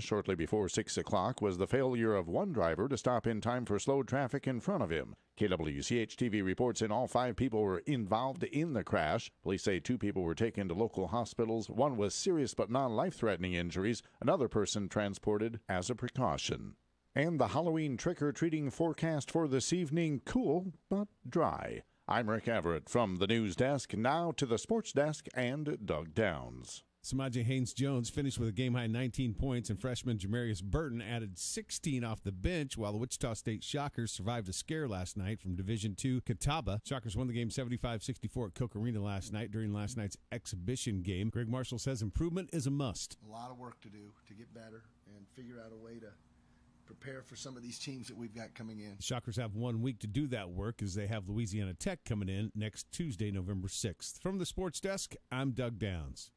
shortly before 6 o'clock was the failure of one driver to stop in time for slow traffic in front of him. KWCH-TV reports all 5 people were involved in the crash. Police say 2 people were taken to local hospitals. One with serious but non-life-threatening injuries. Another person transported as a precaution. And the Halloween trick-or-treating forecast for this evening, cool but dry. I'm Rick Everett from the news desk. Now to the sports desk and Doug Downs. Samaje Haynes-Jones finished with a game-high 19 points, and freshman Jamarius Burton added 16 off the bench, while the Wichita State Shockers survived a scare last night from Division II Catawba. Shockers won the game 75-64 at Coke Arena last night during last night's exhibition game. Greg Marshall says improvement is a must. A lot of work to do to get better and figure out a way to prepare for some of these teams that we've got coming in. The Shockers have 1 week to do that work as they have Louisiana Tech coming in next Tuesday, November 6th. From the sports desk, I'm Doug Downs.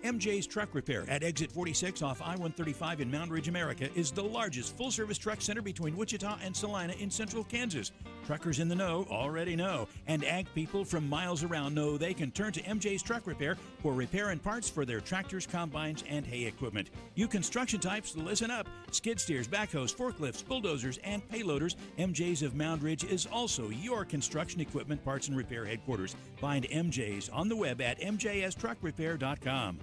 MJ's Truck Repair at Exit 46 off I-135 in Mound America is the largest full-service truck center between Wichita and Salina in central Kansas. Truckers in the know already know, and ag people from miles around know they can turn to MJ's Truck Repair for repair and parts for their tractors, combines, and hay equipment. You construction types, listen up. Skid steers, backhoes, forklifts, bulldozers, and payloaders, MJ's of Mound Ridge is also your construction equipment, parts, and repair headquarters. Find MJ's on the web at mjstruckrepair.com.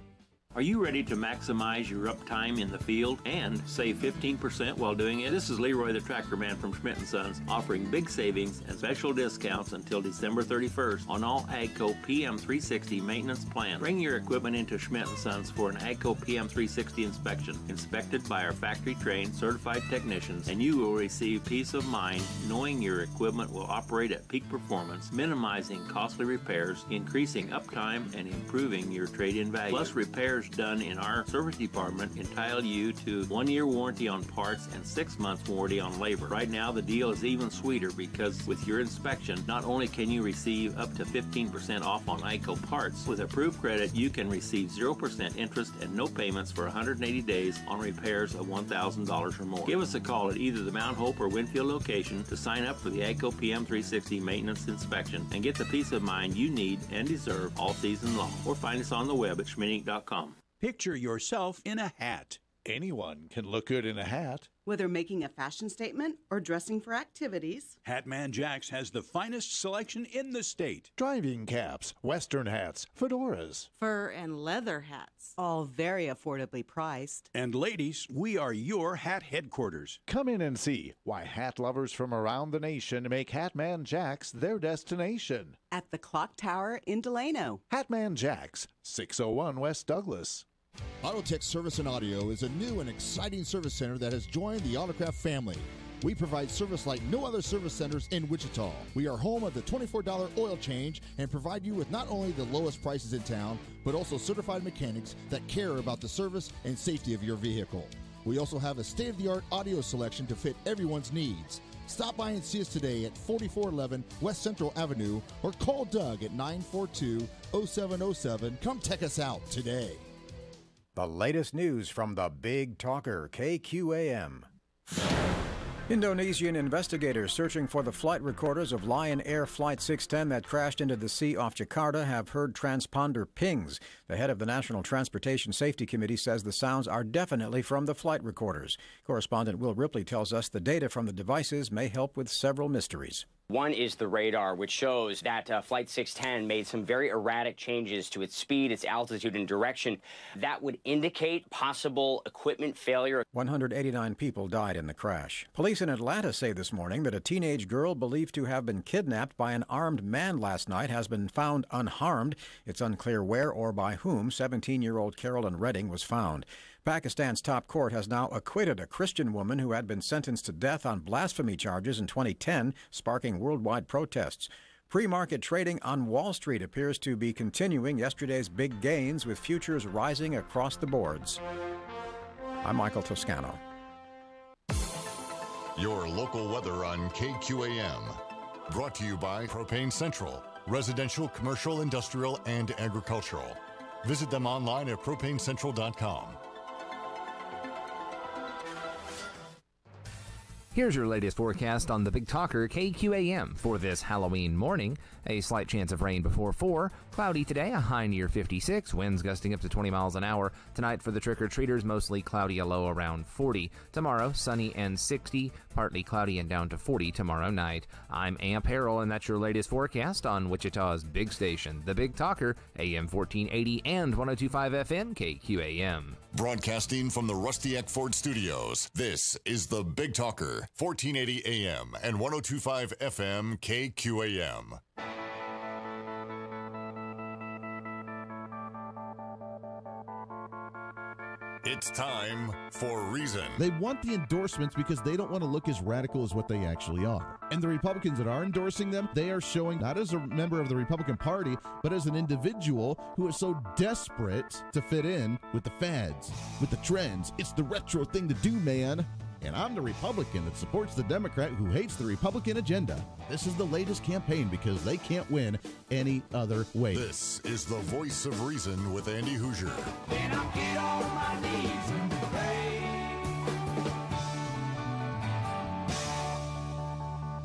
Are you ready to maximize your uptime in the field and save 15% while doing it? This is Leroy the Tractor Man from Schmidt & Sons, offering big savings and special discounts until December 31st on all AGCO PM360 maintenance plans. Bring your equipment into Schmidt & Sons for an AGCO PM360 inspection, inspected by our factory-trained certified technicians, and you will receive peace of mind knowing your equipment will operate at peak performance, minimizing costly repairs, increasing uptime, and improving your trade-in value. Plus, repairs done in our service department entitle you to 1-year warranty on parts and 6 months warranty on labor. Right now, the deal is even sweeter because with your inspection, not only can you receive up to 15% off on ICO parts, with approved credit, you can receive 0% interest and no payments for 180 days on repairs of $1,000 or more. Give us a call at either the Mount Hope or Winfield location to sign up for the ICO PM360 maintenance inspection and get the peace of mind you need and deserve all season long. Or find us on the web at schmittinc.com. Picture yourself in a hat. Anyone can look good in a hat. Whether making a fashion statement or dressing for activities, Hatman Jack's has the finest selection in the state. Driving caps, western hats, fedoras. fur and leather hats, all very affordably priced. And ladies, we are your hat headquarters. Come in and see why hat lovers from around the nation make Hatman Jack's their destination. At the Clock Tower in Delano. Hatman Jack's, 601 West Douglas. Autotech Service and Audio is a new and exciting service center that has joined the Autocraft family. We provide service like no other service centers in Wichita. We are home of the $24 oil change and provide you with not only the lowest prices in town, but also certified mechanics that care about the service and safety of your vehicle. We also have a state-of-the-art audio selection to fit everyone's needs. Stop by and see us today at 4411 West Central Avenue or call Doug at 942-0707. Come check us out today. The latest news from the Big Talker, KQAM. Indonesian investigators searching for the flight recorders of Lion Air Flight 610 that crashed into the sea off Jakarta have heard transponder pings. The head of the National Transportation Safety Committee says the sounds are definitely from the flight recorders. Correspondent Will Ripley tells us the data from the devices may help with several mysteries. One is the radar, which shows that Flight 610 made some very erratic changes to its speed, its altitude, and direction. That would indicate possible equipment failure. 189 people died in the crash. Police in Atlanta say this morning that a teenage girl believed to have been kidnapped by an armed man last night has been found unharmed. It's unclear where or by whom 17-year-old Carolyn Redding was found. Pakistan's top court has now acquitted a Christian woman who had been sentenced to death on blasphemy charges in 2010, sparking worldwide protests. Pre-market trading on Wall Street appears to be continuing yesterday's big gains, with futures rising across the boards. I'm Michael Toscano. Your local weather on KQAM. Brought to you by Propane Central, residential, commercial, industrial, and agricultural. Visit them online at propanecentral.com. Here's your latest forecast on the Big Talker KQAM for this Halloween morning. A slight chance of rain before 4. Cloudy today, a high near 56. Winds gusting up to 20 miles an hour. Tonight for the trick-or-treaters, mostly cloudy, a low around 40. Tomorrow, sunny and 60. Partly cloudy and down to 40 tomorrow night. I'm Amp Harrell, and that's your latest forecast on Wichita's big station, the Big Talker, AM 1480 and 102.5 FM KQAM. Broadcasting from the Rusty Eck Ford Studios, this is the Big Talker, 1480 AM and 102.5 FM KQAM. It's time for Reason. They want the endorsements because they don't want to look as radical as what they actually are. And the Republicans that are endorsing them, they are showing not as a member of the Republican Party, but as an individual who is so desperate to fit in with the fads, with the trends. It's the retro thing to do, man. And I'm the Republican that supports the Democrat who hates the Republican agenda. This is the latest campaign because they can't win any other way. This is the Voice of Reason with Andy Hoosier. Then I'll get on my knees and pray.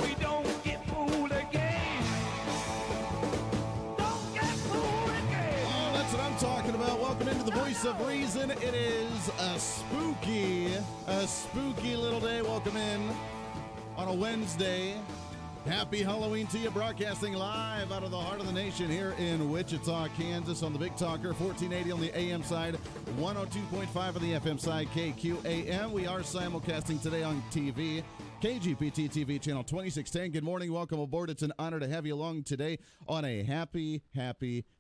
We don't get fooled again. Don't get fooled again. Oh, that's what I'm talking about. Welcome into the Voice of Reason. It is a spooky little day. Welcome in on a Wednesday. Happy Halloween to you, broadcasting live out of the heart of the nation here in Wichita, Kansas on the Big Talker, 1480 on the AM side, 102.5 on the FM side, KQAM. We are simulcasting today on TV, KGPT TV channel 2610. Good morning. Welcome aboard. It's an honor to have you along today on a happy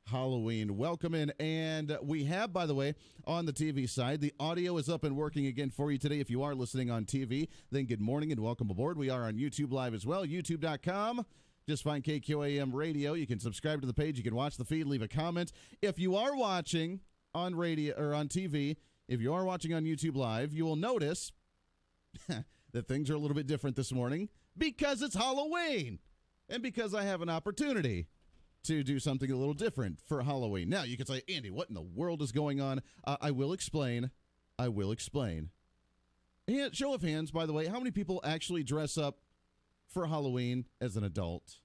Halloween. Welcome in. And we have, by the way, on the TV side, the audio is up and working again for you today. If you are listening on TV, then good morning and welcome aboard. We are on YouTube Live as well, youtube.com. Just find KQAM Radio. You can subscribe to the page. You can watch the feed, leave a comment. If you are watching on radio or on TV, if you are watching on YouTube Live, you will notice that things are a little bit different this morning because it's Halloween and because I have an opportunity to do something a little different for Halloween. Now, you can say, Andy, what in the world is going on? I will explain. And show of hands, by the way, how many people actually dress up for Halloween as an adult?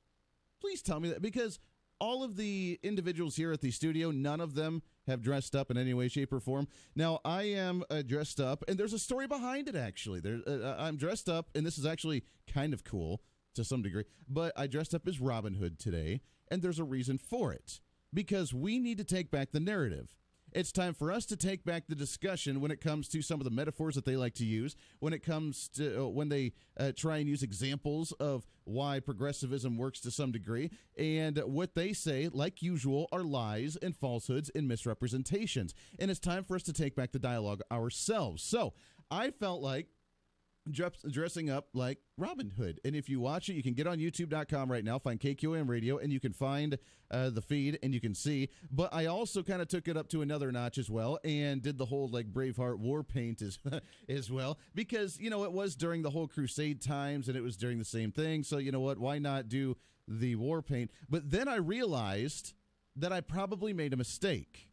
Please tell me that, because all of the individuals here at the studio, none of them have dressed up in any way, shape, or form. Now, I am dressed up, and there's a story behind it, actually. I'm dressed up, and this is actually kind of cool to some degree, but I dressed up as Robin Hood today, and there's a reason for it, because we need to take back the narrative. It's time for us to take back the discussion when it comes to some of the metaphors that they like to use, when it comes to when they try and use examples of why progressivism works to some degree, and what they say, like usual, are lies and falsehoods and misrepresentations. And it's time for us to take back the dialogue ourselves. So I felt like dressing up like Robin Hood. And if you watch it, you can get on youtube.com right now, find KQAM Radio, and you can find the feed and you can see. But I also kind of took it up to another notch as well and did the whole like Braveheart war paint as well, because, you know, it was during the whole Crusade times and it was during the same thing. So, you know what, why not do the war paint? But then I realized that I probably made a mistake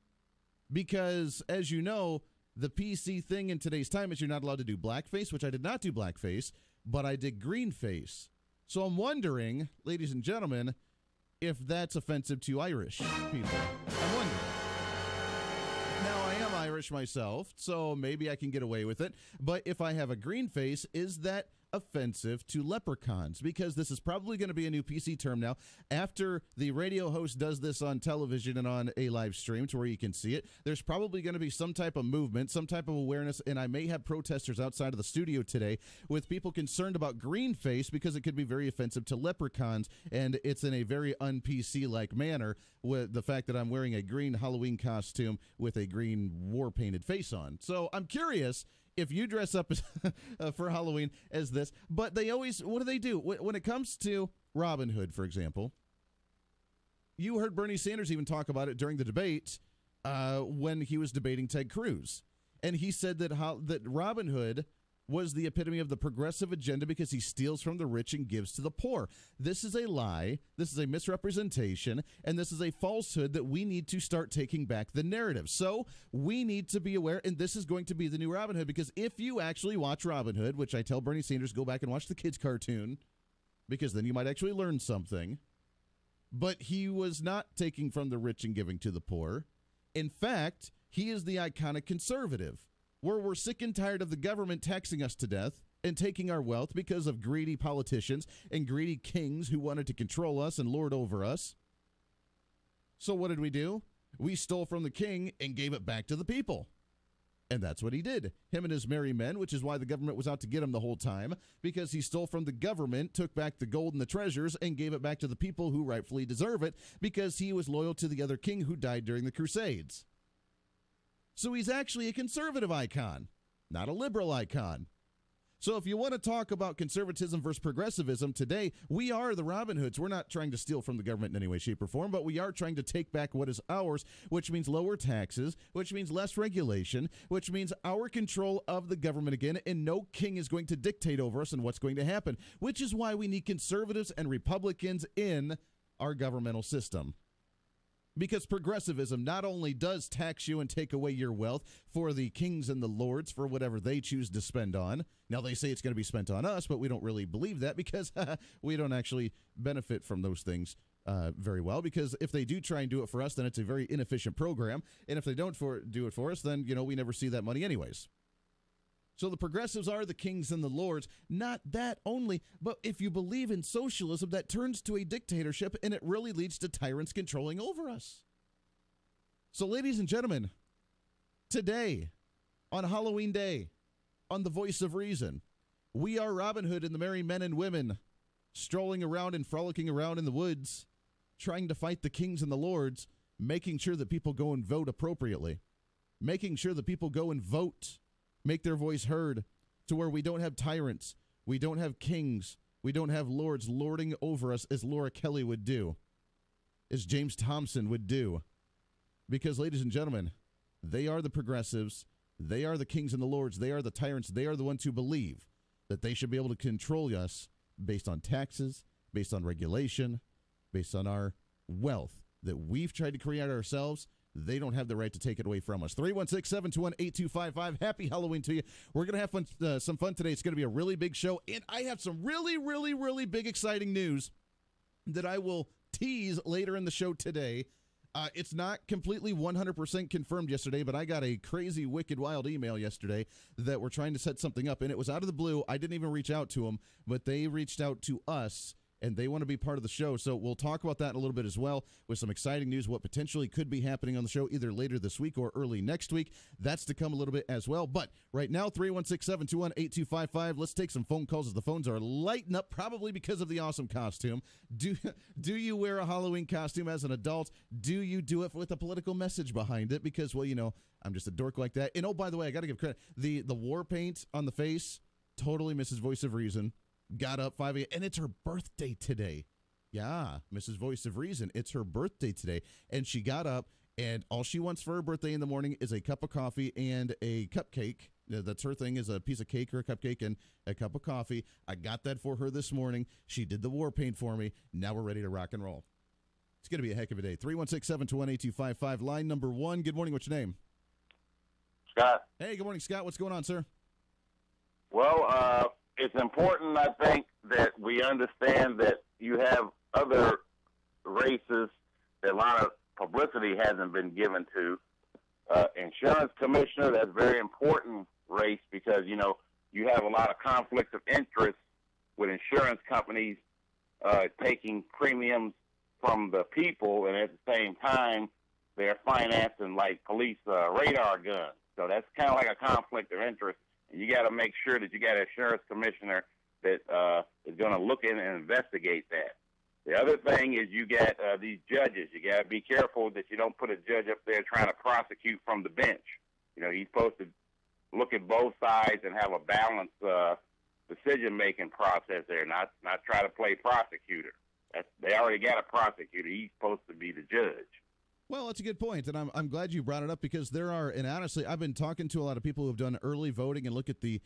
because, as you know, the PC thing in today's time is you're not allowed to do blackface, which I did not do blackface, but I did greenface. So I'm wondering, ladies and gentlemen, if that's offensive to Irish people. I'm wondering. Now, I am Irish myself, so maybe I can get away with it. But if I have a green face, is that offensive to leprechauns? Because this is probably going to be a new PC term now. After the radio host does this on television and on a live stream to where you can see it, there's probably going to be some type of movement, some type of awareness, and I may have protesters outside of the studio today with people concerned about green face because it could be very offensive to leprechauns, and it's in a very un-PC-like manner with the fact that I'm wearing a green Halloween costume with a green war-painted face on. So I'm curious if you dress up as, for Halloween as this, but they always, what do? When it comes to Robin Hood, for example, you heard Bernie Sanders even talk about it during the debate when he was debating Ted Cruz. And he said that Robin Hood was the epitome of the progressive agenda because he steals from the rich and gives to the poor. This is a lie, this is a misrepresentation, and this is a falsehood that we need to start taking back the narrative. So we need to be aware, and this is going to be the new Robin Hood, because if you actually watch Robin Hood, which I tell Bernie Sanders, go back and watch the kids' cartoon, because then you might actually learn something, but he was not taking from the rich and giving to the poor. In fact, he is the iconic conservative, where we're sick and tired of the government taxing us to death and taking our wealth because of greedy politicians and greedy kings who wanted to control us and lord over us. So what did we do? We stole from the king and gave it back to the people. And that's what he did. Him and his merry men, which is why the government was out to get him the whole time, because he stole from the government, took back the gold and the treasures, and gave it back to the people who rightfully deserve it, because he was loyal to the other king who died during the Crusades. So he's actually a conservative icon, not a liberal icon. So if you want to talk about conservatism versus progressivism today, we are the Robin Hoods. We're not trying to steal from the government in any way, shape, or form, but we are trying to take back what is ours, which means lower taxes, which means less regulation, which means our control of the government again, and no king is going to dictate over us and what's going to happen, which is why we need conservatives and Republicans in our governmental system. Because progressivism not only does tax you and take away your wealth for the kings and the lords for whatever they choose to spend on. Now, they say it's going to be spent on us, but we don't really believe that because we don't actually benefit from those things very well. Because if they do try and do it for us, then it's a very inefficient program. And if they don't do it for us, then, we never see that money anyways. So the progressives are the kings and the lords. Not that only, but if you believe in socialism, that turns to a dictatorship, and it really leads to tyrants controlling over us. So, ladies and gentlemen, today, on Halloween Day, on the Voice of Reason, we are Robin Hood and the merry men and women strolling around and frolicking around in the woods, trying to fight the kings and the lords, making sure that people go and vote appropriately, making sure that people go and vote, make their voice heard, to where we don't have tyrants, we don't have kings, we don't have lords lording over us as Laura Kelly would do, as James Thompson would do. Because, ladies and gentlemen, they are the progressives, they are the kings and the lords, they are the tyrants, they are the ones who believe that they should be able to control us based on taxes, based on regulation, based on our wealth that we've tried to create ourselves. They don't have the right to take it away from us. 316-721-8255. Happy Halloween to you. We're going to have some fun today. It's going to be a really big show, and I have some really, really, really big, exciting news that I will tease later in the show today. It's not completely 100% confirmed yesterday, but I got a crazy, wicked, wild email yesterday that we're trying to set something up, and it was out of the blue. I didn't even reach out to them, but they reached out to us, and they want to be part of the show. So we'll talk about that in a little bit as well, with some exciting news, what potentially could be happening on the show either later this week or early next week. That's to come a little bit as well. But right now, 316-721-8255. Let's take some phone calls as the phones are lighting up, probably because of the awesome costume. Do you wear a Halloween costume as an adult? Do you do it with a political message behind it? Because, well, I'm just a dork like that. And, oh, by the way, I got to give credit. The war paint on the face, totally Mrs. Voice of Reason. Got up 5 a.m. and it's her birthday today. Yeah, Mrs. Voice of Reason. It's her birthday today. And she got up, and all she wants for her birthday in the morning is a cup of coffee and a cupcake. That's her thing, is a piece of cake or a cupcake and a cup of coffee. I got that for her this morning. She did the war paint for me. Now we're ready to rock and roll. It's going to be a heck of a day. 316-721-8255. Line number 1. Good morning. What's your name? Scott. Hey, good morning, Scott. What's going on, sir? Well, it's important, I think, that we understand that you have other races that a lot of publicity hasn't been given to. Insurance commissioner, that's a very important race because, you have a lot of conflicts of interest with insurance companies taking premiums from the people, and at the same time, they're financing, like, police radar guns. So that's kind of like a conflict of interest. And you got to make sure that you got an insurance commissioner that is going to look in and investigate that. The other thing is you got these judges. You got to be careful that you don't put a judge up there trying to prosecute from the bench. He's supposed to look at both sides and have a balanced decision-making process there, not try to play prosecutor. They already got a prosecutor. He's supposed to be the judge. Well, that's a good point, and I'm glad you brought it up because there are, and honestly, I've been talking to a lot of people who have done early voting and look at the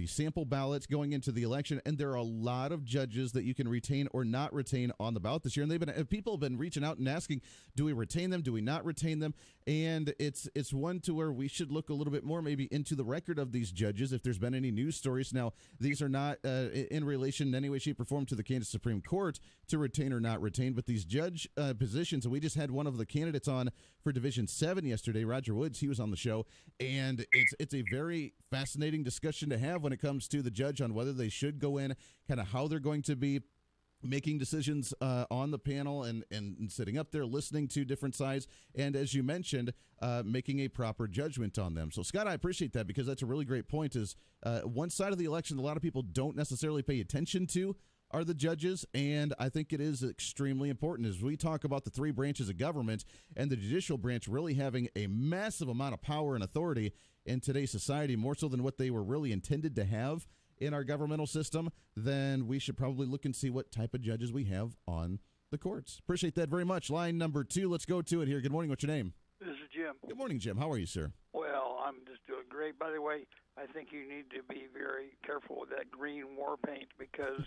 sample ballots going into the election, and there are a lot of judges that you can retain or not retain on the ballot this year. And people have been reaching out and asking, do we retain them? Do we not retain them? And it's one to where we should look a little bit more maybe into the record of these judges if there's been any news stories. Now, these are not in relation in any way, shape, or form to the Kansas Supreme Court to retain or not retain, but these judge positions, and we just had one of the candidates on for Division 7 yesterday, Roger Woods. He was on the show, and it's a very fascinating discussion to have when it comes to the judge on whether they should go in, kind of how they're going to be making decisions on the panel and sitting up there listening to different sides, and as you mentioned, making a proper judgment on them. So, Scott, I appreciate that because that's a really great point, is one side of the election a lot of people don't necessarily pay attention to are the judges, and I think it is extremely important as we talk about the three branches of government and the judicial branch really having a massive amount of power and authority in today's society, more so than what they were really intended to have in our governmental system. Then we should probably look and see what type of judges we have on the courts. Appreciate that very much. Line number 2, let's go to it here. Good morning. What's your name? This is Jim. Good morning, Jim. How are you, sir? Well, I'm just doing great. By the way, I think you need to be very careful with that green war paint because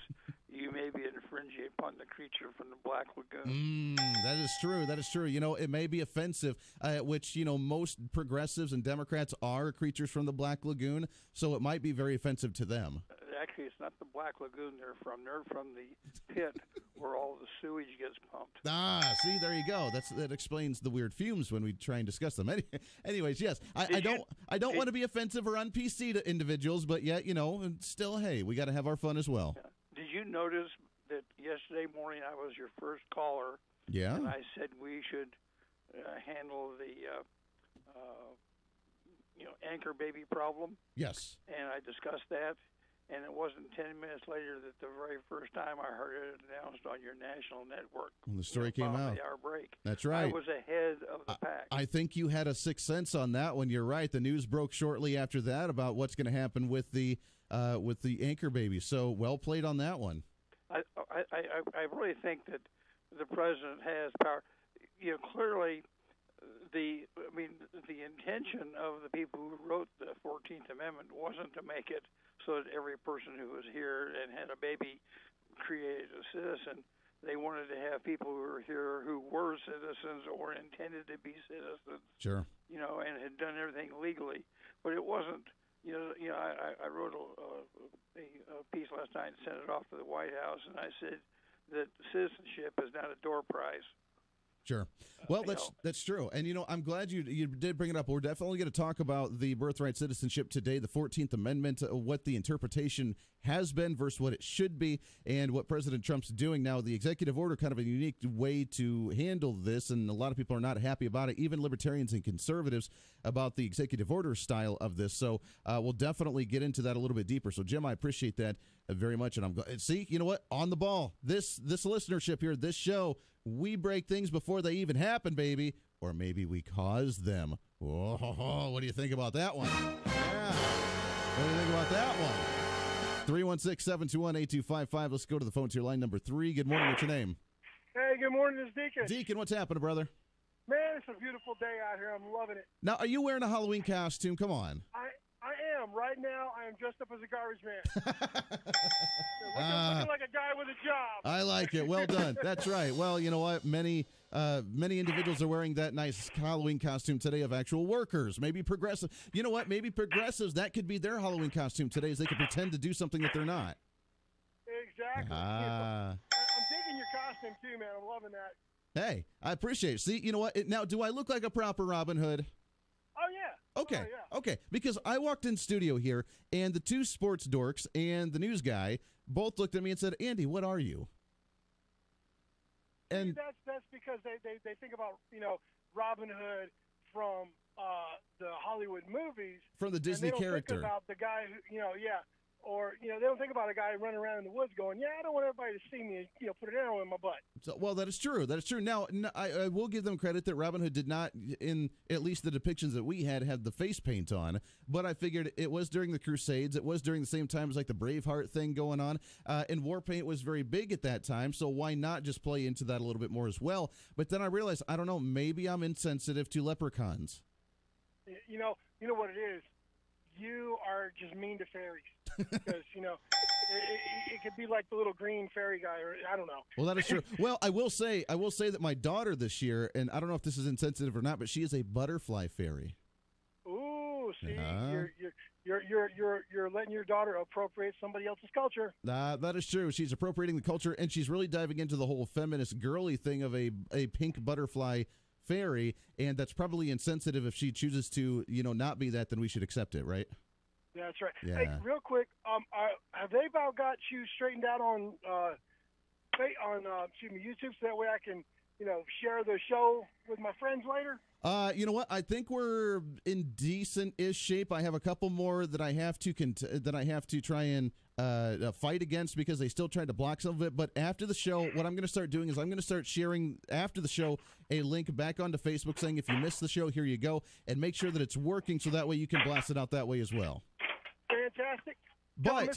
you may be infringing upon the creature from the Black Lagoon. That is true. That is true. You know, it may be offensive, which, you know, most progressives and Democrats are creatures from the Black Lagoon, so it might be very offensive to them. Actually, it's not the Black Lagoon they're from. They're from the pit where all the sewage gets pumped. See, there you go. That explains the weird fumes when we try and discuss them. Anyways, yes, I don't want to be offensive or on PC to individuals, but yet, you know, still, hey, we got to have our fun as well. Yeah. Did you notice that yesterday morning I was your first caller? Yeah. And I said we should handle the anchor baby problem. Yes. And I discussed that. And it wasn't 10 minutes later that the very first time I heard it announced on your national network. When the story came out. The hour break. That's right. I was ahead of the pack. I think you had a sixth sense on that one. You're right. The news broke shortly after that about what's going to happen with the anchor baby. So well played on that one. I really think that the president has power. You know, clearly, the intention of the people who wrote the 14th Amendment wasn't to make it so that every person who was here and had a baby created a citizen. They wanted to have people who were here who were citizens or intended to be citizens. Sure. You know, and had done everything legally. But it wasn't. I wrote a piece last night and sent it off to the White House, and I said that citizenship is not a door prize. Sure. Well, that's true. And, you know, I'm glad you did bring it up. We're definitely going to talk about the birthright citizenship today, the 14th Amendment, what the interpretation has been versus what it should be, and what President Trump's doing now. The executive order, kind of a unique way to handle this, and a lot of people are not happy about it, even libertarians and conservatives, about the executive order style of this. So we'll definitely get into that a little bit deeper. So, Jim, I appreciate that very much. And I'm glad. See, you know what? On the ball. This listenership here, this show, we break things before they even happen, baby. Or maybe we cause them. Whoa, what do you think about that one? Yeah. What do you think about that one? 316-721-8255. Let's go to the phone to your line number 3. Good morning. What's your name? Hey, good morning. This is Deacon. Deacon, what's happening, brother? Man, it's a beautiful day out here. I'm loving it. Now, are you wearing a Halloween costume? Come on. I am. Right now, I am dressed up as a garbage man. looking like a guy with a job. I like it. Well done. That's right. Well, you know what? Many individuals are wearing that nice Halloween costume today of actual workers. Maybe progressive. You know what? Maybe progressives, that could be their Halloween costume today, is they could pretend to do something that they're not. Exactly. I'm digging your costume, too, man. I'm loving that. Hey, I appreciate it. See, you know what? Now, do I look like a proper Robin Hood? Oh, yeah. Okay. Oh, yeah. Okay. Because I walked in studio here, and the two sports dorks and the news guy both looked at me and said, Andy, what are you? And that's because they think about, you know, Robin Hood from the Hollywood movies. From the Disney and they don't character. Think about the guy who, you know, yeah. or they don't think about a guy running around in the woods going, "Yeah, I don't want everybody to see me and put an arrow in my butt." So, well, that is true. That is true. Now, I will give them credit that Robin Hood did not, in at least the depictions that we had the face paint on. But I figured it was during the Crusades. It was during the same time as like the Braveheart thing going on, and war paint was very big at that time. So why not just play into that a little bit more as well? But then I realized, I don't know, maybe I'm insensitive to leprechauns. You know what it is. You are just mean to fairies because it could be like the little green fairy guy, or I don't know. Well, that is true. Well, I will say that my daughter this year, and I don't know if this is insensitive or not, but she is a butterfly fairy. Ooh, see, you're letting your daughter appropriate somebody else's culture. That is true. She's appropriating the culture, and she's really diving into the whole feminist girly thing of a pink butterfly fairy, and that's probably insensitive. If she chooses to not be that, then we should accept it, right? Yeah, that's right. Yeah. Hey, real quick, have they about got you straightened out on YouTube, so that way I can share the show with my friends later? You know what? I think we're in decent-ish shape. I have a couple more that I have to try and fight against because they still tried to block some of it. But after the show, what I'm going to start doing is I'm going to start sharing after the show a link back onto Facebook saying if you missed the show, here you go, and make sure that it's working so that way you can blast it out that way as well. Fantastic. But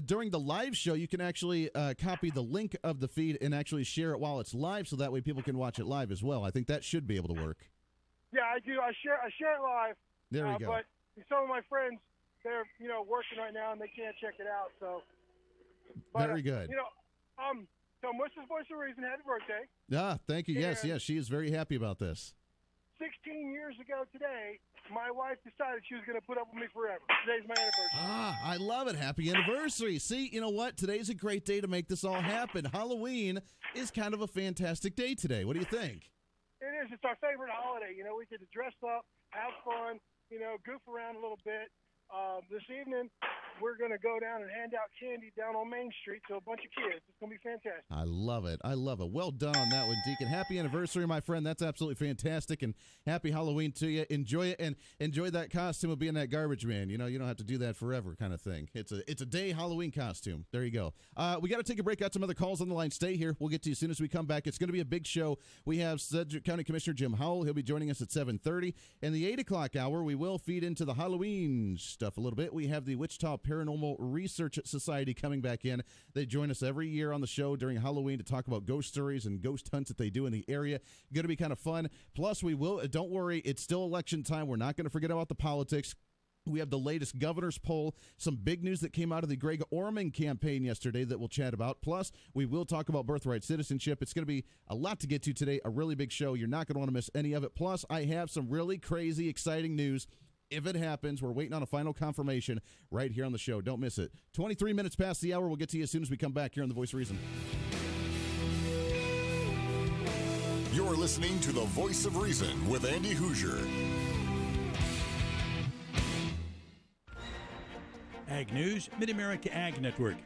during the live show, you can actually copy the link of the feed and actually share it while it's live, so that way people can watch it live as well. I think that should be able to work. Yeah, I do. I share it live. There we go. But some of my friends, they're working right now and they can't check it out. So very good. So Mrs. Voice of Reason had a birthday. Thank you. Yes, she is very happy about this. 16 years ago today, my wife decided she was going to put up with me forever. Today's my anniversary. I love it. Happy anniversary. See, you know what? Today's a great day to make this all happen. Halloween is kind of a fantastic day today. What do you think? It is. It's our favorite holiday. We get to dress up, have fun, goof around a little bit. This evening, we're going to go down and hand out candy down on Main Street to a bunch of kids. It's going to be fantastic. I love it. Well done on that one, Deacon. Happy anniversary, my friend. That's absolutely fantastic, and happy Halloween to you. Enjoy it, and enjoy that costume of being that garbage man. You don't have to do that forever kind of thing. It's a day Halloween costume. There you go. We got to take a break. Got some other calls on the line. Stay here. We'll get to you as soon as we come back. It's going to be a big show. We have Sedgwick County Commissioner Jim Howell. He'll be joining us at 7:30. In the 8 o'clock hour, we will feed into the Halloween stuff a little bit. We have the Wichita Paranormal Research Society coming back in. They join us every year on the show during Halloween to talk about ghost stories and ghost hunts that they do in the area. Going to be kind of fun. Plus, we will, don't worry, it's still election time. We're not going to forget about the politics. We have the latest governor's poll, some big news that came out of the Greg Orman campaign yesterday that we'll chat about. Plus, we will talk about birthright citizenship. It's going to be a lot to get to today, a really big show. You're not going to want to miss any of it. Plus, I have some really crazy, exciting news. If it happens, we're waiting on a final confirmation right here on the show. Don't miss it. 23 minutes past the hour. We'll get to you as soon as we come back here on The Voice of Reason. You're listening to The Voice of Reason with Andy Hoosier. Ag News, Mid-America Ag Network.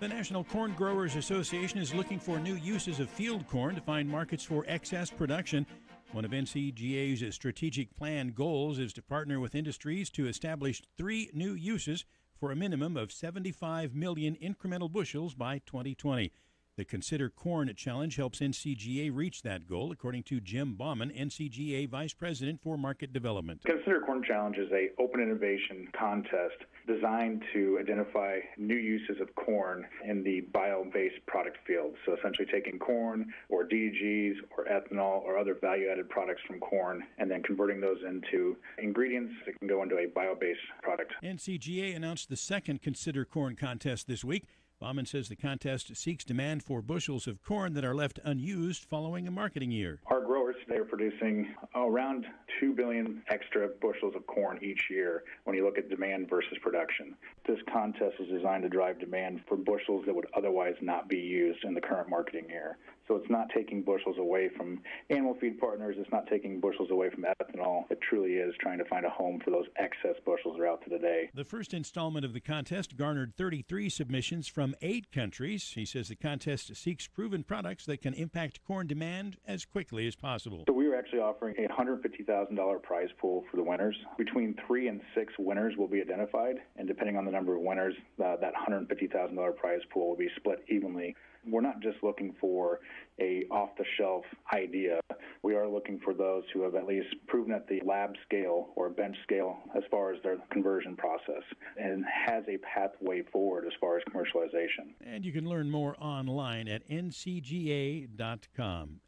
The National Corn Growers Association is looking for new uses of field corn to find markets for excess production. One of NCGA's strategic plan goals is to partner with industries to establish 3 new uses for a minimum of 75 million incremental bushels by 2020. The Consider Corn Challenge helps NCGA reach that goal, according to Jim Bauman, NCGA Vice President for Market Development. Consider Corn Challenge is an open innovation contest designed to identify new uses of corn in the bio-based product field. So essentially taking corn or DDGs or ethanol or other value-added products from corn and then converting those into ingredients that can go into a bio-based product. NCGA announced the second Consider Corn contest this week. Bauman says the contest seeks demand for bushels of corn that are left unused following a marketing year. Our growers today are producing around 2 billion extra bushels of corn each year when you look at demand versus production. This contest is designed to drive demand for bushels that would otherwise not be used in the current marketing year. So it's not taking bushels away from animal feed partners. It's not taking bushels away from ethanol. It truly is trying to find a home for those excess bushels that are out there today. The first installment of the contest garnered 33 submissions from 8 countries. He says the contest seeks proven products that can impact corn demand as quickly as possible. So we are actually offering a $150,000 prize pool for the winners. Between 3 and 6 winners will be identified, and depending on the number of winners, that $150,000 prize pool will be split evenly. We're not just looking for a off-the-shelf idea. We are looking for those who have at least proven at the lab scale or bench scale as far as their conversion process and has a pathway forward as far as commercialization. And you can learn more online at ncga.com.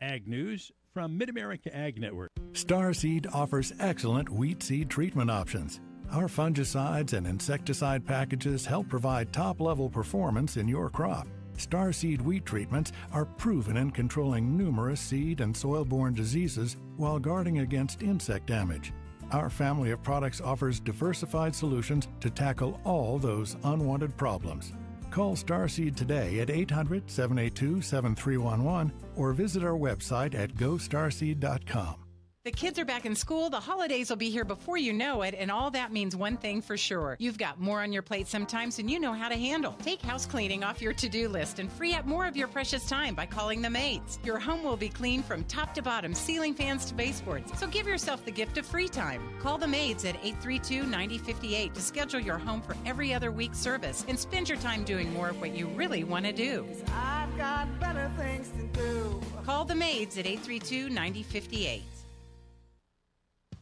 Ag News from Mid-America Ag Network. Starseed offers excellent wheat seed treatment options. Our fungicides and insecticide packages help provide top-level performance in your crop. Starseed wheat treatments are proven in controlling numerous seed and soil-borne diseases while guarding against insect damage. Our family of products offers diversified solutions to tackle all those unwanted problems. Call Starseed today at 800-782-7311 or visit our website at gostarseed.com. The kids are back in school, the holidays will be here before you know it, and all that means one thing for sure. You've got more on your plate sometimes than you know how to handle. Take house cleaning off your to-do list and free up more of your precious time by calling the maids. Your home will be clean from top to bottom, ceiling fans to baseboards, so give yourself the gift of free time. Call the maids at 832-9058 to schedule your home for every other week service and spend your time doing more of what you really want to do. I've got better things to do. Call the maids at 832-9058.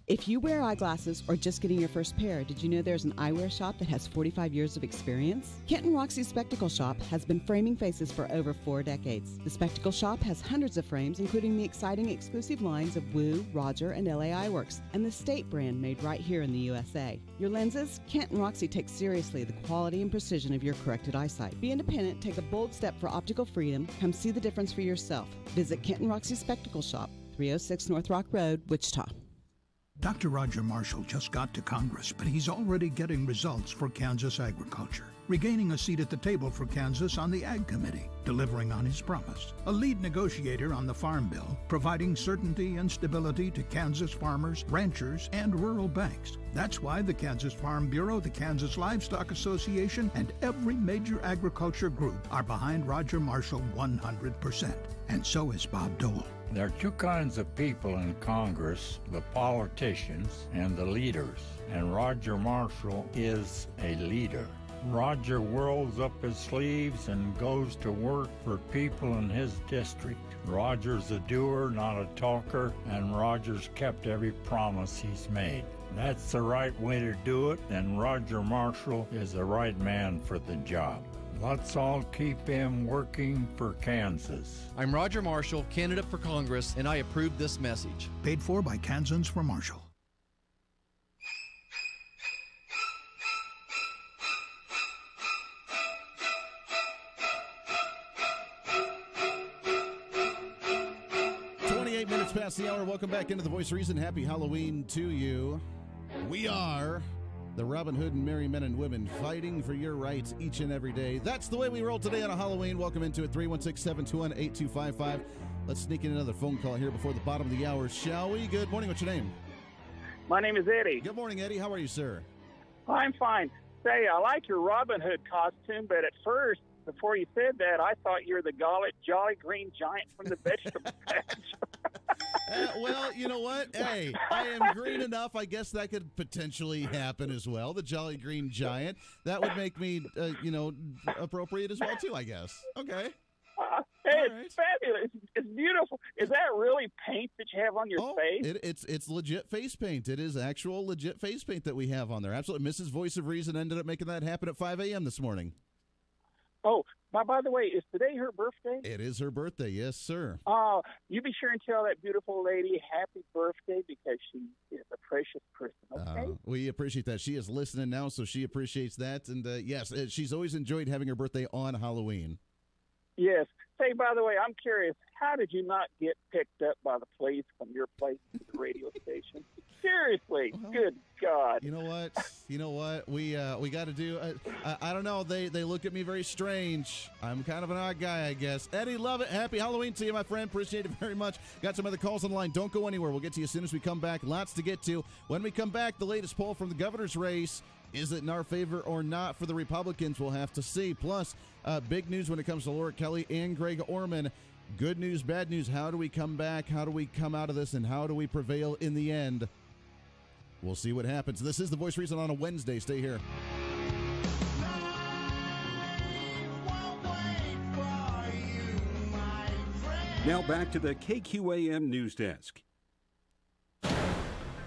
If you wear eyeglasses or just getting your first pair, did you know there's an eyewear shop that has 45 years of experience? Kent and Roxy's Spectacle Shop has been framing faces for over 4 decades. The Spectacle Shop has hundreds of frames, including the exciting exclusive lines of Woo, Roger, and LA Eyeworks, and the State brand made right here in the USA. Your lenses? Kent and Roxy take seriously the quality and precision of your corrected eyesight. Be independent, take a bold step for optical freedom. Come see the difference for yourself. Visit Kent and Roxy's Spectacle Shop, 306 North Rock Road, Wichita. Dr. Roger Marshall just got to Congress, but he's already getting results for Kansas agriculture, regaining a seat at the table for Kansas on the Ag Committee, delivering on his promise, a lead negotiator on the Farm Bill, providing certainty and stability to Kansas farmers, ranchers, and rural banks. That's why the Kansas Farm Bureau, the Kansas Livestock Association, and every major agriculture group are behind Roger Marshall 100%. And so is Bob Dole. There are 2 kinds of people in Congress, the politicians and the leaders, and Roger Marshall is a leader. Roger rolls up his sleeves and goes to work for people in his district. Roger's a doer, not a talker, and Roger's kept every promise he's made. That's the right way to do it, and Roger Marshall is the right man for the job. Let's all keep him working for Kansas. I'm Roger Marshall, candidate for Congress, and I approve this message. Paid for by Kansans for Marshall. Minutes past the hour. Welcome back into the Voice of Reason. Happy Halloween to you. We are the Robin Hood and Merry Men and Women fighting for your rights each and every day. That's the way we roll today on a Halloween. Welcome into it, 316-721-8255. Let's sneak in another phone call here before the bottom of the hour, shall we? Good morning. What's your name? My name is Eddie. Good morning, Eddie. How are you, sir? I'm fine. Say, I like your Robin Hood costume, but at first, before you said that, I thought you were the Jolly Green Giant from the vegetable patch. Well, you know what? Hey, I am green enough. I guess that could potentially happen as well. The Jolly Green Giant. That would make me, appropriate as well, too, I guess. Okay. Hey, it's fabulous. It's beautiful. Is that really paint that you have on your face? It's legit face paint. It is actual legit face paint that we have on there. Absolutely. Mrs. Voice of Reason ended up making that happen at 5 a.m. this morning. Oh, by the way, is today her birthday? It is her birthday, yes, sir. Oh, you be sure and tell that beautiful lady happy birthday because she is a precious person, okay? We appreciate that. She is listening now, so she appreciates that. And, yes, she's always enjoyed having her birthday on Halloween. Yes. Say, by the way, I'm curious, how did you not get picked up by the police from your place to the radio station? Seriously, good God. You know what? We got to do. I don't know. They look at me very strange. I'm kind of an odd guy, I guess. Eddie, love it. Happy Halloween to you, my friend. Appreciate it very much. Got some other calls on the line. Don't go anywhere. We'll get to you as soon as we come back. Lots to get to. When we come back, the latest poll from the governor's race. Is it in our favor or not for the Republicans? We'll have to see. Plus, big news when it comes to Laura Kelly and Greg Orman. Good news, bad news. How do we come back? How do we come out of this? And how do we prevail in the end? We'll see what happens. This is The Voice of Reason on a Wednesday. Stay here. Now back to the KQAM News Desk.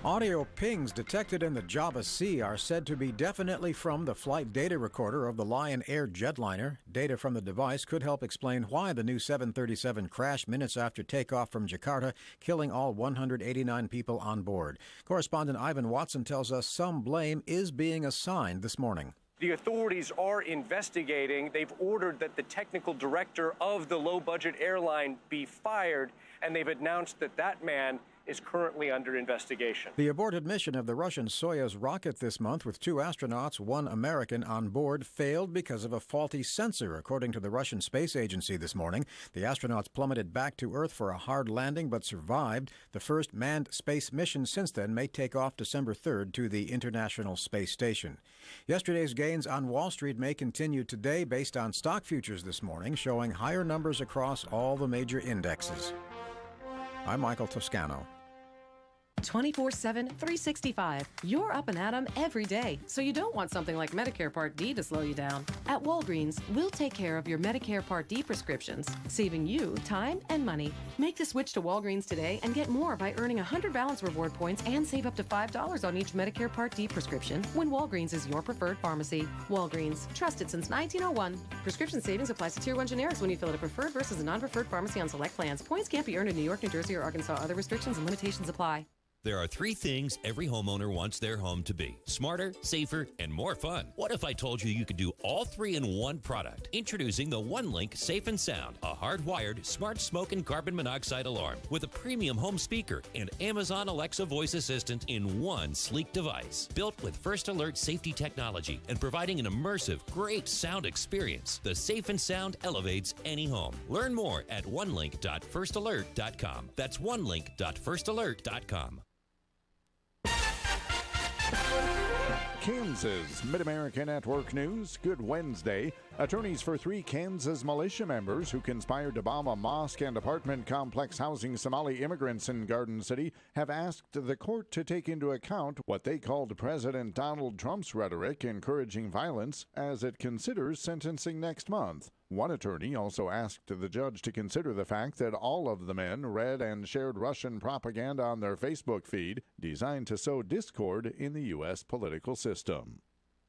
Audio pings detected in the Java Sea are said to be definitely from the flight data recorder of the Lion Air jetliner. Data from the device could help explain why the new 737 crashed minutes after takeoff from Jakarta, killing all 189 people on board. Correspondent Ivan Watson tells us some blame is being assigned this morning. The authorities are investigating. They've ordered that the technical director of the low-budget airline be fired, and they've announced that that man is currently under investigation. The aborted mission of the Russian Soyuz rocket this month with 2 astronauts, 1 American on board, failed because of a faulty sensor, according to the Russian Space Agency this morning. The astronauts plummeted back to Earth for a hard landing but survived. The first manned space mission since then may take off December 3rd to the International Space Station. Yesterday's gains on Wall Street may continue today based on stock futures this morning, showing higher numbers across all the major indexes. I'm Michael Toscano. 24/7, 365. You're up and at 'em every day, so you don't want something like Medicare Part D to slow you down. At Walgreens, we'll take care of your Medicare Part D prescriptions, saving you time and money. Make the switch to Walgreens today and get more by earning 100 balance reward points and save up to $5 on each Medicare Part D prescription when Walgreens is your preferred pharmacy. Walgreens, trusted since 1901. Prescription savings applies to Tier 1 generics when you fill at a preferred versus a non-preferred pharmacy on select plans. Points can't be earned in New York, New Jersey, or Arkansas. Other restrictions and limitations apply. There are 3 things every homeowner wants their home to be: smarter, safer, and more fun. What if I told you you could do all 3 in one product? Introducing the OneLink Safe and Sound, a hardwired smart smoke and carbon monoxide alarm with a premium home speaker and Amazon Alexa voice assistant in one sleek device. Built with First Alert safety technology and providing an immersive, great sound experience, the Safe and Sound elevates any home. Learn more at onelink.firstalert.com. That's onelink.firstalert.com. Kansas Mid-America Network News. Good Wednesday. Attorneys for 3 Kansas militia members who conspired to bomb a mosque and apartment complex housing Somali immigrants in Garden City have asked the court to take into account what they called President Donald Trump's rhetoric encouraging violence as it considers sentencing next month. One attorney also asked the judge to consider the fact that all of the men read and shared Russian propaganda on their Facebook feed designed to sow discord in the U.S. political system.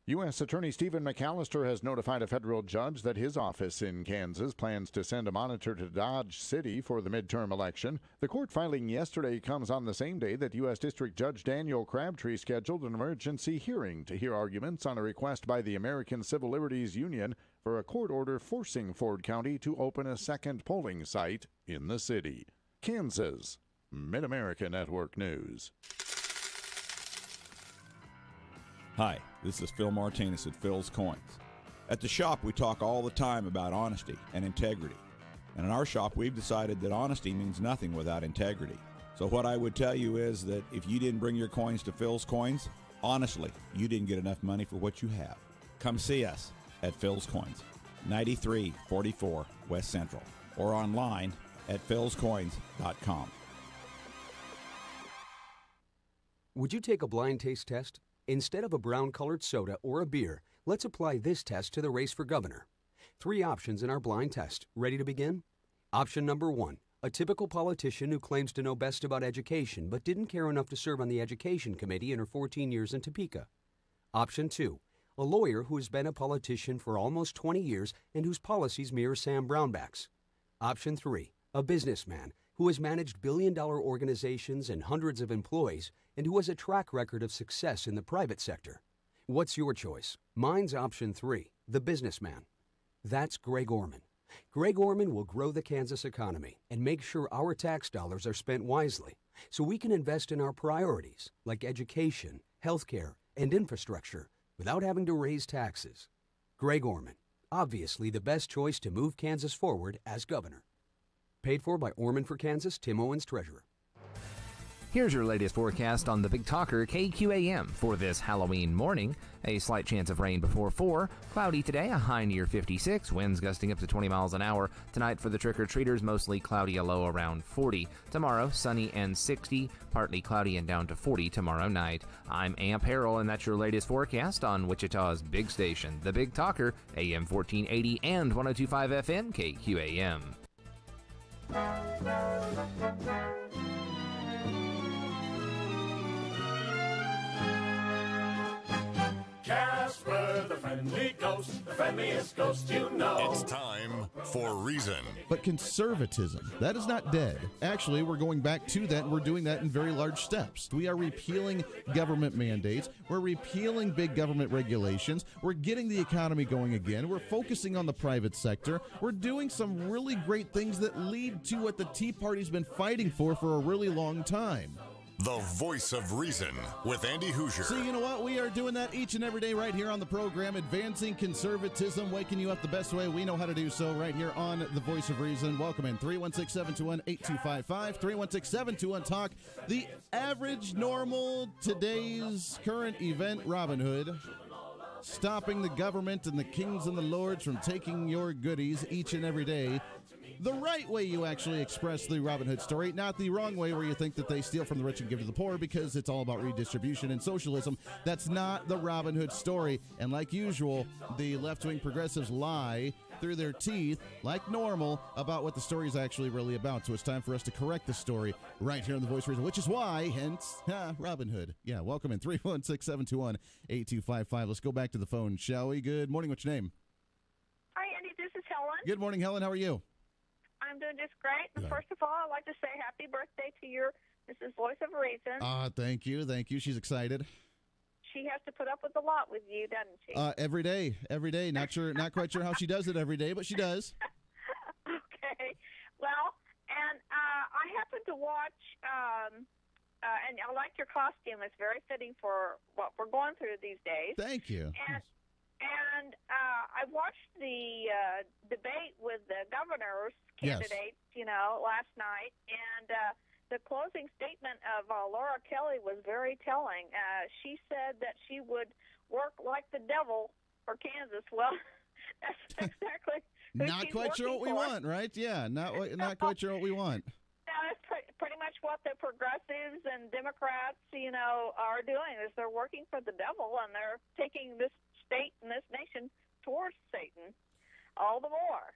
U.S. Attorney Stephen McAllister has notified a federal judge that his office in Kansas plans to send a monitor to Dodge City for the midterm election. The court filing yesterday comes on the same day that U.S. District Judge Daniel Crabtree scheduled an emergency hearing to hear arguments on a request by the American Civil Liberties Union for a court order forcing Ford County to open a second polling site in the city. Kansas Mid-America Network News. Hi, this is Phil Martinez at Phil's Coins. At the shop, we talk all the time about honesty and integrity. And in our shop, we've decided that honesty means nothing without integrity. So what I would tell you is that if you didn't bring your coins to Phil's Coins, honestly, you didn't get enough money for what you have. Come see us at Phil's Coins, 9344 West Central, or online at philscoins.com. Would you take a blind taste test? Instead of a brown-colored soda or a beer, let's apply this test to the race for governor. 3 options in our blind test. Ready to begin? Option number 1, a typical politician who claims to know best about education but didn't care enough to serve on the education committee in her 14 years in Topeka. Option 2, a lawyer who has been a politician for almost 20 years and whose policies mirror Sam Brownback's. Option 3, a businessman who has managed billion-dollar organizations and hundreds of employees and who has a track record of success in the private sector. What's your choice? Mine's option 3, the businessman. That's Greg Orman. Greg Orman will grow the Kansas economy and make sure our tax dollars are spent wisely so we can invest in our priorities like education, healthcare, and infrastructure without having to raise taxes. Greg Orman, obviously the best choice to move Kansas forward as governor. Paid for by Orman for Kansas, Tim Owens, Treasurer. Here's your latest forecast on the Big Talker KQAM for this Halloween morning. A slight chance of rain before 4. Cloudy today, a high near 56. Winds gusting up to 20 miles an hour. Tonight for the trick-or-treaters, mostly cloudy, a low around 40. Tomorrow, sunny and 60. Partly cloudy and down to 40 tomorrow night. I'm Amp Harrell, and that's your latest forecast on Wichita's big station, the Big Talker, AM 1480 and 102.5 FM KQAM. Casper, the friendly ghost, the friendliest ghost you know. It's time for Reason. But conservatism, that is not dead. Actually, we're going back to that, and we're doing that in very large steps. We are repealing government mandates. We're repealing big government regulations. We're getting the economy going again. We're focusing on the private sector. We're doing some really great things that lead to what the Tea Party's been fighting for a really long time. The Voice of Reason with Andy Hoosier. So you know what? We are doing that each and every day right here on the program, advancing conservatism, waking you up the best way we know how to do so right here on the Voice of Reason. Welcome in 316-721-8255, 316-721-TALK. The average, normal, today's current event, Robin Hood. Stopping the government and the kings and the lords from taking your goodies each and every day. The right way you actually express the Robin Hood story, not the wrong way where you think that they steal from the rich and give to the poor because it's all about redistribution and socialism. That's not the Robin Hood story. And like usual, the left-wing progressives lie through their teeth, like normal, about what the story is actually really about. So it's time for us to correct the story right here on The Voice of Reason, which is why, hence, Robin Hood. Yeah, welcome in 316-721-8255. Let's go back to the phone, shall we? Good morning. What's your name? Hi, Andy. This is Helen. Good morning, Helen. How are you? I'm doing just great. And first of all, I'd like to say happy birthday to your Mrs. Voice of Reason. Thank you. Thank you. She's excited. She has to put up with a lot with you, doesn't she? Every day. Every day. Not quite sure how she does it every day, but she does. Okay. Well, and I happened to watch, and I like your costume. It's very fitting for what we're going through these days. Thank you. And I watched the debate with the governor's candidates, last night, and the closing statement of Laura Kelly was very telling. She said that she would work like the devil for Kansas. Well, that's exactly not quite sure what we want, right? Yeah, not quite sure what we want. No, that's pretty much what the progressives and Democrats, are doing. Is they're working for the devil, and they're taking this state and this nation towards Satan all the more.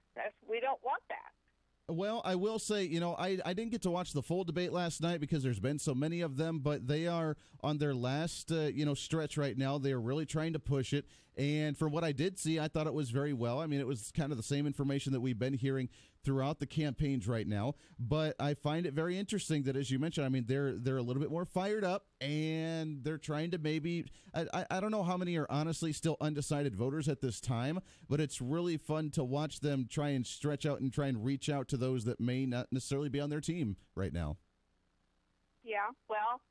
We don't want that. Well, I will say, I didn't get to watch the full debate last night because there's been so many of them, but they are on their last, stretch right now. They are really trying to push it. And from what I did see, I thought it was very well. I mean, it was kind of the same information that we've been hearing throughout the campaigns right now. But I find it very interesting that, as you mentioned, I mean, they're a little bit more fired up, and they're trying to maybe I don't know how many are honestly still undecided voters at this time, but it's really fun to watch them try and stretch out and try and reach out to those that may not necessarily be on their team right now. Yeah, well,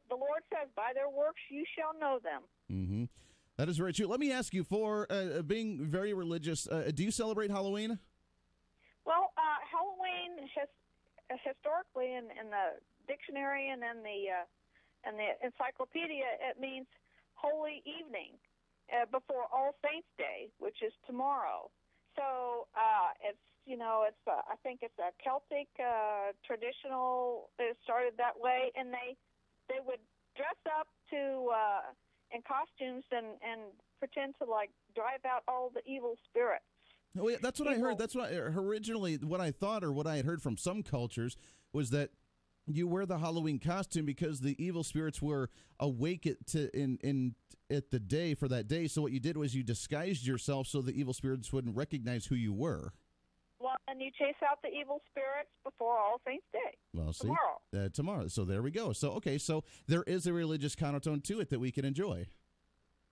the Lord says, by their works you shall know them. Mm-hmm. That is very true. Let me ask you, for being very religious, do you celebrate Halloween? Well, Halloween historically in the dictionary and in the encyclopedia, it means holy evening before All Saints Day, which is tomorrow. So I think it's a Celtic traditional. It started that way, and they would dress up in costumes and pretend to drive out all the evil spirits. Oh, yeah, that's what I heard. That's what originally what I thought, or what I had heard from some cultures, was that you wear the Halloween costume because the evil spirits were awake at the day for that day. So what you did was you disguised yourself so the evil spirits wouldn't recognize who you were. Well, and you chase out the evil spirits before All Saints Day. Well, see, tomorrow. Tomorrow. So there we go. So so there is a religious connotation to it that we can enjoy.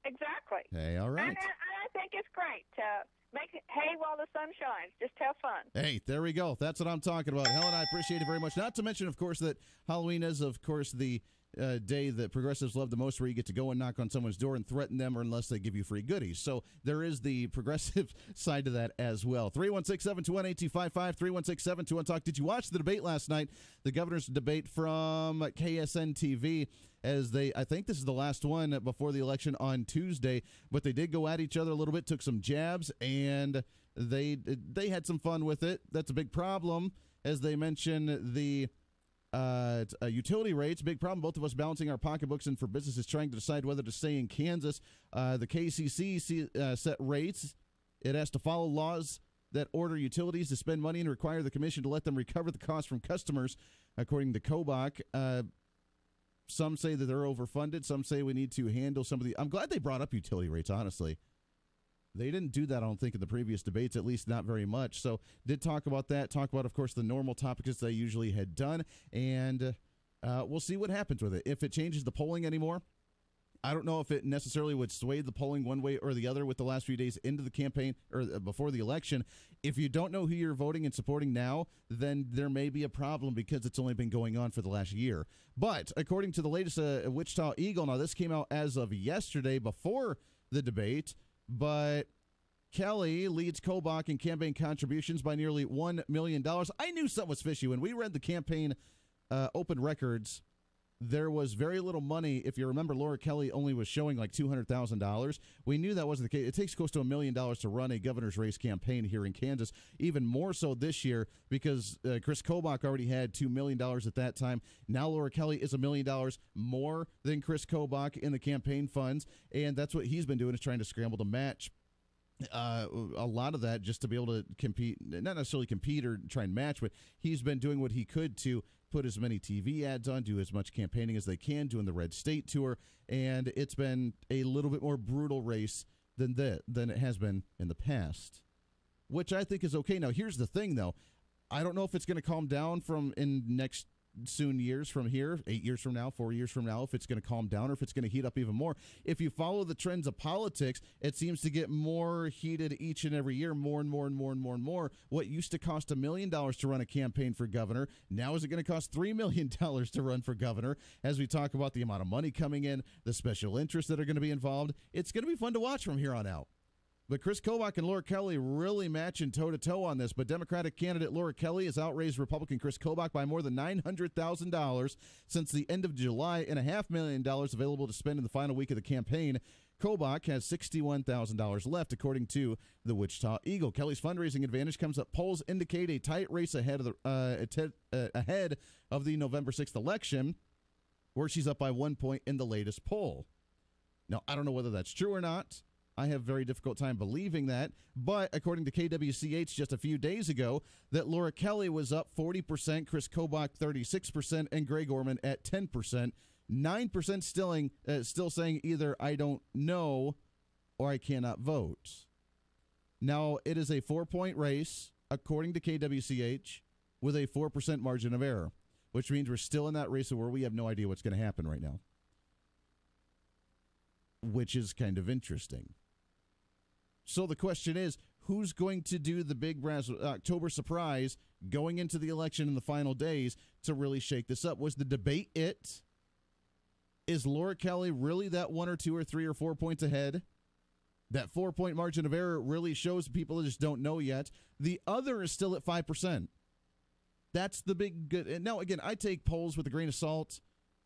Exactly. Hey, all right. And I think it's great. Make hay while the sun shines. Just have fun. Hey, there we go. That's what I'm talking about. Helen, I appreciate it very much. Not to mention, of course, that Halloween is, of course, the day that progressives love the most, where you get to go and knock on someone's door and threaten them, or unless they give you free goodies. So there is the progressive side to that as well. 316-721-8255, 316-721-TALK. Did you watch the debate last night, the governor's debate from KSN TV? As I think this is the last one before the election on Tuesday, but they did go at each other a little bit, took some jabs, and they had some fun with it. That's a big problem, as they mention the utility rates. Big problem. Both of us balancing our pocketbooks, and for businesses trying to decide whether to stay in Kansas. The KCC set rates. It has to follow laws that order utilities to spend money and require the commission to let them recover the cost from customers, according to Kobach. Some say that they're overfunded. Some say we need to handle some of the... I'm glad they brought up utility rates, honestly. They didn't do that, I don't think, in the previous debates, at least not very much. So did talk about that, talk about, of course, the normal topics they usually had done, and we'll see what happens with it. If it changes the polling anymore, I don't know if it necessarily would sway the polling one way or the other with the last few days into the campaign or before the election. If you don't know who you're voting and supporting now, then there may be a problem because it's only been going on for the last year. But according to the latest Wichita Eagle, now this came out as of yesterday before the debate, but Kelly leads Kobach in campaign contributions by nearly $1 million. I knew something was fishy. When we read the campaign open records, there was very little money. If you remember, Laura Kelly only was showing like $200,000. We knew that wasn't the case. It takes close to $1 million to run a governor's race campaign here in Kansas, even more so this year because Chris Kobach already had $2 million at that time. Now Laura Kelly is $1 million more than Chris Kobach in the campaign funds, and that's what he's been doing, is trying to scramble to match a lot of that just to be able to compete, not necessarily compete or try and match, but he's been doing what he could to put as many TV ads on, do as much campaigning as they can, doing the Red State Tour, and it's been a little bit more brutal race than it has been in the past, which I think is okay. Now, here's the thing, though. I don't know if it's going to calm down from in next soon years from here, 8 years from now, 4 years from now, if it's going to calm down or if it's going to heat up even more. If you follow the trends of politics, it seems to get more heated each and every year, more and more and more and more and more. What used to cost $1 million to run a campaign for governor, now is it going to cost $3 million to run for governor? As we talk about the amount of money coming in, the special interests that are going to be involved, it's going to be fun to watch from here on out. But Chris Kobach and Laura Kelly really matching toe-to-toe on this. But Democratic candidate Laura Kelly has outraised Republican Chris Kobach by more than $900,000 since the end of July, and $500,000 available to spend in the final week of the campaign. Kobach has $61,000 left, according to the Wichita Eagle. Kelly's fundraising advantage comes up. Polls indicate a tight race ahead of the November 6th election, where she's up by 1 point in the latest poll. Now, I don't know whether that's true or not. I have a very difficult time believing that, but according to KWCH just a few days ago, that Laura Kelly was up 40%, Chris Kobach 36%, and Greg Orman at 10%. 9% still saying either I don't know or I cannot vote. Now, it is a 4-point race, according to KWCH, with a 4% margin of error, which means we're still in that race where we have no idea what's going to happen right now, which is kind of interesting. So the question is, who's going to do the big October surprise going into the election in the final days to really shake this up? Was the debate it? Is Laura Kelly really that 1 or 2 or 3 or 4 points ahead? That 4-point margin of error really shows people just don't know yet. The other is still at 5%. That's the big good. And now, again, I take polls with a grain of salt.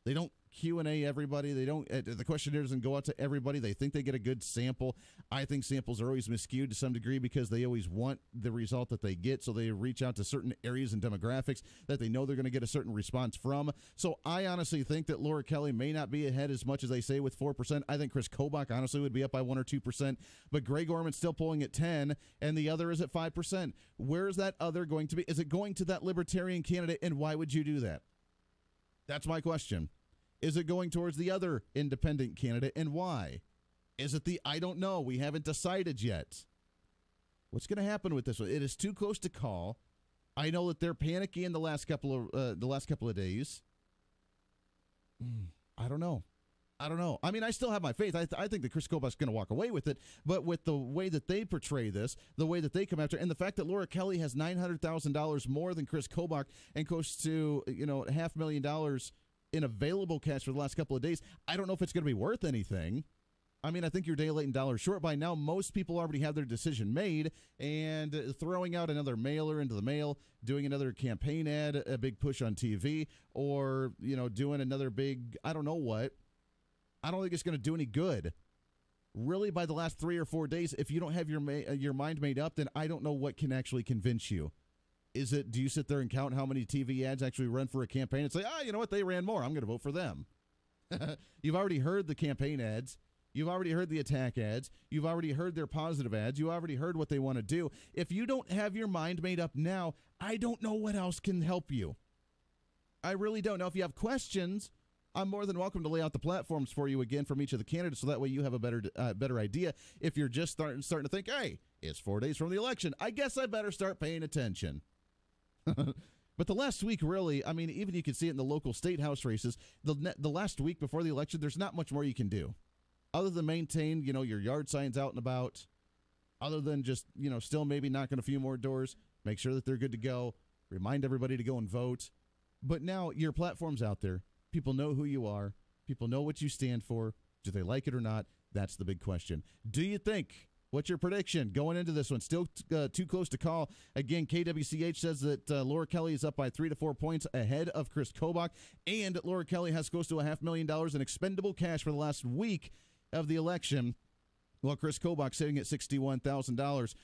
They don't Q&A everybody. They don't. The questionnaire doesn't go out to everybody. They think they get a good sample. I think samples are always miscued to some degree because they always want the result that they get, so they reach out to certain areas and demographics that they know they're going to get a certain response from. So I honestly think that Laura Kelly may not be ahead as much as they say with 4%. I think Chris Kobach honestly would be up by 1 or 2%, but Greg Orman's still polling at 10%, and the other is at 5%. Where is that other going to be? Is it going to that Libertarian candidate, and why would you do that? That's my question. Is it going towards the other independent candidate, and why? Is it the I don't know? We haven't decided yet. What's going to happen with this one? It is too close to call. I know that they're panicky in the last couple of days. I don't know. I don't know. I mean, I still have my faith. I think that Chris Kobach's going to walk away with it, but with the way that they portray this, the way that they come after, and the fact that Laura Kelly has $900,000 more than Chris Kobach and close to $500,000 in available cash for the last couple of days, I don't know if it's going to be worth anything. I mean, I think you're day late and dollar short. By now, most people already have their decision made, and throwing out another mailer into the mail, doing another campaign ad, a big push on TV, or, doing another big, I don't know what, I don't think it's going to do any good. Really, by the last 3 or 4 days, if you don't have your mind made up, then I don't know what can actually convince you. Do you sit there and count how many TV ads actually run for a campaign and say, you know what, they ran more, I'm going to vote for them? You've already heard the campaign ads. You've already heard the attack ads. You've already heard their positive ads. You already heard what they want to do. If you don't have your mind made up now, I don't know what else can help you. I really don't know. If you have questions, I'm more than welcome to lay out the platforms for you again from each of the candidates, so that way you have a better idea. If you're just starting to think, hey, it's 4 days from the election, I guess I better start paying attention. But the last week, really, I mean, even you can see it in the local state house races, the last week before the election, there's not much more you can do. Other than maintain, your yard signs out and about, other than just, still maybe knocking a few more doors, make sure that they're good to go, remind everybody to go and vote. But now your platform's out there. People know who you are. People know what you stand for. Do they like it or not? That's the big question. Do you think, what's your prediction going into this one? Still too close to call. Again, KWCH says that Laura Kelly is up by 3 to 4 points ahead of Chris Kobach, and Laura Kelly has close to $500,000 in expendable cash for the last week of the election, while Chris Kobach sitting at $61,000.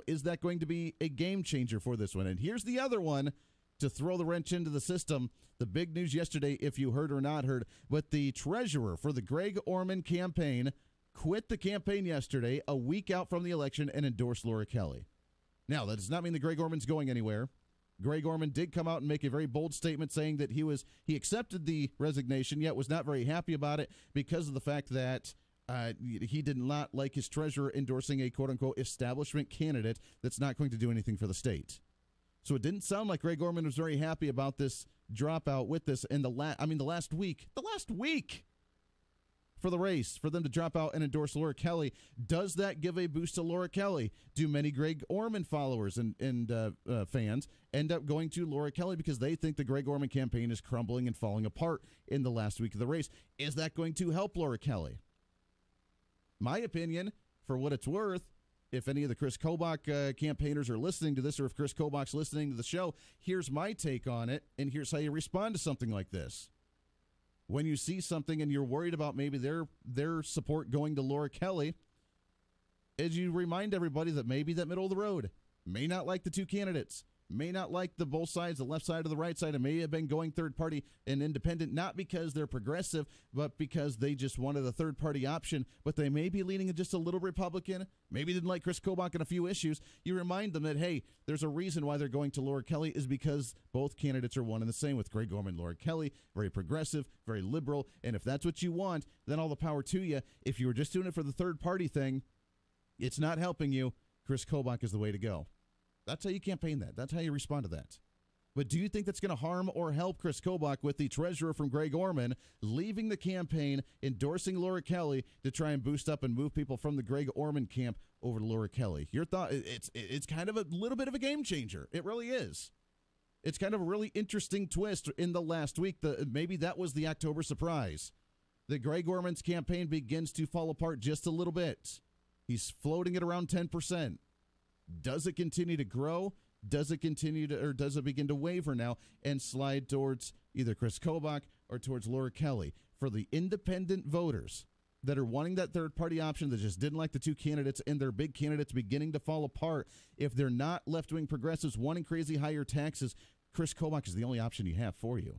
Is that going to be a game changer for this one? And here's the other one to throw the wrench into the system. The big news yesterday, if you heard or not heard, but the treasurer for the Greg Orman campaign quit the campaign yesterday, a week out from the election, and endorsed Laura Kelly. Now, that does not mean that Greg Orman's going anywhere. Greg Orman did come out and make a very bold statement saying that he accepted the resignation, yet was not very happy about it because of the fact that he did not like his treasurer endorsing a quote-unquote establishment candidate that's not going to do anything for the state. So it didn't sound like Greg Orman was very happy about this dropout with this in the last week for the race, for them to drop out and endorse Laura Kelly. Does that give a boost to Laura Kelly? Do many Greg Orman followers and fans end up going to Laura Kelly because they think the Greg Orman campaign is crumbling and falling apart in the last week of the race? Is that going to help Laura Kelly? My opinion, for what it's worth, if any of the Chris Kobach campaigners are listening to this, or if Chris Kobach's listening to the show, here's my take on it, and here's how you respond to something like this. When you see something and you're worried about maybe their support going to Laura Kelly, as you remind everybody that maybe that middle of the road may not like the two candidates, may not like the both sides, the left side or the right side, and may have been going third party and independent, not because they're progressive, but because they just wanted a third party option, but they may be leaning just a little Republican, maybe didn't like Chris Kobach on a few issues. You remind them that, hey, there's a reason why they're going to Laura Kelly is because both candidates are one and the same, with Greg Orman and Laura Kelly, very progressive, very liberal, and if that's what you want, then all the power to you. If you were just doing it for the third party thing, it's not helping you. Chris Kobach is the way to go. That's how you campaign that. That's how you respond to that. But do you think that's going to harm or help Chris Kobach with the treasurer from Greg Orman leaving the campaign, endorsing Laura Kelly to try and boost up and move people from the Greg Orman camp over to Laura Kelly? Your thought? It's kind of a little bit of a game changer. It really is. It's kind of a really interesting twist in the last week. Maybe that was the October surprise. That Greg Orman's campaign begins to fall apart just a little bit. He's floating at around 10%. Does it continue to grow? Does it does it begin to waver now and slide towards either Chris Kobach or towards Laura Kelly? For the independent voters that are wanting that third-party option, that just didn't like the two candidates and their big candidates beginning to fall apart, if they're not left-wing progressives wanting crazy higher taxes, Chris Kobach is the only option you have for you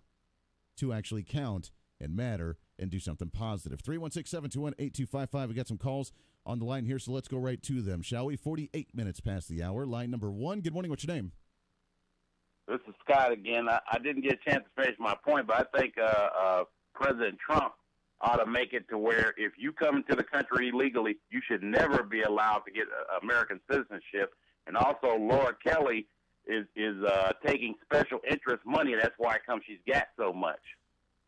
to actually count and matter and do something positive. 316-721-8255. We got some calls on the line here, so let's go right to them, shall we? 48 minutes past the hour. Line number 1. Good morning. What's your name? This is Scott again. I didn't get a chance to finish my point, but I think President Trump ought to make it to where if you come into the country illegally, you should never be allowed to get American citizenship. And also, Laura Kelly is taking special interest money. That's why she's got so much.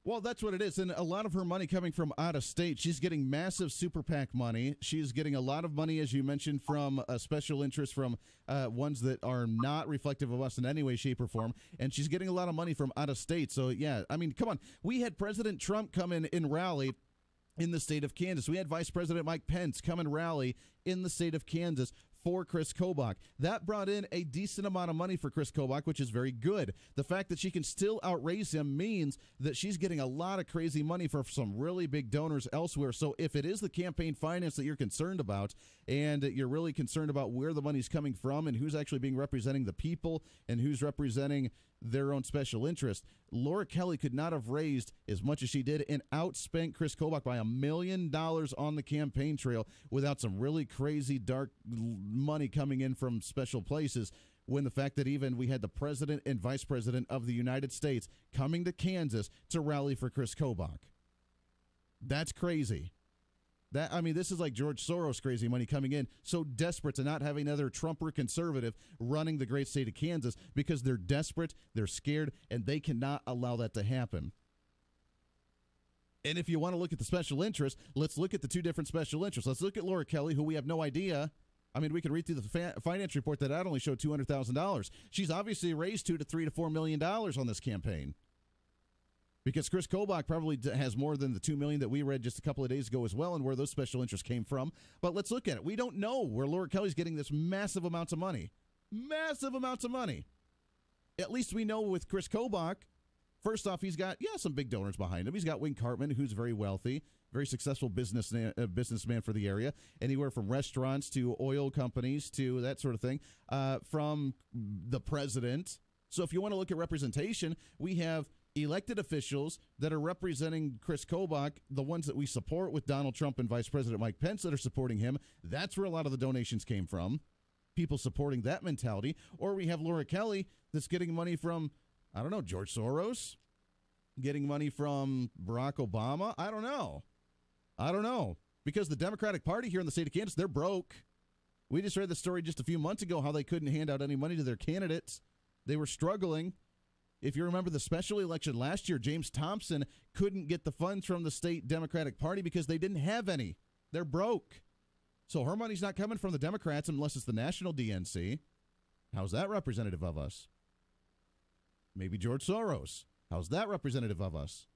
Well, that's what it is. And a lot of her money coming from out of state. She's getting massive super PAC money. She's getting a lot of money, as you mentioned, from special interests, from ones that are not reflective of us in any way, shape, or form. And she's getting a lot of money from out of state. So, yeah, I mean, come on. We had President Trump come in and rally in the state of Kansas. We had Vice President Mike Pence come and rally in the state of Kansas for Chris Kobach. That brought in a decent amount of money for Chris Kobach, which is very good. The fact that she can still outraise him means that she's getting a lot of crazy money for some really big donors elsewhere. So if it is the campaign finance that you're concerned about, and you're really concerned about where the money's coming from and who's actually being representing the people and who's representing their own special interest, Laura Kelly could not have raised as much as she did and outspent Chris Kobach by $1 million on the campaign trail without some really crazy dark money coming in from special places, when the fact that even we had the president and vice president of the United States coming to Kansas to rally for Chris Kobach. That's crazy. I mean, this is like George Soros crazy money coming in, so desperate to not have another Trump or conservative running the great state of Kansas because they're desperate, they're scared, and they cannot allow that to happen. And if you want to look at the special interests, let's look at the two different special interests. Let's look at Laura Kelly, who we have no idea. I mean, we can read through the finance report that only showed $200,000. She's obviously raised $2 to $3 to $4 million on this campaign, because Chris Kobach probably has more than the $2 million that we read just a couple of days ago as well, and where those special interests came from. But let's look at it. We don't know where Laura Kelly's getting this massive amounts of money. Massive amounts of money. At least we know with Chris Kobach, first off, he's got, some big donors behind him. He's got Wing Cartman, who's very wealthy, very successful businessman for the area, anywhere from restaurants to oil companies to that sort of thing, from the president. So if you want to look at representation, we have elected officials that are representing Chris Kobach, the ones that we support with Donald Trump and Vice President Mike Pence that are supporting him. That's where a lot of the donations came from, people supporting that mentality. Or we have Laura Kelly that's getting money from, I don't know, George Soros, getting money from Barack Obama. I don't know. Because the Democratic Party here in the state of Kansas, they're broke. We just read the story just a few months ago how they couldn't hand out any money to their candidates. They were struggling. If you remember the special election last year, James Thompson couldn't get the funds from the state Democratic Party because they didn't have any. They're broke. So her money's not coming from the Democrats unless it's the national DNC. How's that representative of us? Maybe George Soros. How's that representative of us?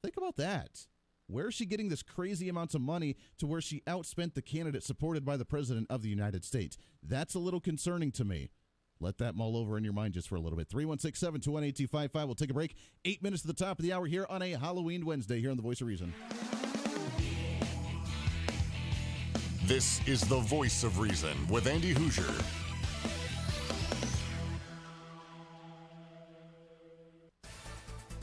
Think about that. Where is she getting this crazy amounts of money to where she outspent the candidate supported by the President of the United States? That's a little concerning to me. Let that mull over in your mind just for a little bit. 316-721-8255. We'll take a break. 8 minutes to the top of the hour here on a Halloween Wednesday here on The Voice of Reason. This is The Voice of Reason with Andy Hoosier.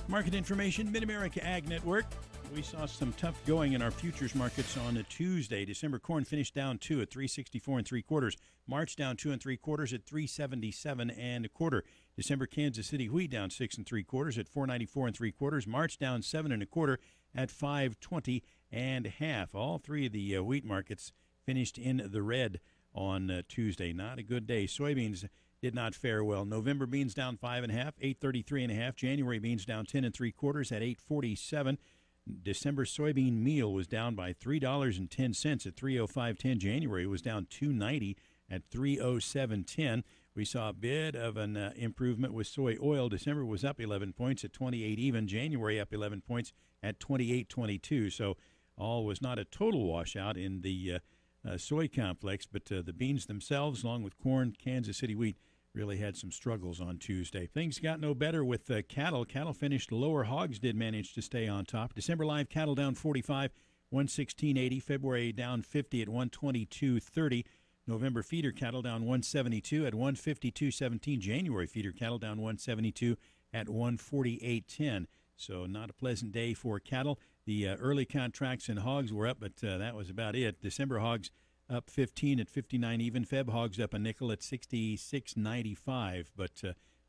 Market information, Mid-America Ag Network. We saw some tough going in our futures markets on a Tuesday. December corn finished down 2 at 364 3/4. March down 2 3/4 at 377 1/4. December Kansas City wheat down 6 3/4 at 494 3/4. March down 7 1/4 at 520 1/2. All three of the wheat markets finished in the red on Tuesday. Not a good day. Soybeans did not fare well. November beans down 5 1/2, 833 1/2. January beans down 10 3/4 at 847. December soybean meal was down by $3.10 at 305.10. January was down $2.90 at 307.10. We saw a bit of an improvement with soy oil. December was up 11 points at 28 even. January up 11 points at 28.22. So all was not a total washout in the soy complex, but the beans themselves, along with corn, Kansas City wheat, really had some struggles on Tuesday. Things got no better with cattle. Cattle finished lower. Hogs did manage to stay on top. December live cattle down 45, 116.80. February down 50 at 122.30. November feeder cattle down 172 at 152.17. January feeder cattle down 172 at 148.10. So not a pleasant day for cattle. The early contracts in hogs were up, but that was about it. December hogs up 15 at 59 even. Feb hogs up a nickel at 66.95, but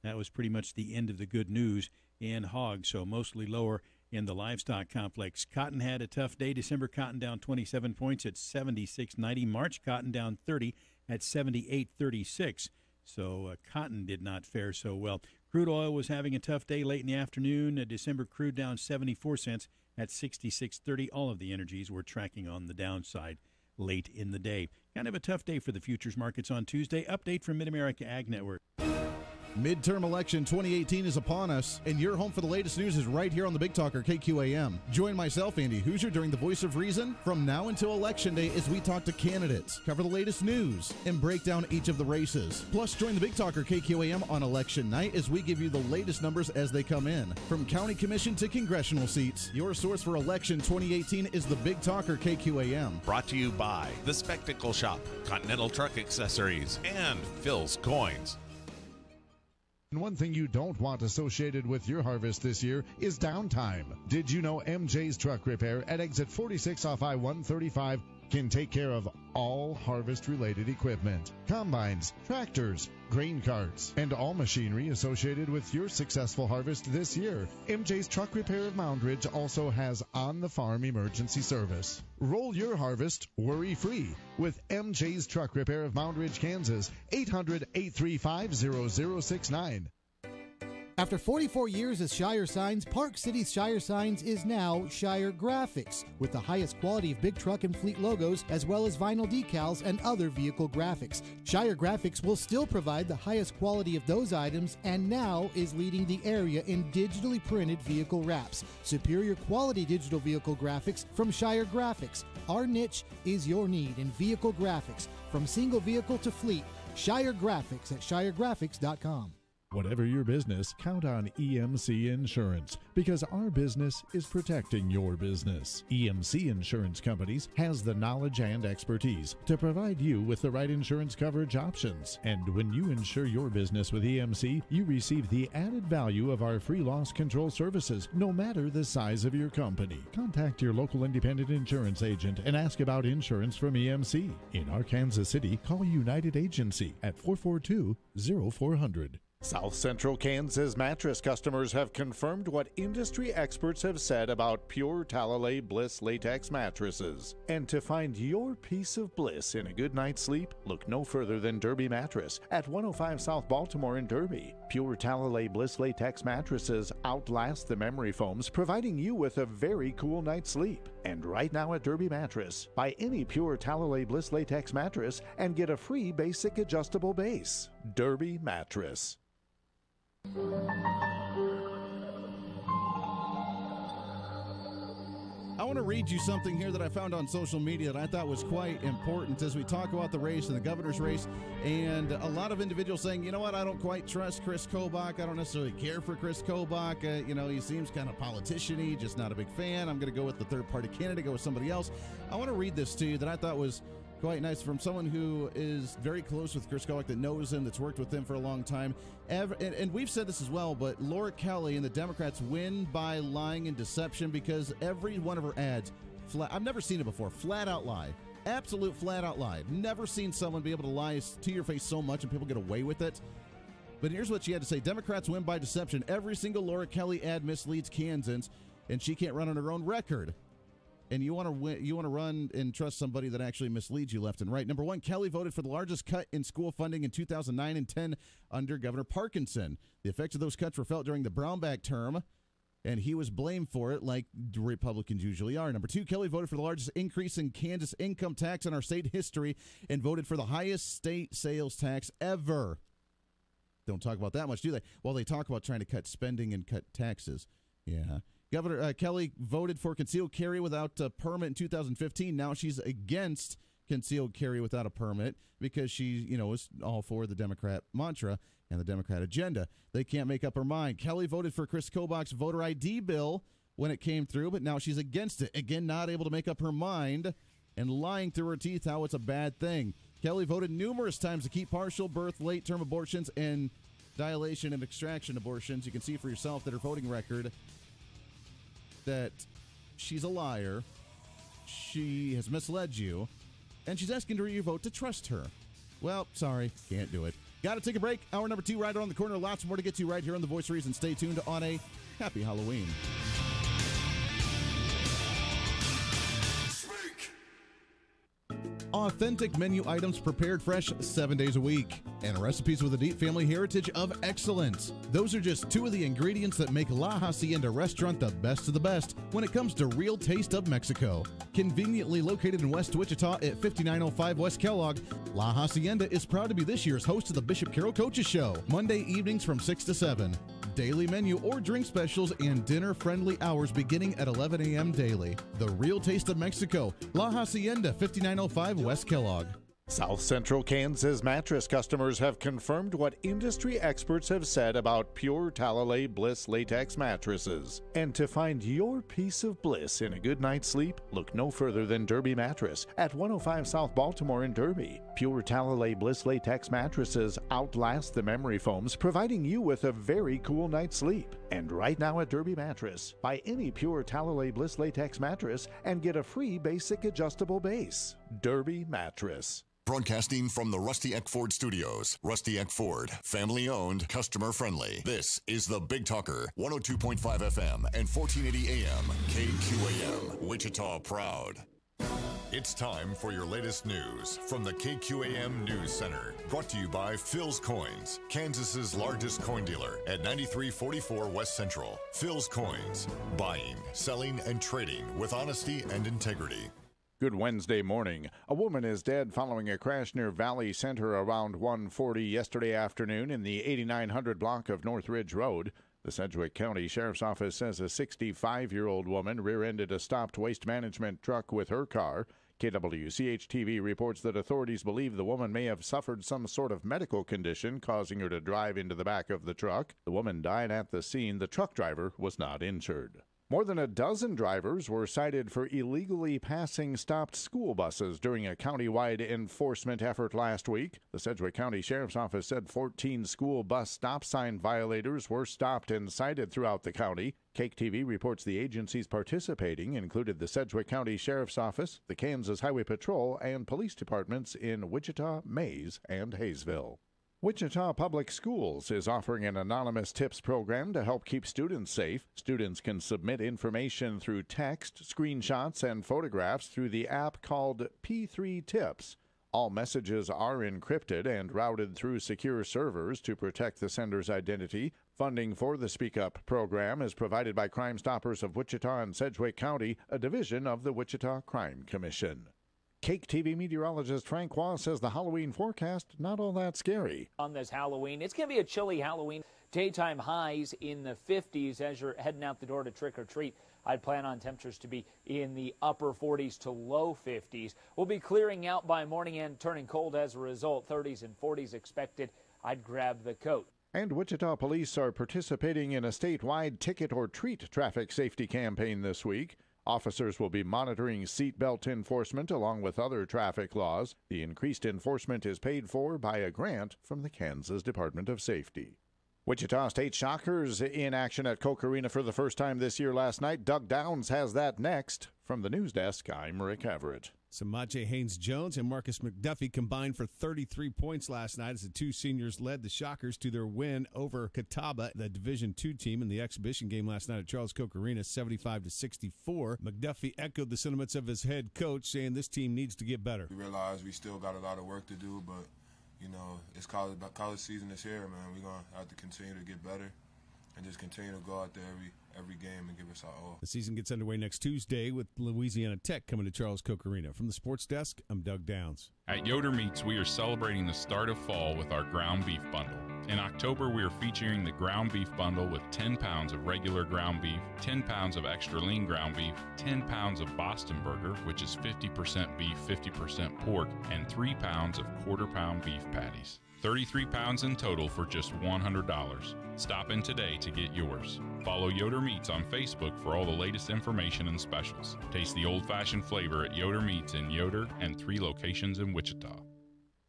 that was pretty much the end of the good news in hogs, so mostly lower in the livestock complex. Cotton had a tough day. December cotton down 27 points at 76.90. March cotton down 30 at 78.36. So cotton did not fare so well. Crude oil was having a tough day late in the afternoon. December crude down 74 cents at 66.30. All of the energies were tracking on the downside late in the day. Kind of a tough day for the futures markets on Tuesday. Update from Mid-America Ag Network. Midterm election 2018 is upon us, and your home for the latest news is right here on the Big Talker KQAM. Join myself, Andy Hoosier, during the Voice of Reason from now until Election Day as we talk to candidates, cover the latest news, and break down each of the races. Plus, join the Big Talker KQAM on Election Night as we give you the latest numbers as they come in. From county commission to congressional seats, your source for election 2018 is the Big Talker KQAM. Brought to you by The Spectacle Shop, Continental Truck Accessories, and Phil's Coins. One thing you don't want associated with your harvest this year is downtime. Did you know MJ's Truck Repair at exit 46 off I-135 can take care of all harvest-related equipment, combines, tractors, grain carts, and all machinery associated with your successful harvest this year. MJ's Truck Repair of Moundridge also has on-the-farm emergency service. Roll your harvest worry-free with MJ's Truck Repair of Moundridge, Kansas, 800-835-0069. After 44 years as Shire Signs, Park City's Shire Signs is now Shire Graphics, with the highest quality of big truck and fleet logos, as well as vinyl decals and other vehicle graphics. Shire Graphics will still provide the highest quality of those items, and now is leading the area in digitally printed vehicle wraps. Superior quality digital vehicle graphics from Shire Graphics. Our niche is your need in vehicle graphics, from single vehicle to fleet. Shire Graphics at shiregraphics.com. Whatever your business, count on EMC Insurance, because our business is protecting your business. EMC Insurance Companies has the knowledge and expertise to provide you with the right insurance coverage options. And when you insure your business with EMC, you receive the added value of our free loss control services, no matter the size of your company. Contact your local independent insurance agent and ask about insurance from EMC. In our Kansas City, call United Agency at 442-0400. South Central Kansas mattress customers have confirmed what industry experts have said about Pure Talalay Bliss latex mattresses. And to find your piece of bliss in a good night's sleep, look no further than Derby Mattress at 105 South Baltimore in Derby. Pure Talalay Bliss latex mattresses outlast the memory foams, providing you with a very cool night's sleep. And right now at Derby Mattress, buy any Pure Talalay Bliss latex mattress and get a free basic adjustable base. Derby Mattress. I want to read you something here that I found on social media that I thought was quite important as we talk about the race and the governor's race, and a lot of individuals saying, you know what, I don't quite trust Chris Kobach. I don't necessarily care for Chris Kobach. He seems kind of politician-y, just not a big fan. I'm going to go with the third-party candidate, go with somebody else. I want to read this to you that I thought was quite nice from someone who is very close with Chris Kobach, that knows him, that's worked with him for a long time. And we've said this as well, but Laura Kelly and the Democrats win by lying and deception, because every one of her ads, I've never seen it before, flat out lie. Absolute flat out lie. Never seen someone be able to lie to your face so much and people get away with it. But here's what she had to say. Democrats win by deception. Every single Laura Kelly ad misleads Kansans, and she can't run on her own record. And you want to run and trust somebody that actually misleads you left and right. Number one, Kelly voted for the largest cut in school funding in 2009 and 10 under Governor Parkinson. The effects of those cuts were felt during the Brownback term, and he was blamed for it, like Republicans usually are. Number two, Kelly voted for the largest increase in Kansas income tax in our state history and voted for the highest state sales tax ever. Don't talk about that much, do they? Well, they talk about trying to cut spending and cut taxes. Yeah. Governor Kelly voted for concealed carry without a permit in 2015. Now she's against concealed carry without a permit because she, is all for the Democrat mantra and the Democrat agenda. They can't make up her mind. Kelly voted for Chris Kobach's voter ID bill when it came through, but now she's against it. Again, not able to make up her mind and lying through her teeth how it's a bad thing. Kelly voted numerous times to keep partial birth, late-term abortions, and dilation and extraction abortions. You can see for yourself that her voting record, that she's a liar, she has misled you, and she's asking you to vote to trust her. Well, sorry, can't do it. Got to take a break. Hour number 2 right around the corner. Lots more to get to right here on The Voice of Reason. Stay tuned on a happy Halloween. Authentic menu items prepared fresh 7 days a week. And recipes with a deep family heritage of excellence. Those are just two of the ingredients that make La Hacienda Restaurant the best of the best when it comes to real taste of Mexico. Conveniently located in West Wichita at 5905 West Kellogg, La Hacienda is proud to be this year's host of the Bishop Carroll Coaches Show, Monday evenings from 6 to 7. Daily menu or drink specials and dinner-friendly hours beginning at 11 a.m. daily. The real taste of Mexico, La Hacienda, 5905 West Kellogg. South Central Kansas mattress customers have confirmed what industry experts have said about Pure Talalay Bliss latex mattresses. And to find your piece of bliss in a good night's sleep, look no further than Derby Mattress at 105 South Baltimore in Derby. Pure Talalay Bliss latex mattresses outlast the memory foams, providing you with a very cool night's sleep. And right now at Derby Mattress, buy any Pure Talalay Bliss latex mattress and get a free basic adjustable base. Derby Mattress. Broadcasting from the Rusty Eck Ford Studios. Rusty Eck Ford, family owned, customer friendly. This is the Big Talker, 102.5 FM and 1480 AM, KQAM, Wichita proud. It's time for your latest news from the KQAM News Center. Brought to you by Phil's Coins, Kansas's largest coin dealer at 9344 West Central. Phil's Coins, buying, selling, and trading with honesty and integrity. Good Wednesday morning. A woman is dead following a crash near Valley Center around 1:40 yesterday afternoon in the 8900 block of North Ridge Road. The Sedgwick County Sheriff's Office says a 65-year-old woman rear-ended a stopped waste management truck with her car. KWCH-TV reports that authorities believe the woman may have suffered some sort of medical condition causing her to drive into the back of the truck. The woman died at the scene. The truck driver was not injured. More than a dozen drivers were cited for illegally passing stopped school buses during a countywide enforcement effort last week. The Sedgwick County Sheriff's Office said 14 school bus stop sign violators were stopped and cited throughout the county. Cake TV reports the agencies participating included the Sedgwick County Sheriff's Office, the Kansas Highway Patrol, and police departments in Wichita, Mays, and Hayesville. Wichita Public Schools is offering an anonymous tips program to help keep students safe. Students can submit information through text, screenshots, and photographs through the app called P3 Tips. All messages are encrypted and routed through secure servers to protect the sender's identity. Funding for the Speak Up program is provided by Crime Stoppers of Wichita and Sedgwick County, a division of the Wichita Crime Commission. Cake TV meteorologist Frank Waugh says the Halloween forecast not all that scary. On this Halloween, it's going to be a chilly Halloween. Daytime highs in the 50s as you're heading out the door to trick or treat. I'd plan on temperatures to be in the upper 40s to low 50s. We'll be clearing out by morning and turning cold as a result. 30s and 40s expected. I'd grab the coat. And Wichita police are participating in a statewide ticket or treat traffic safety campaign this week. Officers will be monitoring seatbelt enforcement along with other traffic laws. The increased enforcement is paid for by a grant from the Kansas Department of Safety. Wichita State Shockers in action at Koch Arena for the first time this year last night. Doug Downs has that next. From the news desk, I'm Rick Everett. Samaje Haynes-Jones and Marcus McDuffie combined for 33 points last night as the two seniors led the Shockers to their win over Catawba, the Division II team, in the exhibition game last night at Charles Koch Arena, 75-64. McDuffie echoed the sentiments of his head coach, saying this team needs to get better. We realize we still got a lot of work to do, but, you know, it's college season is here, man. We're going to have to continue to get better and just continue to go out there every game and give us our all. The season gets underway next Tuesday with Louisiana Tech coming to Charles Koch Arena. From the sports desk, I'm Doug Downs. At Yoder Meats, we are celebrating the start of fall with our ground beef bundle. In October, we are featuring the ground beef bundle with 10 pounds of regular ground beef, 10 pounds of extra lean ground beef, 10 pounds of Boston burger, which is 50% beef, 50% pork, and 3 pounds of quarter-pound beef patties. 33 pounds in total for just $100. Stop in today to get yours. Follow Yoder Meats on Facebook for all the latest information and specials. Taste the old-fashioned flavor at Yoder Meats in Yoder and 3 locations in Wichita.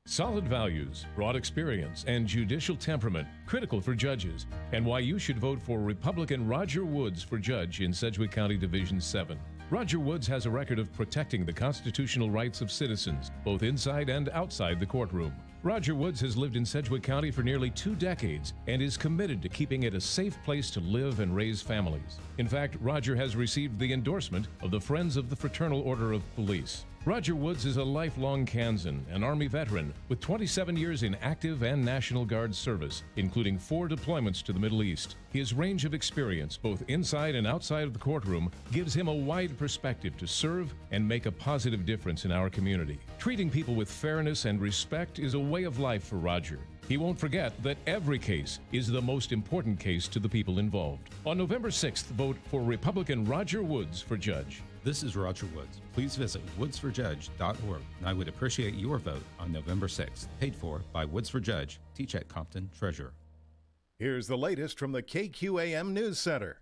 Solid values, broad experience, and judicial temperament, critical for judges, and why you should vote for Republican Roger Woods for judge in Sedgwick County Division 7. Roger Woods has a record of protecting the constitutional rights of citizens, both inside and outside the courtroom. Roger Woods has lived in Sedgwick County for nearly 2 decades and is committed to keeping it a safe place to live and raise families. In fact, Roger has received the endorsement of the Friends of the Fraternal Order of Police. Roger Woods is a lifelong Kansan, an Army veteran with 27 years in active and National Guard service, including 4 deployments to the Middle East. His range of experience, both inside and outside of the courtroom, gives him a wide perspective to serve and make a positive difference in our community. Treating people with fairness and respect is a way of life for Roger. He won't forget that every case is the most important case to the people involved. On November 6th, vote for Republican Roger Woods for judge. This is Roger Woods. Please visit woodsforjudge.org, and I would appreciate your vote on November 6th. Paid for by Woods for Judge, T-Check Compton, Treasurer. Here's the latest from the KQAM News Center.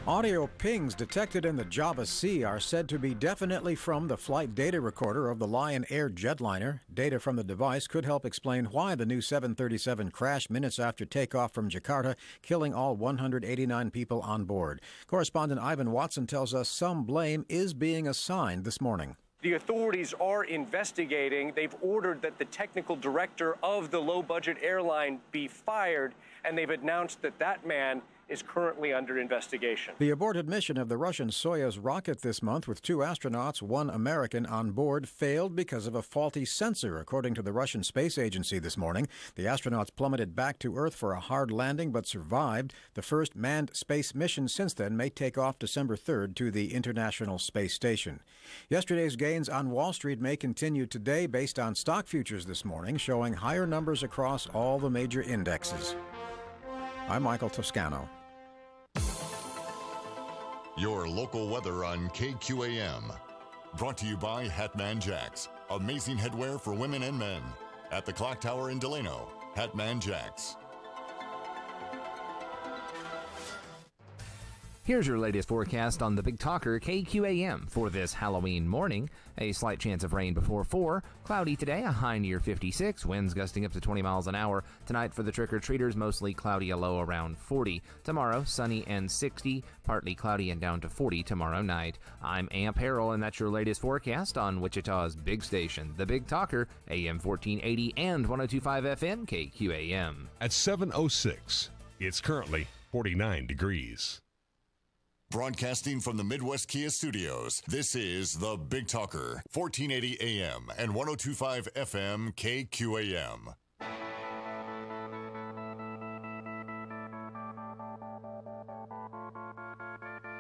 Audio pings detected in the Java Sea are said to be definitely from the flight data recorder of the Lion Air jetliner. Data from the device could help explain why the new 737 crashed minutes after takeoff from Jakarta, killing all 189 people on board. Correspondent Ivan Watson tells us some blame is being assigned this morning. The authorities are investigating. They've ordered that the technical director of the low-budget airline be fired, and they've announced that that man is currently under investigation. The aborted mission of the Russian Soyuz rocket this month with 2 astronauts, 1 American on board, failed because of a faulty sensor, according to the Russian Space Agency this morning. The astronauts plummeted back to Earth for a hard landing but survived. The first manned space mission since then may take off December 3rd to the International Space Station. Yesterday's gains on Wall Street may continue today based on stock futures this morning, showing higher numbers across all the major indexes. I'm Michael Toscano. Your local weather on KQAM. Brought to you by Hatman Jacks. Amazing headwear for women and men. At the Clock Tower in Delano, Hatman Jacks. Here's your latest forecast on the Big Talker KQAM for this Halloween morning. A slight chance of rain before 4. Cloudy today, a high near 56. Winds gusting up to 20 miles an hour. Tonight for the trick-or-treaters, mostly cloudy, a low around 40. Tomorrow, sunny and 60. Partly cloudy and down to 40 tomorrow night. I'm Amp Harrell, and that's your latest forecast on Wichita's big station, the Big Talker, AM 1480 and 102.5 FM KQAM. At 7:06, it's currently 49 degrees. Broadcasting from the Midwest Kia Studios, this is the Big Talker, 1480 AM and 102.5 FM KQAM.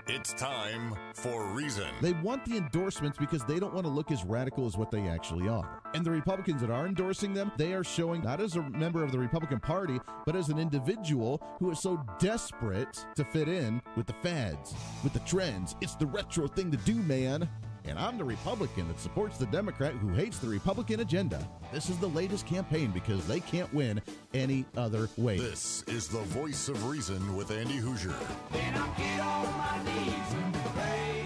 It's time for Reason. They want the endorsements because they don't want to look as radical as what they actually are. And the Republicans that are endorsing them, they are showing not as a member of the Republican Party, but as an individual who is so desperate to fit in with the fads, with the trends. It's the retro thing to do, man. And I'm the Republican that supports the Democrat who hates the Republican agenda. This is the latest campaign because they can't win any other way. This is the Voice of Reason with Andy Hoosier. Then I get on my knees and pray.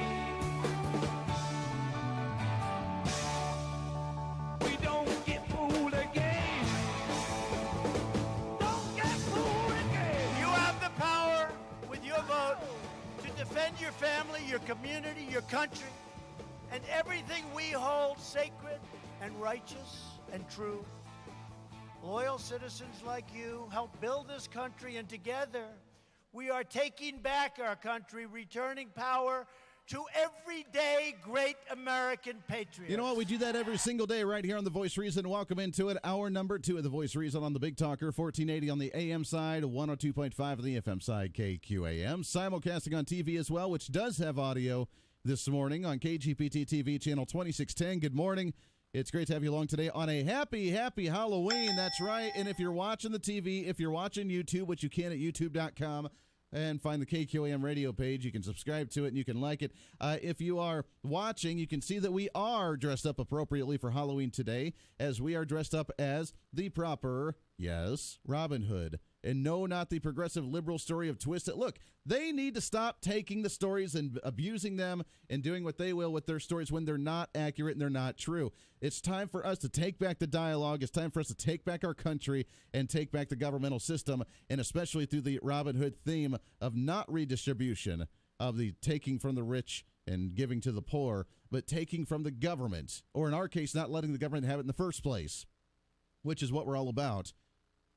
We don't get fooled again. Don't get fooled again. You have the power with your vote to defend your family, your community, your country, and everything we hold sacred and righteous and true. Loyal citizens like you help build this country, and together we are taking back our country, returning power to everyday great American patriots. You know what? We do that every single day right here on The Voice Reason. Welcome into it. Hour number 2 of The Voice Reason on the Big Talker, 1480 on the AM side, 102.5 on the FM side, KQAM. Simulcasting on TV as well, which does have audio this morning on KGPT TV channel 2610. Good morning. It's great to have you along today on a happy Halloween. That's right. And if you're watching the TV, if you're watching YouTube, which you can at youtube.com, and find the KQAM radio page, you can subscribe to it and you can like it. If you are watching, you can see that we are dressed up appropriately for Halloween today, as we are dressed up as the proper, yes, Robin Hood. And no, not the progressive liberal story of Twist It. Look, they need to stop taking the stories and abusing them and doing what they will with their stories when they're not accurate and they're not true. It's time for us to take back the dialogue. It's time for us to take back our country and take back the governmental system, and especially through the Robin Hood theme of not redistribution, of the taking from the rich and giving to the poor, but taking from the government, or in our case, not letting the government have it in the first place, which is what we're all about.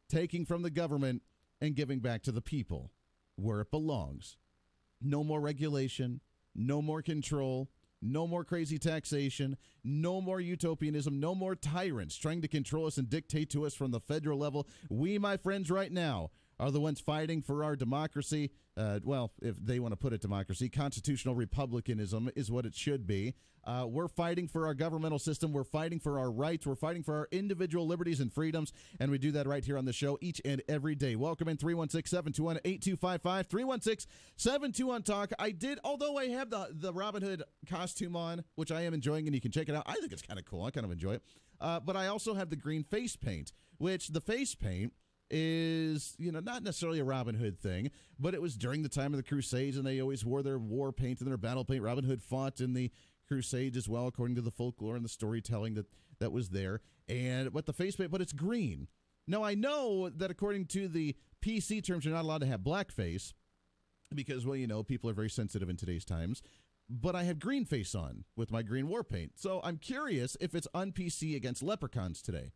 Taking from the government and giving back to the people where it belongs. No more regulation, no more control, No more crazy taxation. No more utopianism. No more tyrants trying to control us and dictate to us from the federal level. We, my friends, right now are the ones fighting for our democracy. Well, if they want to put it democracy, constitutional republicanism is what it should be. We're fighting for our governmental system. We're fighting for our rights. We're fighting for our individual liberties and freedoms, and we do that right here on the show each and every day. Welcome in 316-721-8255, 316-721-TALK. I did, although I have the Robin Hood costume on, which I am enjoying, and you can check it out. I think it's kind of cool. I kind of enjoy it. But I also have the green face paint, which the face paint is, not necessarily a Robin Hood thing, but it was during the time of the Crusades, and they always wore their war paint and their battle paint. Robin Hood fought in the Crusades as well, according to the folklore and the storytelling that was there. But the face paint, but it's green. Now, I know that according to the PC terms, you're not allowed to have blackface because, well, people are very sensitive in today's times. But I have green face on with my green war paint. So I'm curious if it's un-PC against leprechauns today.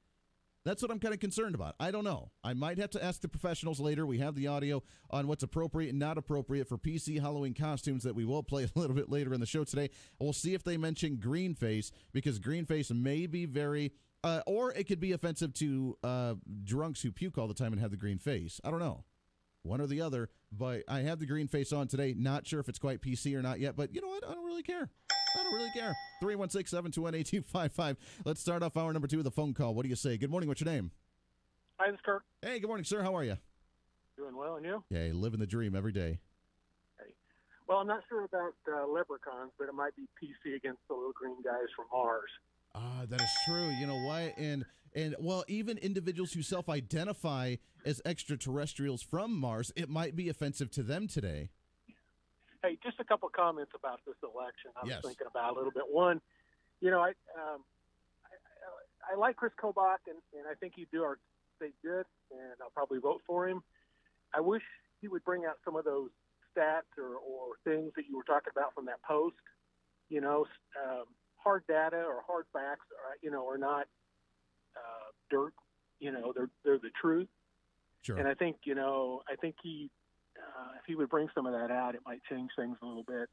That's what I'm kind of concerned about. I don't know. I might have to ask the professionals later. We have the audio on what's appropriate and not appropriate for PC Halloween costumes that we will play a little bit later in the show today. We'll see if they mention green face, because green face may be very, or it could be offensive to drunks who puke all the time and have the green face. I don't know. One or the other, but I have the green face on today. Not sure if it's quite PC or not yet, but you know what? I don't really care. 316-721-8255. Let's start off hour number 2 with a phone call. What do you say? Good morning. What's your name? Hi, this is Kurt. Hey, good morning, sir. How are you? Doing well, and you? Yeah, living the dream every day. Hey. Well, I'm not sure about leprechauns, but it might be PC against the little green guys from Mars. That is true. You know why? And well, even individuals who self-identify as extraterrestrials from Mars, it might be offensive to them today. Hey, just a couple comments about this election. I was Yes. thinking about a little bit. One, I like Chris Kobach, and I think he'd do our state good, and I'll probably vote for him. I wish he would bring out some of those stats or things that you were talking about from that post. Hard data or hard facts, are not dirt. They're the truth. Sure. And I think he, if he would bring some of that out, it might change things a little bit.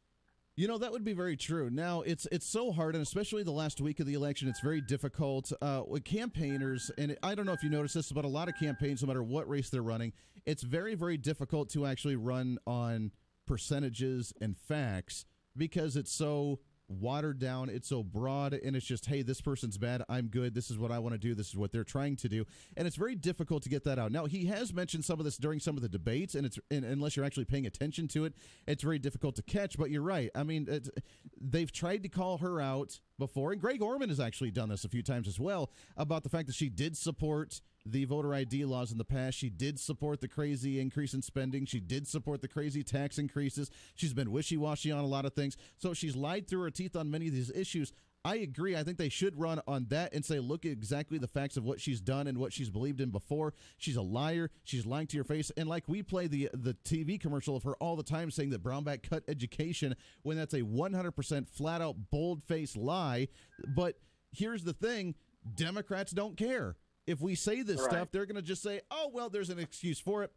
That would be very true. Now, it's so hard, and especially the last week of the election, it's very difficult with campaigners, and I don't know if you noticed this, but a lot of campaigns, no matter what race they're running, it's very, very difficult to actually run on percentages and facts because it's so watered down, it's so broad, and it's just, hey, this person's bad, I'm good, this is what I want to do, this is what they're trying to do, and it's very difficult to get that out. Now, he has mentioned some of this during some of the debates, and unless you're actually paying attention to it, it's very difficult to catch, but you're right. I mean, they've tried to call her out before, and Greg Orman has actually done this a few times as well, about the fact that she did support the voter ID laws in the past. She did support the crazy increase in spending. She did support the crazy tax increases. She's been wishy-washy on a lot of things. So she's lied through her teeth on many of these issues. I agree. I think they should run on that and say, look at exactly the facts of what she's done and what she's believed in before. She's a liar. She's lying to your face. And like we play the TV commercial of her all the time saying that Brownback cut education when that's a 100% flat-out, bold-faced lie. But here's the thing. Democrats don't care. If we say this stuff, they're going to just say, oh, well, there's an excuse for it.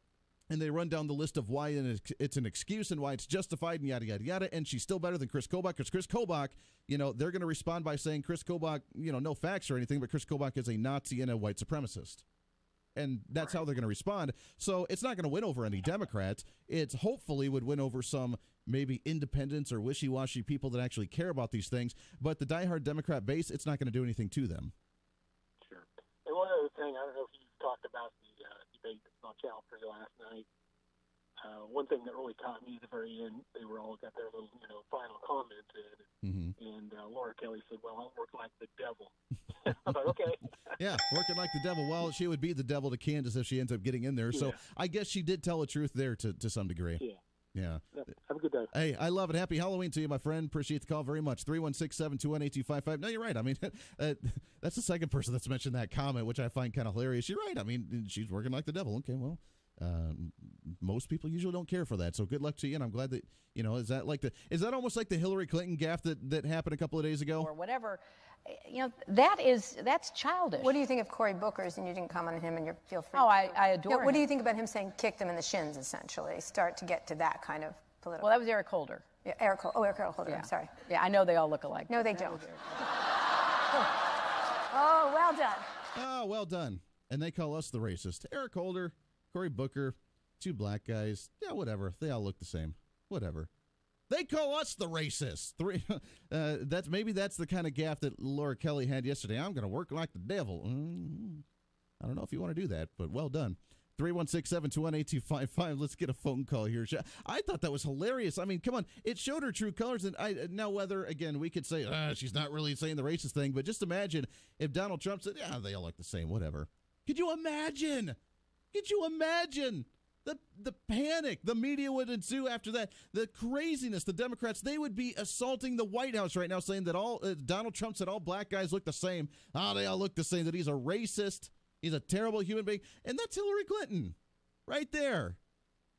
And they run down the list of why it's an excuse and why it's justified and yada, yada, yada. And she's still better than Chris Kobach because Chris Kobach, they're going to respond by saying Chris Kobach, no facts or anything, but Chris Kobach is a Nazi and a white supremacist. And that's how they're going to respond. So it's not going to win over any Democrats. It's hopefully would win over some maybe independents or wishy-washy people that actually care about these things. But the diehard Democrat base, it's not going to do anything to them. And one other thing, I don't know if you talked about the debate on Channel 3 last night. One thing that really caught me at the very end, they were all got their little, final comment in, and Laura Kelly said, well, I'll work like the devil. I thought, okay. Yeah, working like the devil. Well, she would be the devil to Candace if she ends up getting in there. So I guess she did tell the truth there to some degree. Yeah. Have a good day. Hey, I love it. Happy Halloween to you, my friend. Appreciate the call very much. 316-721-8255. No, you're right. I mean, that's the second person that's mentioned that comment, which I find kind of hilarious. You're right. I mean, she's working like the devil. Okay, well, most people usually don't care for that. So good luck to you, and I'm glad that, is that almost like the Hillary Clinton gaffe that happened a couple of days ago? Or whatever. That's childish. What do you think of Cory Booker's, and you didn't comment on him, and you feel free? Oh, I adore him. What do you think about him saying kick them in the shins, essentially, start to get to that kind of political? Well, that was Eric Holder. Yeah, Eric Holder. Yeah. I'm sorry. Yeah, I know they all look alike. No, they don't. Oh, well done. Oh, well done. And they call us the racist. Eric Holder, Cory Booker, two black guys. Yeah, whatever. They all look the same. Whatever. They call us the racists. Maybe that's the kind of gaffe that Laura Kelly had yesterday. I'm going to work like the devil. I don't know if you want to do that, but well done. 316-721-8255. Let's get a phone call here. I thought that was hilarious. I mean, come on. It showed her true colors. And now whether, again, we could say, she's not really saying the racist thing, but just imagine if Donald Trump said, yeah, they all look the same, whatever. Could you imagine? The panic the media would ensue after that, the craziness, the Democrats, they would be assaulting the White House right now saying that Donald Trump said all black guys look the same. They all look the same, that he's a racist. He's a terrible human being. And that's Hillary Clinton right there.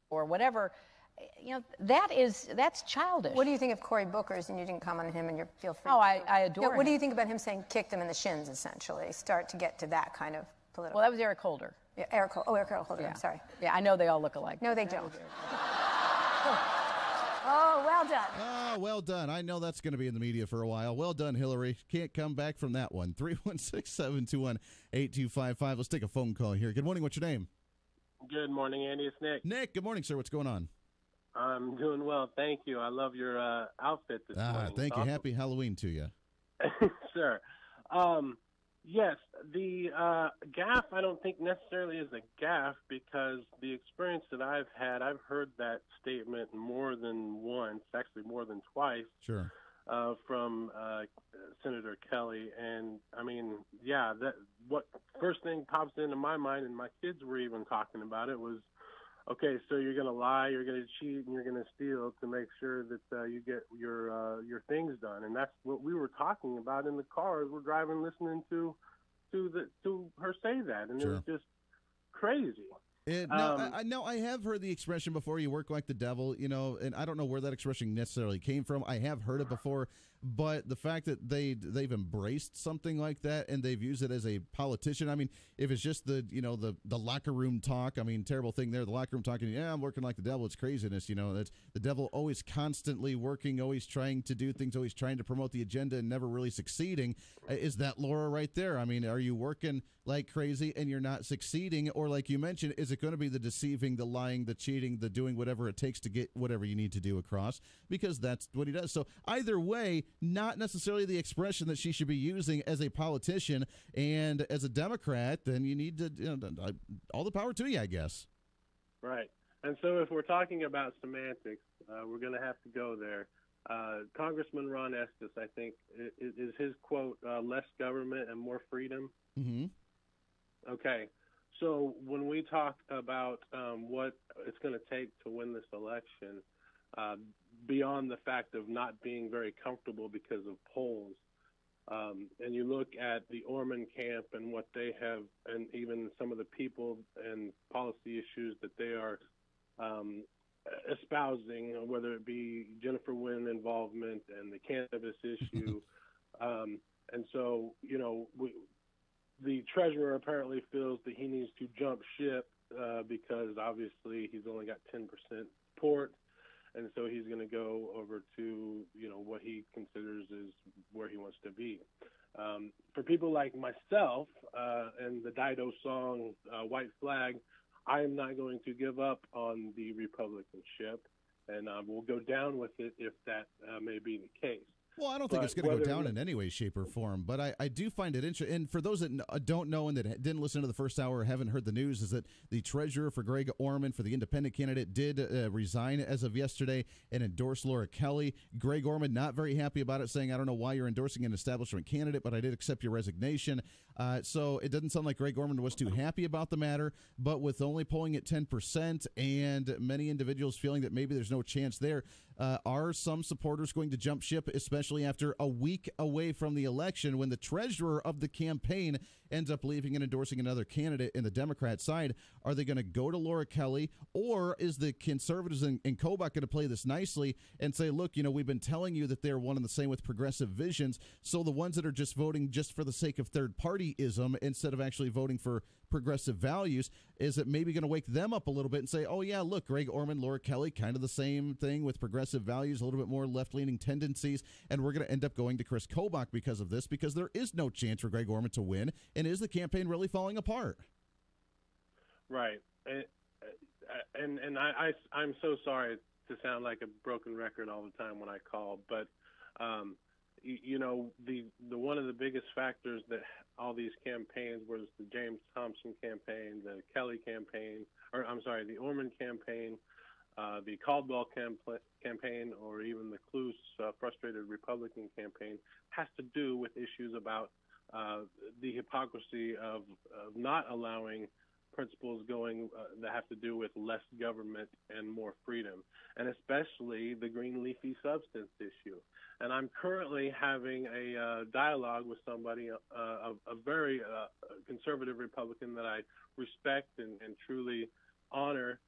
Or whatever. That's childish. What do you think of Cory Booker's, and you didn't comment on him, and you feel free? Oh, I adore him. What do you think about him saying kicked him in the shins, essentially? Start to get to that kind of political. Well, that was Eric Holder. Yeah, Eric Holder. Yeah. I'm sorry. Yeah, I know they all look alike. No, they don't. Oh, well done. Oh, well done. I know that's going to be in the media for a while. Well done, Hillary. Can't come back from that one. 316-721-8255. Let's take a phone call here. Good morning. What's your name? Good morning, Andy. It's Nick. Nick, good morning, sir. What's going on? I'm doing well. Thank you. I love your outfit this morning. Thank you. Awesome. Happy Halloween to you. Sure. Yes, the gaffe I don't think necessarily is a gaffe, because the experience that I've had, I've heard that statement more than once, actually more than twice. Sure. From Senator Kelly. And I mean, yeah, what first thing pops into my mind, and my kids were even talking about it, was, okay, so you're going to lie, you're going to cheat, and you're going to steal to make sure that you get your things done. And that's what we were talking about in the car as we're driving, listening to her say that. And Sure. It was just crazy. I have heard the expression before, you work like the devil, and I don't know where that expression necessarily came from. I have heard it before, but the fact that they've embraced something like that and they've used it as a politician, I mean, if it's just the locker room talk, I mean, terrible thing there, the locker room talking, I'm working like the devil, it's craziness, that's the devil always constantly working, always trying to do things, always trying to promote the agenda and never really succeeding. Is that Laura right there? I mean, are you working like crazy and you're not succeeding? Or like you mentioned, is it going to be the deceiving, the lying, the cheating, the doing whatever it takes to get whatever you need to do across? Because that's what he does. So either way, not necessarily the expression that she should be using as a politician, and as a Democrat, then you need to, all the power to you, I guess. Right. And so if we're talking about semantics, we're going to have to go there. Congressman Ron Estes, I think, is his quote, less government and more freedom. Mm-hmm. Okay. So when we talk about what it's going to take to win this election, beyond the fact of not being very comfortable because of polls, and you look at the Orman camp and what they have, and even some of the people and policy issues that they are espousing, whether it be Jennifer Wynn involvement and the cannabis issue. And so, the treasurer apparently feels that he needs to jump ship because obviously he's only got 10% support. And so he's going to go over to, what he considers is where he wants to be. For people like myself and the Dido song, White Flag, I am not going to give up on the Republicanship, and we'll go down with it if that may be the case. Well, I don't think it's going to go down in any way, shape, or form, but I do find it interesting. And for those that don't know and that didn't listen to the first hour or haven't heard the news, is that the treasurer for Greg Orman, for the independent candidate, did resign as of yesterday and endorse Laura Kelly. Greg Orman not very happy about it, saying, I don't know why you're endorsing an establishment candidate, but I did accept your resignation. So it doesn't sound like Greg Orman was too happy about the matter, but with only polling at 10% and many individuals feeling that maybe there's no chance there, are some supporters going to jump ship, especially after a week away from the election when the treasurer of the campaign ends up leaving and endorsing another candidate in the Democrat side? Are they going to go to Laura Kelly, or is the conservatives in Kobach going to play this nicely and say, look, we've been telling you that they're one and the same with progressive visions, so the ones that are just voting just for the sake of third partyism instead of actually voting for progressive values, is it maybe going to wake them up a little bit and say, oh, yeah, look, Greg Orman, Laura Kelly, kind of the same thing with progressive values, a little bit more left-leaning tendencies, and we're going to end up going to Chris Kobach because of this, because there is no chance for Greg Orman to win, and is the campaign really falling apart? Right. And I'm so sorry to sound like a broken record all the time when I call, but you know, the one of the biggest factors that all these campaigns was the James Thompson campaign, the Kelly campaign, or I'm sorry, the Orman campaign, the Caldwell campaign, or even the Cluse frustrated Republican campaign, has to do with issues about the hypocrisy of not allowing principles going that have to do with less government and more freedom, and especially the green leafy substance issue. And I'm currently having a dialogue with somebody, a very conservative Republican that I respect and truly honor,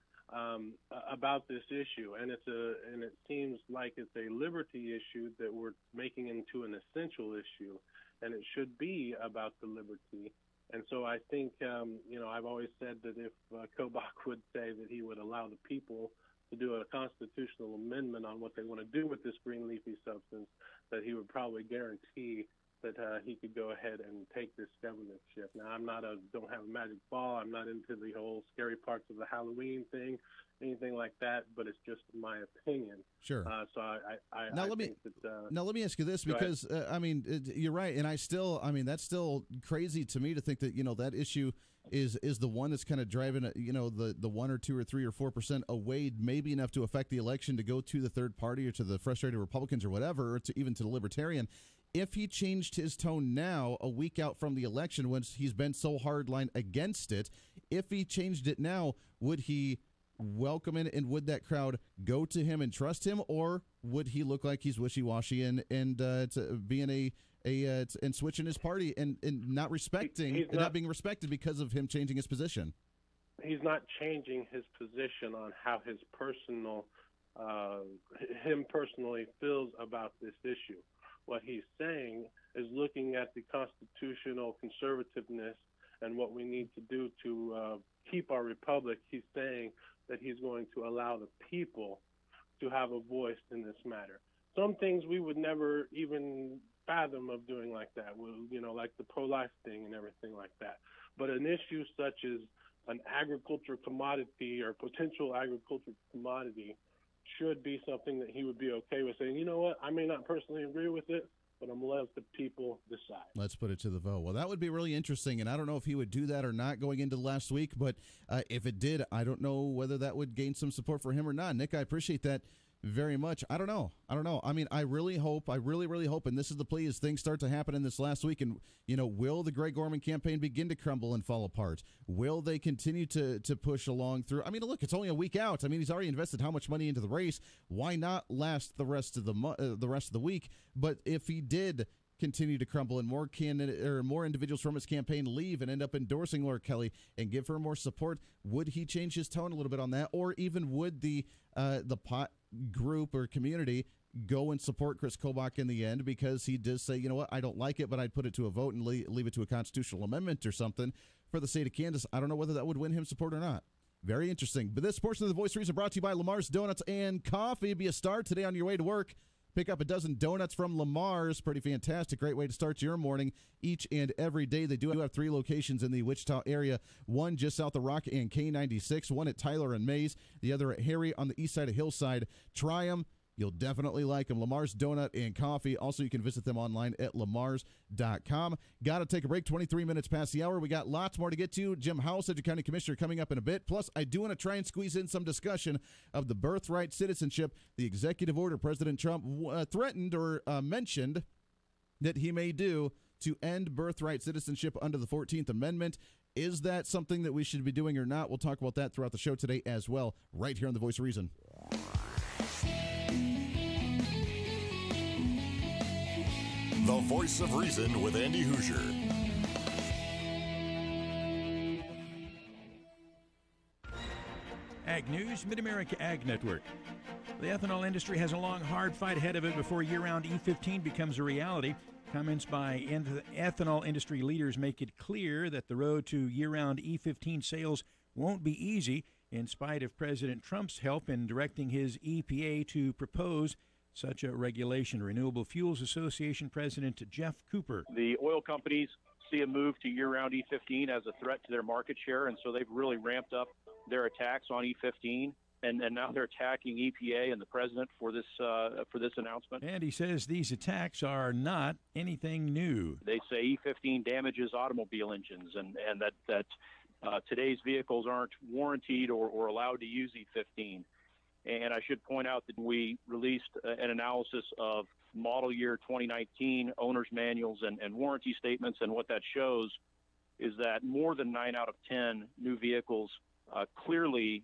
about this issue. And it seems like it's a liberty issue that we're making into an essential issue, and it should be about the liberty. And so I think, you know, I've always said that if Kobach would say that he would allow the people to do a constitutional amendment on what they want to do with this green leafy substance, that he would probably guarantee that he could go ahead and take this governorship. Now, don't have a magic ball. I'm not into the whole scary parts of the Halloween thing, anything like that, but it's just my opinion. Sure. So now let me ask you this, because I mean, you're right, and that's still crazy to me to think that, you know, that issue is the one that's kind of driving, you know, the 1 or 2 or 3 or 4% away, maybe enough to affect the election to go to the third party or to the frustrated Republicans or whatever, or even to the Libertarian. If he changed his tone now, a week out from the election, when he's been so hardline against it, if he changed it now, would he welcome it, and would that crowd go to him and trust him, or would he look like he's wishy-washy and being and switching his party and not respecting, not being respected because of him changing his position? He's not changing his position on how his him personally feels about this issue. What he's saying is looking at the constitutional conservativeness and what we need to do to keep our republic. He's saying that he's going to allow the people to have a voice in this matter. Some things we would never even fathom of doing like that, you know, like the pro-life thing and everything like that. But an issue such as an agriculture commodity or potential agriculture commodity should be something that he would be okay with saying, you know what, I may not personally agree with it, but I'm going to let the people decide. Let's put it to the vote. Well, that would be really interesting, and I don't know if he would do that or not going into last week, but if it did, I don't know whether that would gain some support for him or not. Nick, I appreciate that very much. I don't know. I mean, I really hope, and this is the plea, as things start to happen in this last week, and, you know, will the Greg Orman campaign begin to crumble and fall apart? Will they continue to push along through? I mean, look, it's only a week out. I mean, he's already invested how much money into the race. Why not last the rest of the week? But if he did continue to crumble and more individuals from his campaign leave and end up endorsing Laura Kelly and give her more support, would he change his tone a little bit on that? Or even would the pot group or community go and support Chris Kobach in the end, because he does say, you know what, I don't like it, but I'd put it to a vote and leave it to a constitutional amendment or something for the state of Kansas? I don't know whether that would win him support or not. Very interesting. But this portion of the Voice of Reason brought to you by Lamar's Donuts and Coffee. Be a star today on your way to work. Pick up a dozen donuts from Lamar's. Pretty fantastic. Great way to start your morning each and every day. They do have 3 locations in the Wichita area. One just south of Rock and K96. One at Tyler and Mays. The other at Harry on the east side of Hillside. Try them. You'll definitely like them. Lamar's Donut and Coffee. Also, you can visit them online at lamars.com. Got to take a break. 23 minutes past the hour. We got lots more to get to. Jim Howell, Sedgwick County Commissioner, coming up in a bit. Plus, I do want to try and squeeze in some discussion of the birthright citizenship, the executive order President Trump threatened or mentioned that he may do to end birthright citizenship under the 14th Amendment. Is that something that we should be doing or not? We'll talk about that throughout the show today as well, right here on The Voice of Reason. The Voice of Reason with Andy Hoosier. Ag News, Mid-America Ag Network. The ethanol industry has a long, hard fight ahead of it before year-round E15 becomes a reality. Comments by ethanol industry leaders make it clear that the road to year-round E15 sales won't be easy, in spite of President Trump's help in directing his EPA to propose such a regulation. Renewable Fuels Association President Jeff Cooper. The oil companies see a move to year-round E15 as a threat to their market share, and so they've really ramped up their attacks on E15. And now they're attacking EPA and the president for this announcement. And he says these attacks are not anything new. They say E15 damages automobile engines, and that today's vehicles aren't warranted or allowed to use E15. And I should point out that we released an analysis of model year 2019 owner's manuals and warranty statements, and what that shows is that more than 9 out of 10 new vehicles clearly,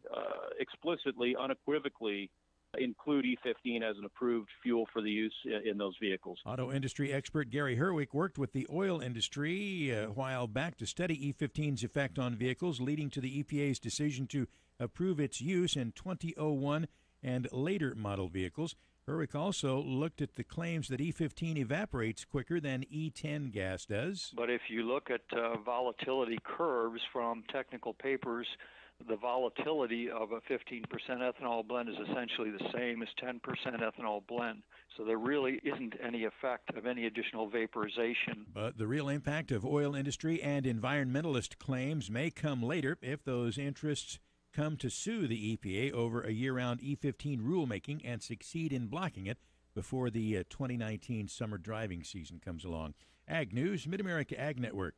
explicitly, unequivocally include E15 as an approved fuel for the use in those vehicles. Auto industry expert Gary Herwick worked with the oil industry a while back to study E15's effect on vehicles, leading to the EPA's decision to approve its use in 2001 and later model vehicles. Herwick also looked at the claims that E15 evaporates quicker than E10 gas does. But if you look at volatility curves from technical papers, the volatility of a 15% ethanol blend is essentially the same as 10% ethanol blend. So there really isn't any effect of any additional vaporization. But the real impact of oil industry and environmentalist claims may come later if those interests come to sue the EPA over a year-round E15 rulemaking and succeed in blocking it before the 2019 summer driving season comes along. Ag News, Mid-America Ag Network.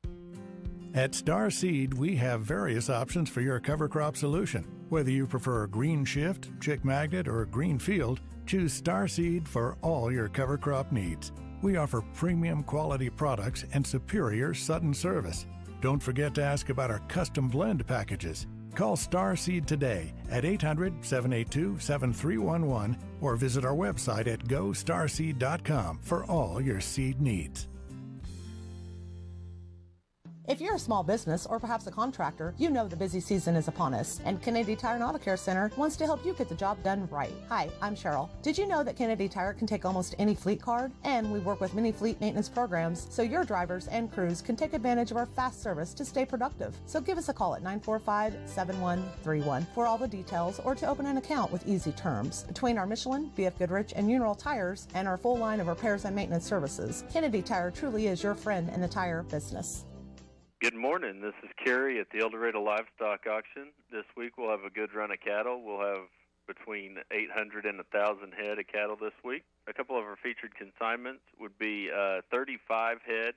At Star Seed, we have various options for your cover crop solution. Whether you prefer Green Shift, Chick Magnet, or Green Field, choose Star Seed for all your cover crop needs. We offer premium quality products and superior sudden service. Don't forget to ask about our custom blend packages. Call Star Seed today at 800-782-7311 or visit our website at gostarseed.com for all your seed needs. If you're a small business or perhaps a contractor, you know the busy season is upon us, and Kennedy Tire and Auto Care Center wants to help you get the job done right. Hi, I'm Cheryl. Did you know that Kennedy Tire can take almost any fleet card? And we work with many fleet maintenance programs, so your drivers and crews can take advantage of our fast service to stay productive. So give us a call at 945-7131 for all the details or to open an account with easy terms. Between our Michelin, BF Goodrich, and Uniroyal tires and our full line of repairs and maintenance services, Kennedy Tire truly is your friend in the tire business. Good morning. This is Kerry at the El Dorado Livestock Auction. This week we'll have a good run of cattle. We'll have between 800 and 1,000 head of cattle this week. A couple of our featured consignments would be 35 head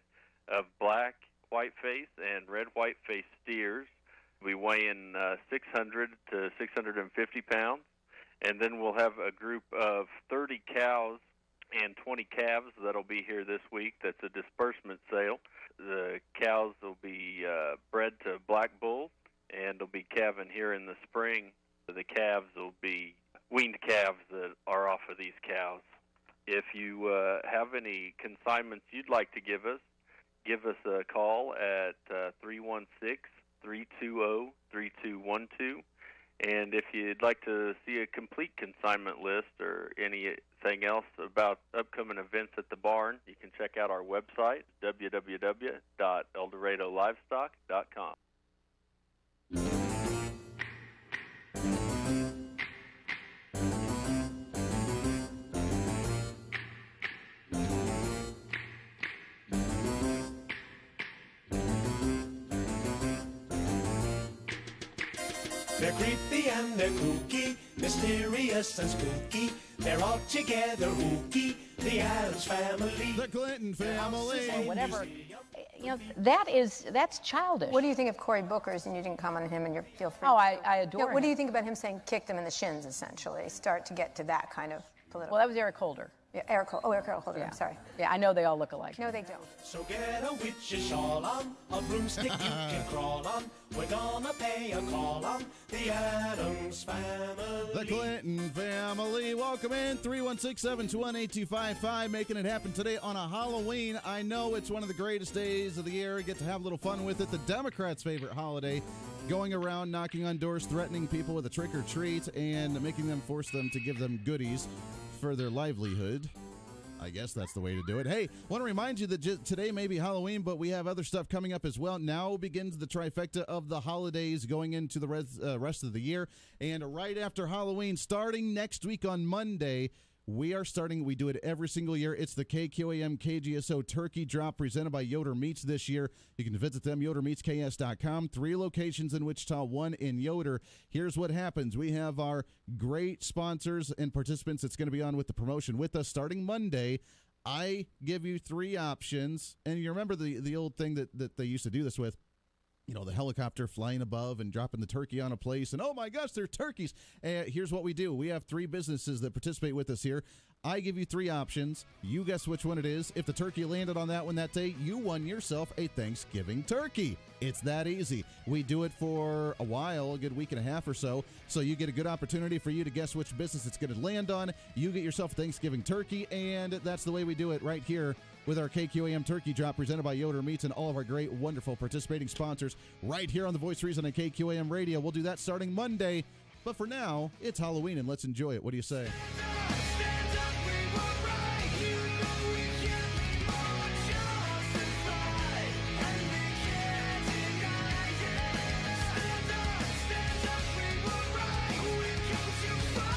of black whiteface and red whiteface steers. We'll be weighing 600 to 650 pounds. And then we'll have a group of 30 cows and 20 calves that'll be here this week. That's a disbursement sale. The cows will be bred to black bulls, and they'll be calving here in the spring. The calves will be weaned calves that are off of these cows. If you have any consignments you'd like to give us a call at 316-320-3212. And if you'd like to see a complete consignment list or anything else about upcoming events at the barn, you can check out our website, www.eldorado.livestock.com. They're creepy and they're kooky, mysterious and spooky. They're all together ooky, the Addams Family. The Clinton family. Or whatever. You know, that's childish. What do you think of Cory Booker's, and you didn't comment on him, and you feel free? Oh, I adore him. What do you think about him saying kicked him in the shins, essentially? Start to get to that kind of political. Well, that was Eric Holder. Yeah, Eric Holder, yeah. I'm sorry. Yeah, I know they all look alike. No, they don't. So get a witch's shawl on, a broomstick you can crawl on. We're gonna pay a call on the Addams Family. The Clinton family. Welcome in. 316-721-8255. Making it happen today on a Halloween. I know it's one of the greatest days of the year. Get to have a little fun with it. The Democrats' favorite holiday. Going around, knocking on doors, threatening people with a trick or treat, and making them force them to give them goodies for their livelihood. I guess that's the way to do it. Hey, want to remind you that today may be Halloween, but we have other stuff coming up as well. Now begins the trifecta of the holidays going into the rest of the year. And right after Halloween, starting next week on Monday, we do it every single year. It's the KQAM KGSO Turkey Drop presented by Yoder Meats this year. You can visit them, yodermeatsks.com. 3 locations in Wichita, 1 in Yoder. Here's what happens. We have our great sponsors and participants that's going to be on with the promotion with us starting Monday. I give you 3 options. And you remember the old thing that they used to do this with? You know, the helicopter flying above and dropping the turkey on a place, and oh my gosh, they're turkeys. Here's what we do. We have 3 businesses that participate with us here. I give you 3 options. You guess which one it is. If the turkey landed on that one that day, you won yourself a Thanksgiving turkey. It's that easy. We do it for a while, a good week and a half or so, so you get a good opportunity for you to guess which business it's going to land on. You get yourself a Thanksgiving turkey, and that's the way we do it right here with our KQAM Turkey Drop presented by Yoder Meats and all of our great, wonderful participating sponsors right here on the Voice of Reason and KQAM Radio. We'll do that starting Monday. But for now, it's Halloween, and let's enjoy it. What do you say?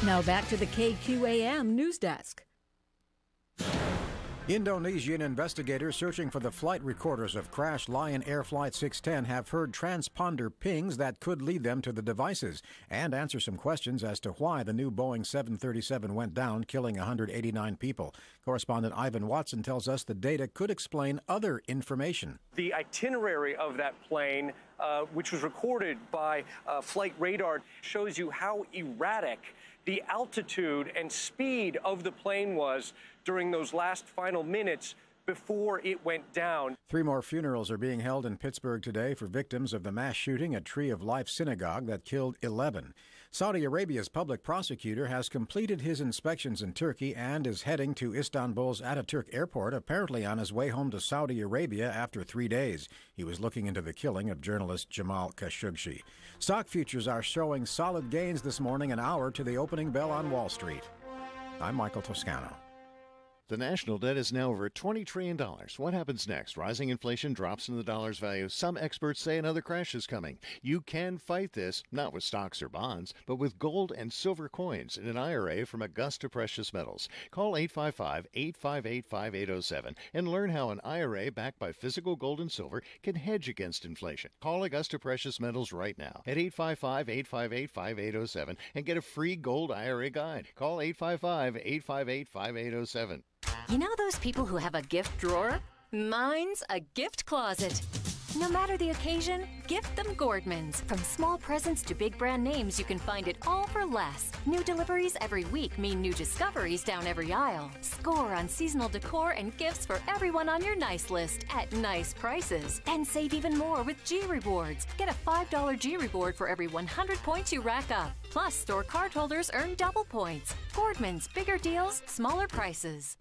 Now back to the KQAM News Desk. Indonesian investigators searching for the flight recorders of crashed Lion Air Flight 610 have heard transponder pings that could lead them to the devices and answer some questions as to why the new Boeing 737 went down, killing 189 people. Correspondent Ivan Watson tells us the data could explain other information. The itinerary of that plane, which was recorded by flight radar, shows you how erratic the altitude and speed of the plane was during those last final minutes before it went down. 3 more funerals are being held in Pittsburgh today for victims of the mass shooting at Tree of Life Synagogue that killed 11. Saudi Arabia's public prosecutor has completed his inspections in Turkey and is heading to Istanbul's Ataturk Airport, apparently on his way home to Saudi Arabia after 3 days. He was looking into the killing of journalist Jamal Khashoggi. Stock futures are showing solid gains this morning, an hour to the opening bell on Wall Street. I'm Michael Toscano. The national debt is now over $20 trillion. What happens next? Rising inflation drops in the dollar's value. Some experts say another crash is coming. You can fight this, not with stocks or bonds, but with gold and silver coins in an IRA from Augusta Precious Metals. Call 855-858-5807 and learn how an IRA backed by physical gold and silver can hedge against inflation. Call Augusta Precious Metals right now at 855-858-5807 and get a free gold IRA guide. Call 855-858-5807. You know those people who have a gift drawer? Mine's a gift closet. No matter the occasion, gift them Gordman's. From small presents to big brand names, you can find it all for less. New deliveries every week mean new discoveries down every aisle. Score on seasonal decor and gifts for everyone on your nice list at nice prices. And save even more with G Rewards. Get a $5 G Reward for every 100 points you rack up. Plus, store card holders earn double points. Gordman's, bigger deals, smaller prices.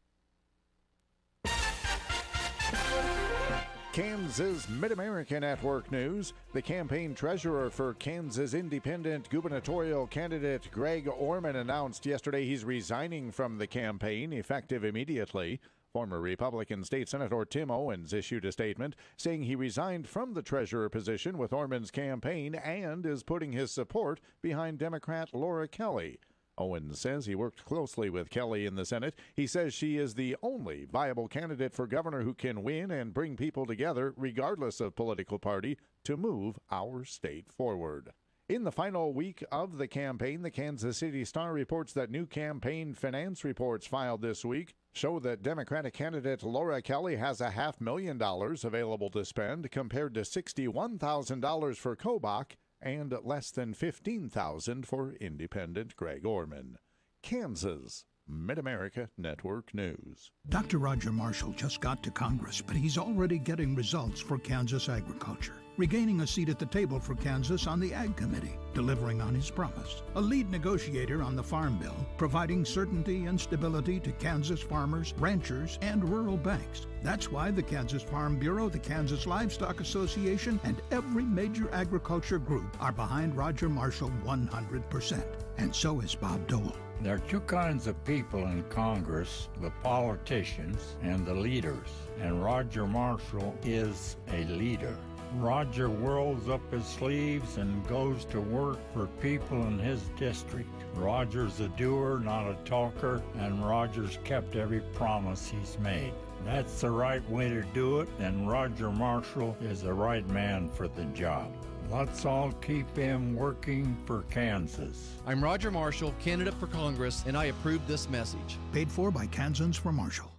Kansas Mid-America Network News. The campaign treasurer for Kansas independent gubernatorial candidate Greg Orman announced yesterday he's resigning from the campaign, effective immediately. Former Republican State Senator Tim Owens issued a statement saying he resigned from the treasurer position with Orman's campaign and is putting his support behind Democrat Laura Kelly. Owens says he worked closely with Kelly in the Senate. He says she is the only viable candidate for governor who can win and bring people together, regardless of political party, to move our state forward. In the final week of the campaign, the Kansas City Star reports that new campaign finance reports filed this week show that Democratic candidate Laura Kelly has $500,000 available to spend compared to $61,000 for Kobach and less than $15,000 for independent Greg Orman. Kansas Mid-America Network News. Dr. Roger Marshall just got to Congress, but he's already getting results for Kansas agriculture. Regaining a seat at the table for Kansas on the Ag Committee, delivering on his promise. A lead negotiator on the Farm Bill, providing certainty and stability to Kansas farmers, ranchers, and rural banks. That's why the Kansas Farm Bureau, the Kansas Livestock Association, and every major agriculture group are behind Roger Marshall 100%. And so is Bob Dole. There are two kinds of people in Congress, the politicians and the leaders, and Roger Marshall is a leader. Roger rolls up his sleeves and goes to work for people in his district. Roger's a doer, not a talker, and Roger's kept every promise he's made. That's the right way to do it, and Roger Marshall is the right man for the job. Let's all keep him working for Kansas. I'm Roger Marshall, candidate for Congress, and I approve this message. Paid for by Kansans for Marshall.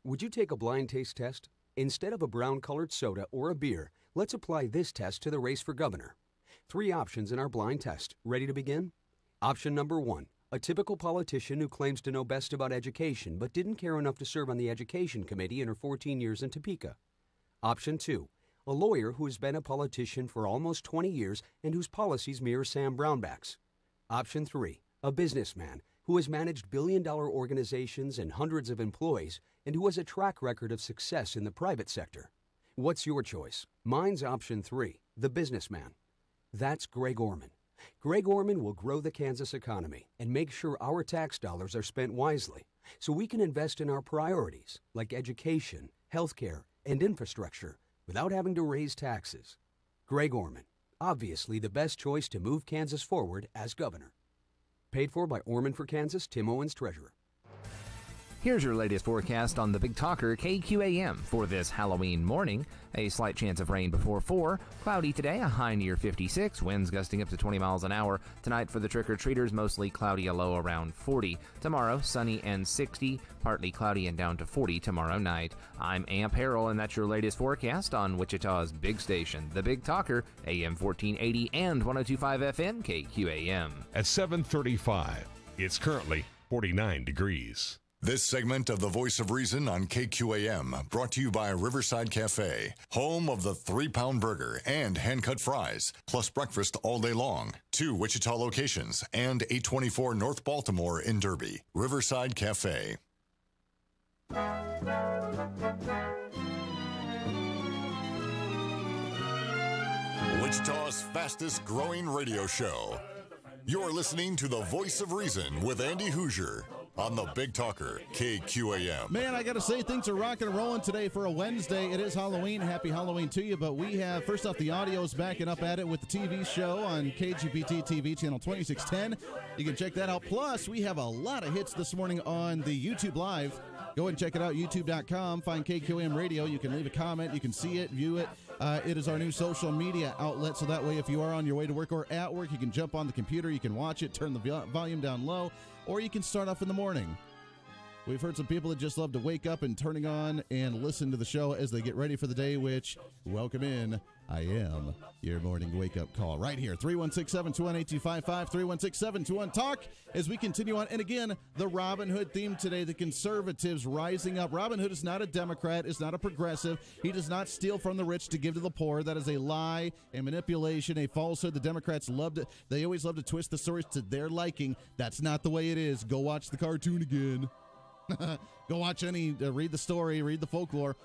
Would you take a blind taste test? Instead of a brown-colored soda or a beer, let's apply this test to the race for governor. 3 options in our blind test. Ready to begin? Option number 1, a typical politician who claims to know best about education but didn't care enough to serve on the education committee in her 14 years in Topeka. Option 2, a lawyer who has been a politician for almost 20 years and whose policies mirror Sam Brownback's. Option 3, a businessman who has managed billion-dollar organizations and hundreds of employees and who has a track record of success in the private sector. What's your choice? Mine's option 3, the businessman. That's Greg Orman. Greg Orman will grow the Kansas economy and make sure our tax dollars are spent wisely so we can invest in our priorities like education, healthcare, and infrastructure without having to raise taxes. Greg Orman, obviously the best choice to move Kansas forward as governor. Paid for by Orman for Kansas, Tim Owens, Treasurer. Here's your latest forecast on the Big Talker KQAM for this Halloween morning. A slight chance of rain before 4. Cloudy today, a high near 56. Winds gusting up to 20 miles an hour. Tonight for the trick-or-treaters, mostly cloudy, a low around 40. Tomorrow, sunny and 60. Partly cloudy and down to 40 tomorrow night. I'm Amp Harrell, and that's your latest forecast on Wichita's big station, the Big Talker, AM 1480 and 102.5 FM KQAM. At 7:35, it's currently 49 degrees. This segment of The Voice of Reason on KQAM brought to you by Riverside Cafe, home of the 3-pound burger and hand-cut fries, plus breakfast all day long. 2 Wichita locations and 824 North Baltimore in Derby. Riverside Cafe. Wichita's fastest growing radio show. You're listening to The Voice of Reason with Andy Hoosier on the Big Talker, KQAM. Man, I got to say, things are rocking and rolling today for a Wednesday. It is Halloween. Happy Halloween to you. But we have, first off, the audio's backing up at it with the TV show on KGPT TV, channel 2610. You can check that out. Plus, we have a lot of hits this morning on the YouTube Live. Go ahead and check it out, youtube.com. Find KQAM Radio. You can leave a comment. You can see it, view it. It is our new social media outlet, so that way if you are on your way to work or at work, you can jump on the computer, you can watch it, turn the volume down low, or you can start off in the morning. We've heard some people that just love to wake up and turning on and listen to the show as they get ready for the day, which, welcome in, I am your morning wake-up call right here. 316-721-8255, 316-721-TALK as we continue on. And again, the Robin Hood theme today, the conservatives rising up. Robin Hood is not a Democrat, is not a progressive. He does not steal from the rich to give to the poor. That is a lie, a manipulation, a falsehood. The Democrats love to, they always love to twist the stories to their liking. That's not the way it is. Go watch the cartoon again. Go watch read the story, read the folklore.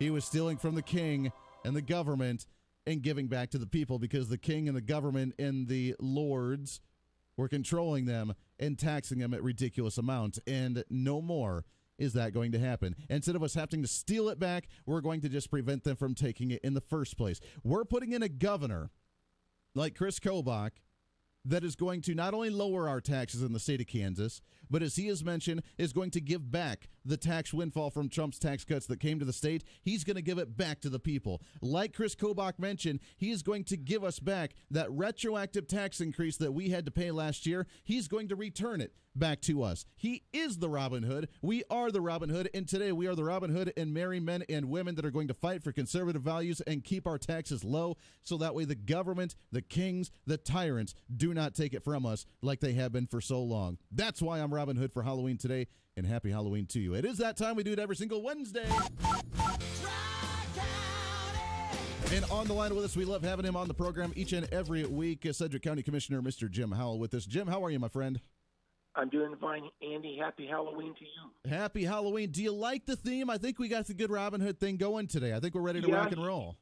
He was stealing from the king and the government and giving back to the people because the king and the government and the lords were controlling them and taxing them at ridiculous amounts. And no more is that going to happen. Instead of us having to steal it back, we're going to just prevent them from taking it in the first place. We're putting in a governor like Chris Kobach that is going to not only lower our taxes in the state of Kansas, but as he has mentioned, is going to give back the tax windfall from Trump's tax cuts that came to the state. He's going to give it back to the people. Like Chris Kobach mentioned, he is going to give us back that retroactive tax increase that we had to pay last year. He's going to return it back to us. He is the Robin Hood. We are the Robin Hood, and today we are the Robin Hood and merry men and women that are going to fight for conservative values and keep our taxes low so that way the government, the kings, the tyrants do not take it from us like they have been for so long. That's why I'm Robin Hood for Halloween today, and happy Halloween to you. It is that time. We do it every single Wednesday. And on the line with us, we love having him on the program each and every week, Sedgwick County Commissioner Mr. Jim Howell with us. Jim, how are you, my friend? I'm doing fine, Andy. Happy Halloween to you. Happy Halloween. Do you like the theme? I think we got the good Robin Hood thing going today. I think we're ready to rock and roll.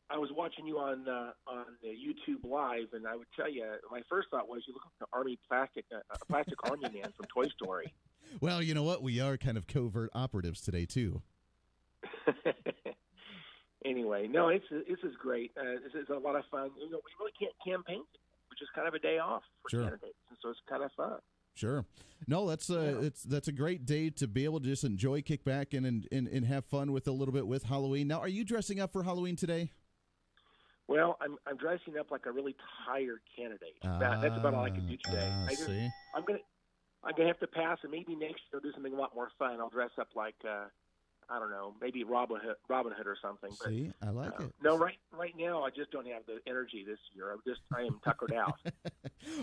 I was watching you on YouTube Live, and I would tell you, my first thought was you look like the plastic army man from Toy Story. Well, you know what? We are kind of covert operatives today, too. Anyway, no, this is great. This is a lot of fun. We really can't campaign, which is kind of a day off for candidates, and so it's kind of fun. Sure. No, that's a great day to be able to just enjoy, kick back, and have fun with a little bit with Halloween. Now, are you dressing up for Halloween today? Well, I'm dressing up like a really tired candidate. That's about all I can do today. I'm gonna have to pass, and maybe next year I'll do something a lot more fun. I'll dress up like I don't know, maybe Robin Hood or something. But, I like it. No, right now I just don't have the energy this year. I am tuckered out.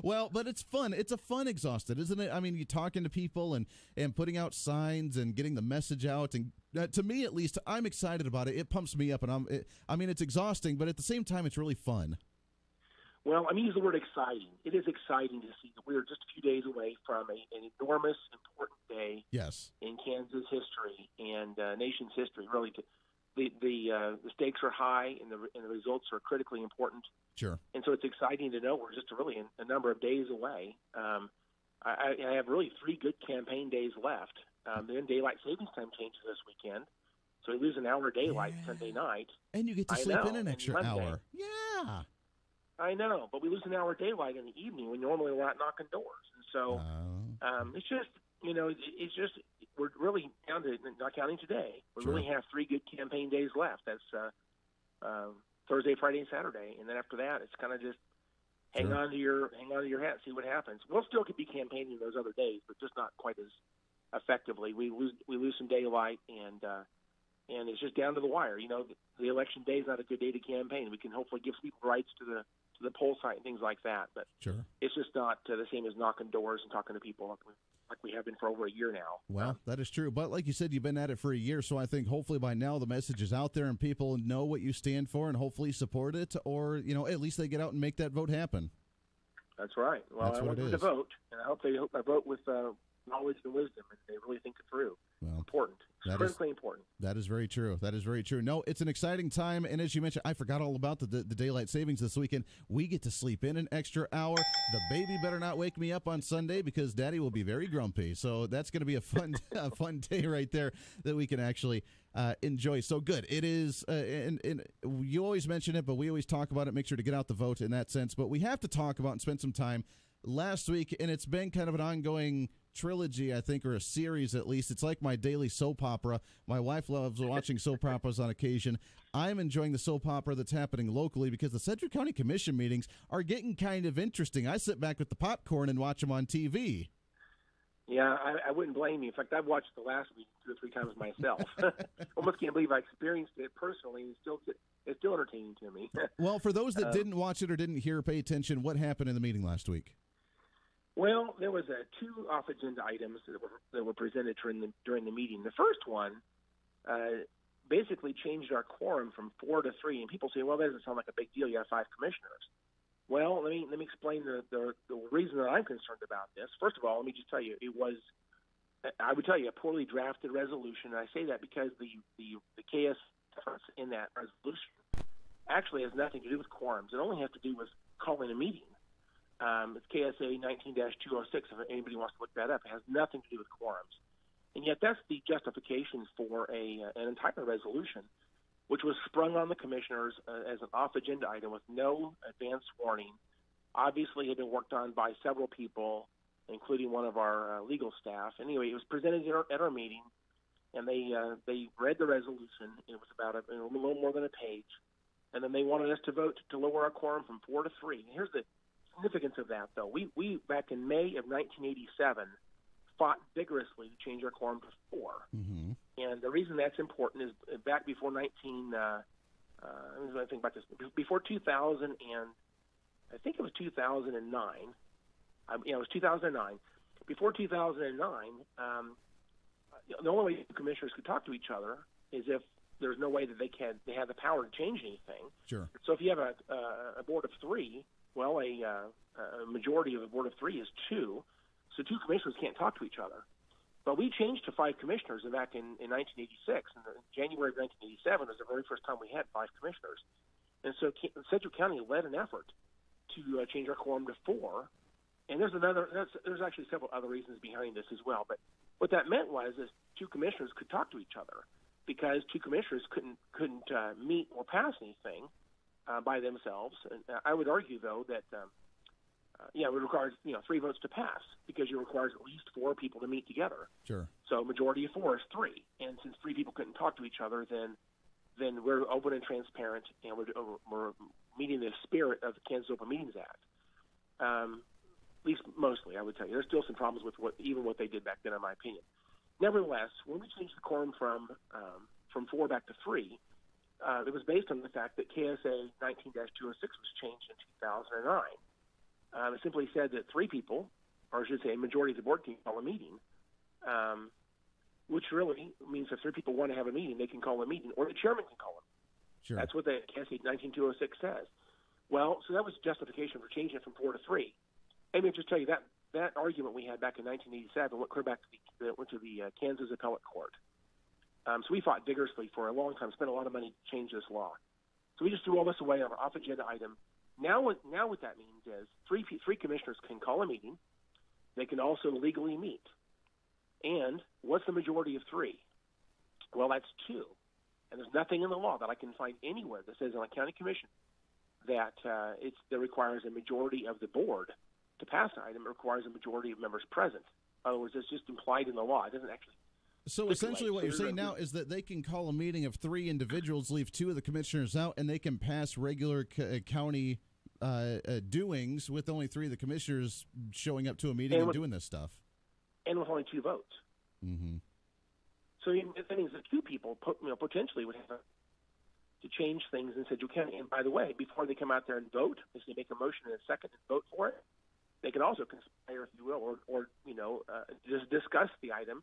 Well, but it's fun. It's a fun exhausted, isn't it? I mean, you're talking to people and putting out signs and getting the message out. And to me, at least, I'm excited about it. It pumps me up, and it's exhausting, but at the same time, it's really fun. Well, I mean, use the word exciting. It is exciting to see that we are just a few days away from an enormous, important day in Kansas history and nation's history. Really, the stakes are high and the results are critically important. Sure. And so it's exciting to know we're just really a number of days away. I have really 3 good campaign days left. Then daylight savings time changes this weekend, so we lose an hour of daylight Sunday night. And you get to sleep in an extra hour. Yeah. I know, but we lose an hour of daylight in the evening when normally we're out knocking doors. And so it's just, we're really down to, not counting today, we really have 3 good campaign days left. That's Thursday, Friday, and Saturday. And then after that, it's kind of just hang on to your hat, see what happens. We'll still could be campaigning those other days, but just not quite as effectively. We lose some daylight, and it's just down to the wire. You know, the election day is not a good day to campaign. We can hopefully give people rights to the poll site and things like that, but it's just not the same as knocking doors and talking to people like we have been for over a year now. Well, that is true, but like you said, you've been at it for a year, so I think hopefully by now the message is out there and people know what you stand for and hopefully support it, or at least they get out and make that vote happen. That's right. Well, I want them to vote, and I hope they vote with knowledge and wisdom, and they really think it through. Well, important. Critically important. That is very true. That is very true. No, it's an exciting time, and as you mentioned, I forgot all about the daylight savings this weekend. We get to sleep in an extra hour. The baby better not wake me up on Sunday because Daddy will be very grumpy. So that's going to be a fun fun day right there that we can actually enjoy. So good. It is, and you always mention it, but we always talk about it. Make sure to get out the vote in that sense. But we have to talk about and spend some time last week, and it's been kind of an ongoing trilogy, I think, or a series at least. It's like my daily soap opera. My wife loves watching soap operas on occasion. I'm enjoying the soap opera that's happening locally because the Sedgwick County Commission meetings are getting kind of interesting. I sit back with the popcorn and watch them on TV. Yeah, I wouldn't blame you. In fact, I've watched the last week 2 or 3 times myself. Almost can't believe I experienced it personally, and it's still entertaining to me. Well, for those that didn't watch it or didn't hear or pay attention, what happened in the meeting last week? Well, there was 2 off-agenda items that were presented during the meeting. The first one basically changed our quorum from 4 to 3, and people say, "Well, that doesn't sound like a big deal. You have 5 commissioners." Well, let me explain the reason that I'm concerned about this. First of all, let me just tell you, it was, I would tell you, a poorly drafted resolution. And I say that because the KS in that resolution actually has nothing to do with quorums. It only has to do with calling a meeting. It's KSA 19-206, if anybody wants to look that up. It has nothing to do with quorums. And yet that's the justification for an entire resolution, which was sprung on the commissioners as an off-agenda item with no advance warning. Obviously, it had been worked on by several people, including one of our legal staff. Anyway, it was presented at our meeting, and they read the resolution. It was about a little more than a page. And then they wanted us to vote to lower our quorum from 4 to 3. And here's the significance of that, though. We back in May of 1987, fought vigorously to change our quorum to 4. Mm-hmm. And the reason that's important is back before before 2000, and I think it was 2009. It was 2009. Before 2009, the only way commissioners could talk to each other is if there's no way that they had the power to change anything. Sure. So if you have a board of 3, well, a majority of a board of 3 is 2. So 2 commissioners can't talk to each other. But we changed to 5 commissioners back in 1986. And in January of 1987 was the very first time we had 5 commissioners. And so Sedgwick County led an effort to change our quorum to 4. And there's actually several other reasons behind this as well. But what that meant was is 2 commissioners could talk to each other, because 2 commissioners couldn't meet or pass anything by themselves. And I would argue, though, that it would require 3 votes to pass, because it requires at least 4 people to meet together. Sure. So majority of 4 is 3, and since 3 people couldn't talk to each other, then we're open and transparent, and we're meeting the spirit of the Kansas Open Meetings Act. At least mostly, I would tell you. There's still some problems with what they did back then, in my opinion. Nevertheless, when we changed the quorum from 4 back to 3, it was based on the fact that KSA 19-206 was changed in 2009. It simply said that 3 people, or I should say a majority of the board, can call a meeting, which really means if 3 people want to have a meeting, they can call a meeting, or the chairman can call it. Sure. That's what the KSA 19-206 says. Well, so that was justification for changing it from 4 to 3. Let me just tell you that argument we had back in 1987 went clear back to the Kansas Appellate Court. So we fought vigorously for a long time, spent a lot of money to change this law. So we just threw all this away on an off-agenda item. Now what that means is three commissioners can call a meeting. They can also legally meet. And what's the majority of 3? Well, that's 2. And there's nothing in the law that I can find anywhere that says on a county commission that that requires a majority of the board to pass an item. It requires a majority of members present. In other words, it's just implied in the law. It doesn't actually. So essentially what you're saying now is that they can call a meeting of 3 individuals, leave 2 of the commissioners out, and they can pass regular county doings with only 3 of the commissioners showing up to a meeting and doing this stuff. And with only 2 votes. Mm-hmm. So that means that 2 people potentially would have to change things in Sedgwick County. And by the way, before they come out there and vote, if they make a motion in a second and vote for it, they can also conspire, if you will, or just discuss the item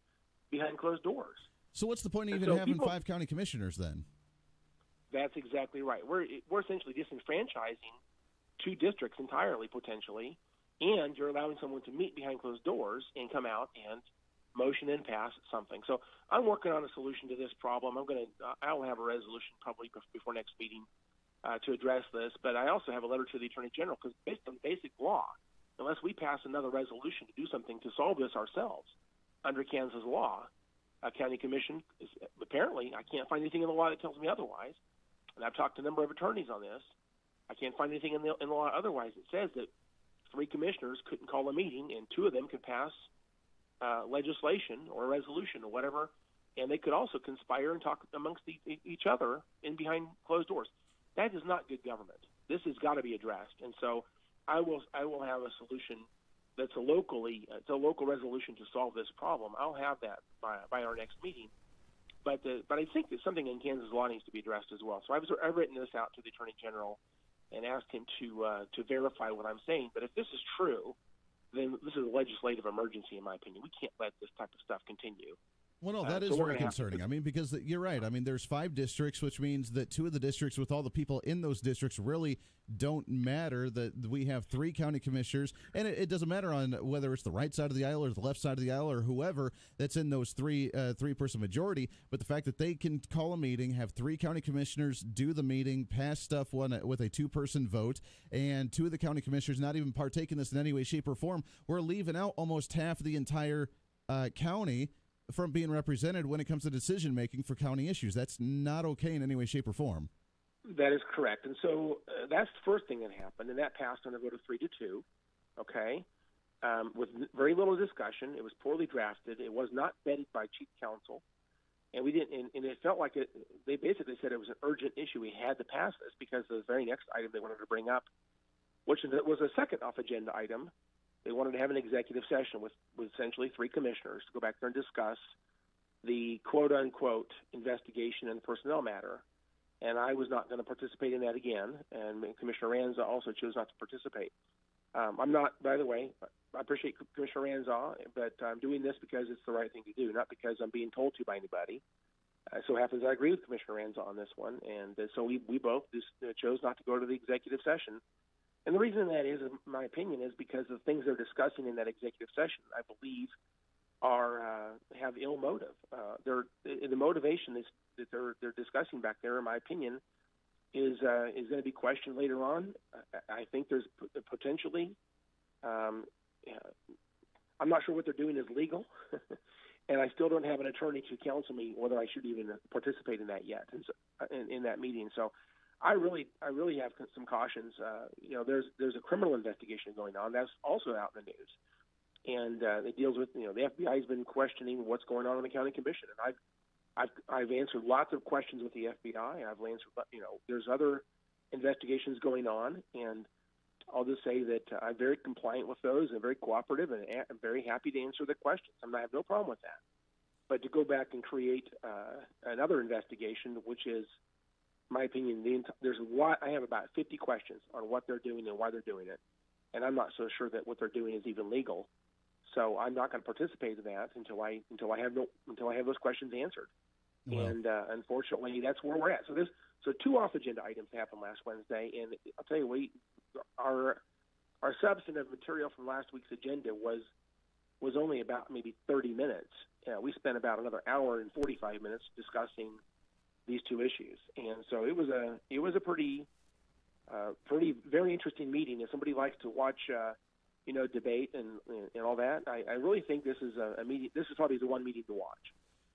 behind closed doors. So what's the point of even having 5 county commissioners then? That's exactly right. We're essentially disenfranchising 2 districts entirely, potentially, and you're allowing someone to meet behind closed doors and come out and motion and pass something. So I'm working on a solution to this problem. I'll have a resolution probably before next meeting to address this, but I also have a letter to the Attorney General, because based on basic law, unless we pass another resolution to do something to solve this ourselves under Kansas law, a county commission is apparently, I can't find anything in the law that tells me otherwise, and I've talked to a number of attorneys on this. I can't find anything in the law otherwise. It says that 3 commissioners couldn't call a meeting, and 2 of them could pass legislation or a resolution or whatever, and they could also conspire and talk amongst each other in behind closed doors. That is not good government. This has got to be addressed, and so I will have a solution that's a local resolution to solve this problem. I'll have that by our next meeting. But I think that something in Kansas law needs to be addressed as well. So I've written this out to the Attorney General and asked him to verify what I'm saying. But if this is true, then this is a legislative emergency, in my opinion. We can't let this type of stuff continue. Well, no, that is very concerning. I mean, because you're right. I mean, there's 5 districts, which means that 2 of the districts with all the people in those districts really don't matter. That we have 3 county commissioners, and it doesn't matter on whether it's the right side of the aisle or the left side of the aisle or whoever that's in those 3-person majority. But the fact that they can call a meeting, have 3 county commissioners do the meeting, pass stuff with a 2-person vote, and 2 of the county commissioners not even partake in this in any way, shape, or form, we're leaving out almost half of the entire county from being represented when it comes to decision making for county issues. That's not okay in any way, shape, or form. That is correct. And so that's the first thing that happened, and that passed on a vote of 3-2, okay, with very little discussion. It was poorly drafted. It was not vetted by chief counsel, and we didn't. And it felt like they basically said it was an urgent issue. We had to pass this because the very next item they wanted to bring up, which was a second off-agenda item. They wanted to have an executive session with essentially 3 commissioners to go back there and discuss the quote-unquote investigation in the personnel matter. And I was not going to participate in that again, and Commissioner Ranza also chose not to participate. I'm not, by the way, I appreciate Commissioner Ranza, but I'm doing this because it's the right thing to do, not because I'm being told to by anybody. So happens I agree with Commissioner Ranza on this one, and so we both just chose not to go to the executive session. And the reason that is, in my opinion, is because the things they're discussing in that executive session, I believe, have ill motive. The motivation that they're discussing back there, in my opinion, is going to be questioned later on. I think there's potentially. I'm not sure what they're doing is legal, and I still don't have an attorney to counsel me whether I should even participate in that yet, in that meeting. So I really have some cautions. There's a criminal investigation going on that's also out in the news, and it deals with the FBI has been questioning what's going on in the county commission, and I've answered lots of questions with the FBI. I've answered, there's other investigations going on, and I'll just say that I'm very compliant with those and very cooperative, and I'm very happy to answer the questions. I have no problem with that. But to go back and create another investigation, which is, in my opinion, I have about 50 questions on what they're doing and why they're doing it, and I'm not so sure that what they're doing is even legal. So I'm not going to participate in that until I have those questions answered. Well, and unfortunately, that's where we're at. So 2 off-agenda items happened last Wednesday, and I'll tell you, our substantive material from last week's agenda was only about maybe 30 minutes. We spent about another hour and 45 minutes discussing these 2 issues, and so it was a pretty very interesting meeting. If somebody likes to watch debate and all that, I really think this is a meeting. This is probably the one meeting to watch.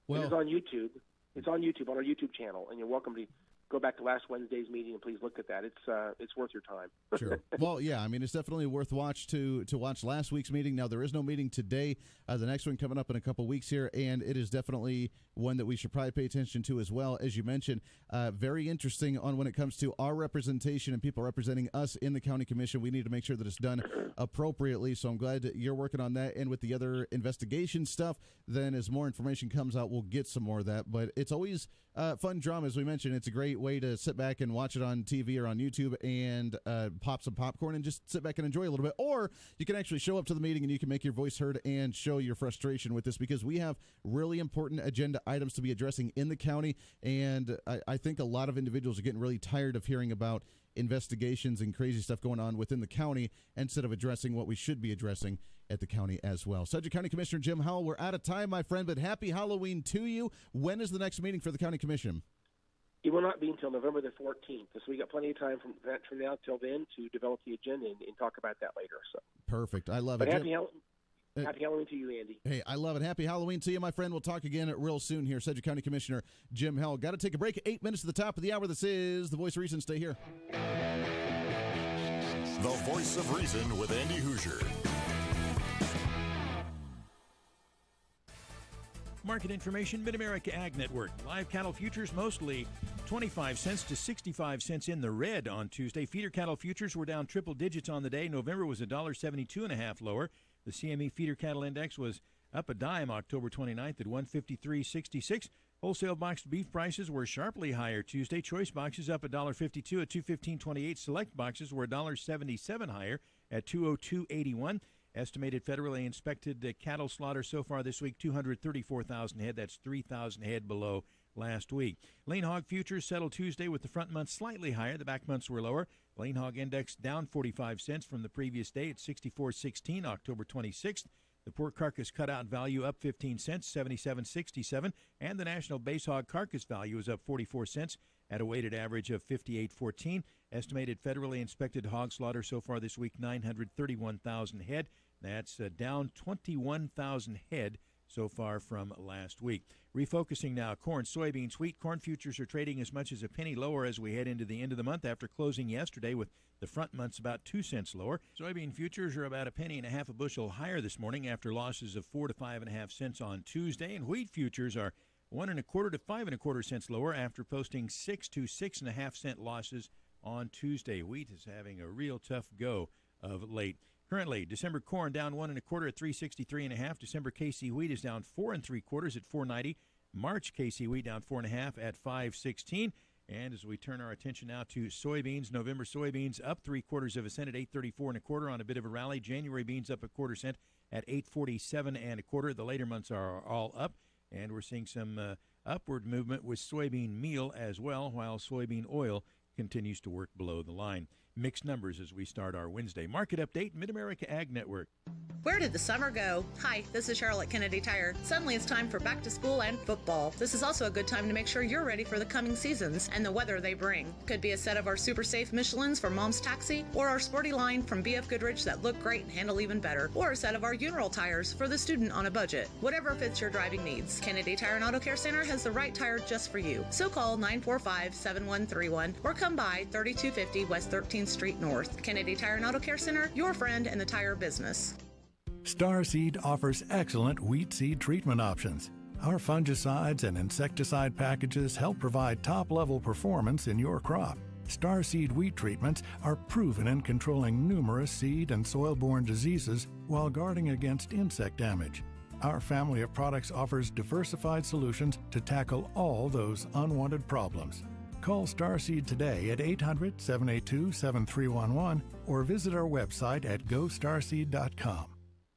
Well, it's on YouTube. It's on YouTube, on our YouTube channel, and you're welcome to go back to last Wednesday's meeting and please look at that. It's worth your time. Sure. Well, yeah, I mean, it's definitely worth to watch last week's meeting. Now, there is no meeting today. The next one coming up in a couple weeks here, and it is definitely one that we should probably pay attention to as well. As you mentioned, very interesting on when it comes to our representation and people representing us in the county commission. We need to make sure that it's done appropriately, so I'm glad that you're working on that. And with the other investigation stuff, then as more information comes out, we'll get some more of that. But it's always fun drama, as we mentioned. It's a great way to sit back and watch it on TV or on YouTube and pop some popcorn and just sit back and enjoy a little bit. Or you can actually show up to the meeting and you can make your voice heard and show your frustration with this, because we have really important agenda items to be addressing in the county. And I think a lot of individuals are getting really tired of hearing about investigations and crazy stuff going on within the county instead of addressing what we should be addressing at the county as well. Sedgwick County Commissioner Jim Howell, we're out of time, my friend, but happy Halloween to you. When is the next meeting for the county commission? It will not be until November the 14th. So we got plenty of time from now till then to develop the agenda and talk about that later. So perfect. I love it. Happy Halloween to you, Andy. Hey, I love it. Happy Halloween to you, my friend. We'll talk again real soon here. Sedgwick County Commissioner Jim Howell. Got to take a break at 8 minutes to the top of the hour. This is The Voice of Reason. Stay here. The Voice of Reason with Andy Hoosier. Market information, Mid-America Ag Network. Live cattle futures mostly 25 cents to 65 cents in the red on Tuesday. Feeder cattle futures were down triple digits on the day. November was $1.72.5 lower. The CME Feeder Cattle Index was up a dime October 29th at 153.66. Wholesale boxed beef prices were sharply higher Tuesday. Choice boxes up $1.52 at 215.28. Select boxes were $1.77 higher at 202.81. Estimated federally inspected cattle slaughter so far this week, 234,000 head. That's 3,000 head below last week. Lean hog futures settled Tuesday with the front months slightly higher. The back months were lower. Lean hog index down 45 cents from the previous day at 64.16, October 26th. The pork carcass cutout value up 15 cents, 77.67. And the national base hog carcass value is up 44 cents at a weighted average of 58.14. Estimated federally inspected hog slaughter so far this week, 931,000 head. That's down 21,000 head so far from last week. Refocusing now, corn, soybeans, wheat. Corn futures are trading as much as a penny lower as we head into the end of the month after closing yesterday with the front months about 2 cents lower. Soybean futures are about a penny and a half a bushel higher this morning after losses of 4 to 5.5 cents on Tuesday. And wheat futures are 1 1/4 to 5 1/4 cents lower after posting 6 to 6.5 cent losses on Tuesday. Wheat is having a real tough go of late. Currently, December corn down 1 1/4 at 363.5. December KC wheat is down 4 3/4 at 490. March KC wheat down 4 1/2 at 516. And as we turn our attention now to soybeans, November soybeans up 3/4 cent at 834 1/4 on a bit of a rally. January beans up 1/4 cent at 847 1/4. The later months are all up, and we're seeing some upward movement with soybean meal as well, while soybean oil continues to work below the line. Mixed numbers as we start our Wednesday market update. Mid-America Ag Network. Where did the summer go? Hi, this is Cheryl at Kennedy Tire. Suddenly it's time for back to school and football. This is also a good time to make sure you're ready for the coming seasons and the weather they bring. Could be a set of our super safe Michelins from Mom's Taxi, or our sporty line from BF Goodrich that look great and handle even better, or a set of our Ural tires for the student on a budget. Whatever fits your driving needs, Kennedy Tire and Auto Care Center has the right tire just for you. So call 945-7131 or come by 3250 West 13th Street North. Kennedy Tire and Auto Care Center, your friend in the tire business. Starseed offers excellent wheat seed treatment options. Our fungicides and insecticide packages help provide top-level performance in your crop. Starseed wheat treatments are proven in controlling numerous seed and soil-borne diseases while guarding against insect damage. Our family of products offers diversified solutions to tackle all those unwanted problems. Call Starseed today at 800-782-7311 or visit our website at gostarseed.com.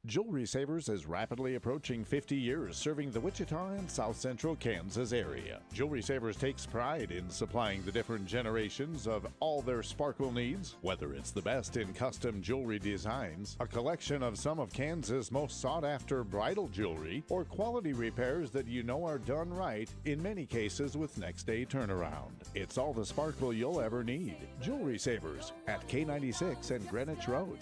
Jewelry Savers is rapidly approaching 50 years serving the Wichita and South Central Kansas area. Jewelry Savers takes pride in supplying the different generations of all their sparkle needs, whether it's the best in custom jewelry designs, a collection of some of Kansas' most sought-after bridal jewelry, or quality repairs that you know are done right, in many cases with next-day turnaround. It's all the sparkle you'll ever need. Jewelry Savers at K96 and Greenwich Road.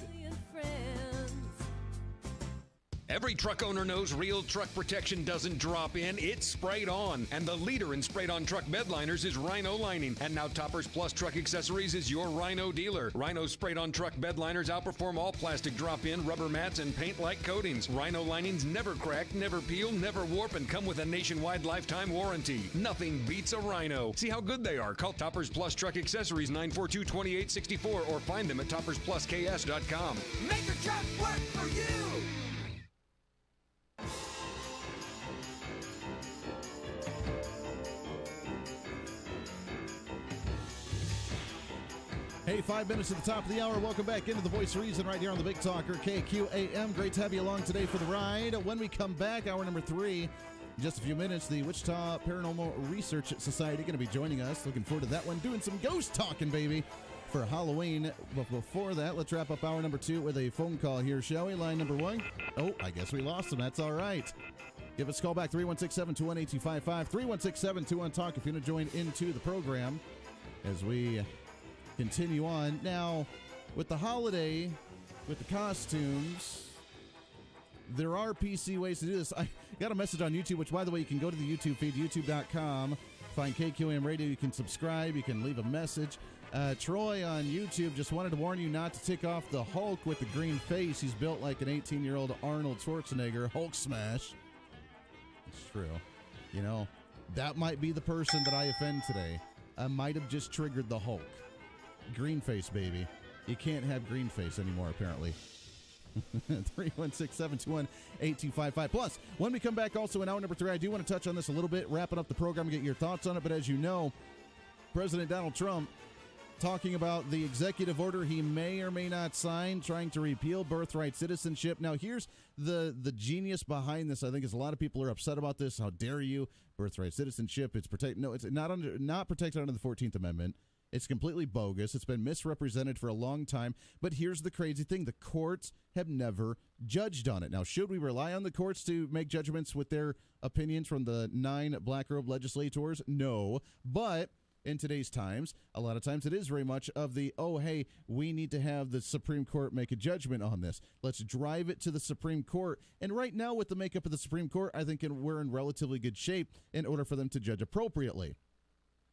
Every truck owner knows real truck protection doesn't drop in, it's sprayed on. And the leader in sprayed-on truck bed liners is Rhino Lining. And now Toppers Plus Truck Accessories is your Rhino dealer. Rhino sprayed-on truck bed liners outperform all plastic drop-in, rubber mats, and paint-like coatings. Rhino linings never crack, never peel, never warp, and come with a nationwide lifetime warranty. Nothing beats a Rhino. See how good they are. Call Toppers Plus Truck Accessories 942-2864 or find them at toppersplusks.com. Make your truck work for you! Hey, 5 minutes at the top of the hour. Welcome back into the Voice of Reason right here on the Big Talker, KQAM. Great to have you along today for the ride. When we come back, hour number 3, in just a few minutes, the Wichita Paranormal Research Society going to be joining us. Looking forward to that one. Doing some ghost talking, baby, for Halloween. But before that, let's wrap up hour number 2 with a phone call here, shall we? Line number 1. Oh, I guess we lost him. That's all right. Give us a call back, 316-721-8255, 316-721-TALK if you want to join into the program as we continue on. Now, with the holiday, with the costumes, there are PC ways to do this. I got a message on YouTube, which, by the way, you can go to the YouTube feed, youtube.com, find KQAM Radio. You can subscribe. You can leave a message. Troy on YouTube just wanted to warn you not to take off the Hulk with the green face. He's built like an 18-year-old Arnold Schwarzenegger. Hulk smash. It's true. You know, that might be the person that I offend today. I might have just triggered the Hulk. Green face, baby. You can't have green face anymore, apparently. 316-721-8255. Plus, when we come back also in hour number 3, I do want to touch on this a little bit, wrapping up the program, get your thoughts on it. But as you know, President Donald Trump talking about the executive order he may or may not sign, trying to repeal birthright citizenship. Now, here's the genius behind this. I think is a lot of people are upset about this. How dare you? Birthright citizenship. It's protected. No, it's not protected under the 14th Amendment. It's completely bogus. It's been misrepresented for a long time. But here's the crazy thing. The courts have never judged on it. Now, should we rely on the courts to make judgments with their opinions from the 9 black robe legislators? No. But in today's times, a lot of times it is very much of the, oh, hey, we need to have the Supreme Court make a judgment on this. Let's drive it to the Supreme Court. And right now with the makeup of the Supreme Court, I think we're in relatively good shape in order for them to judge appropriately.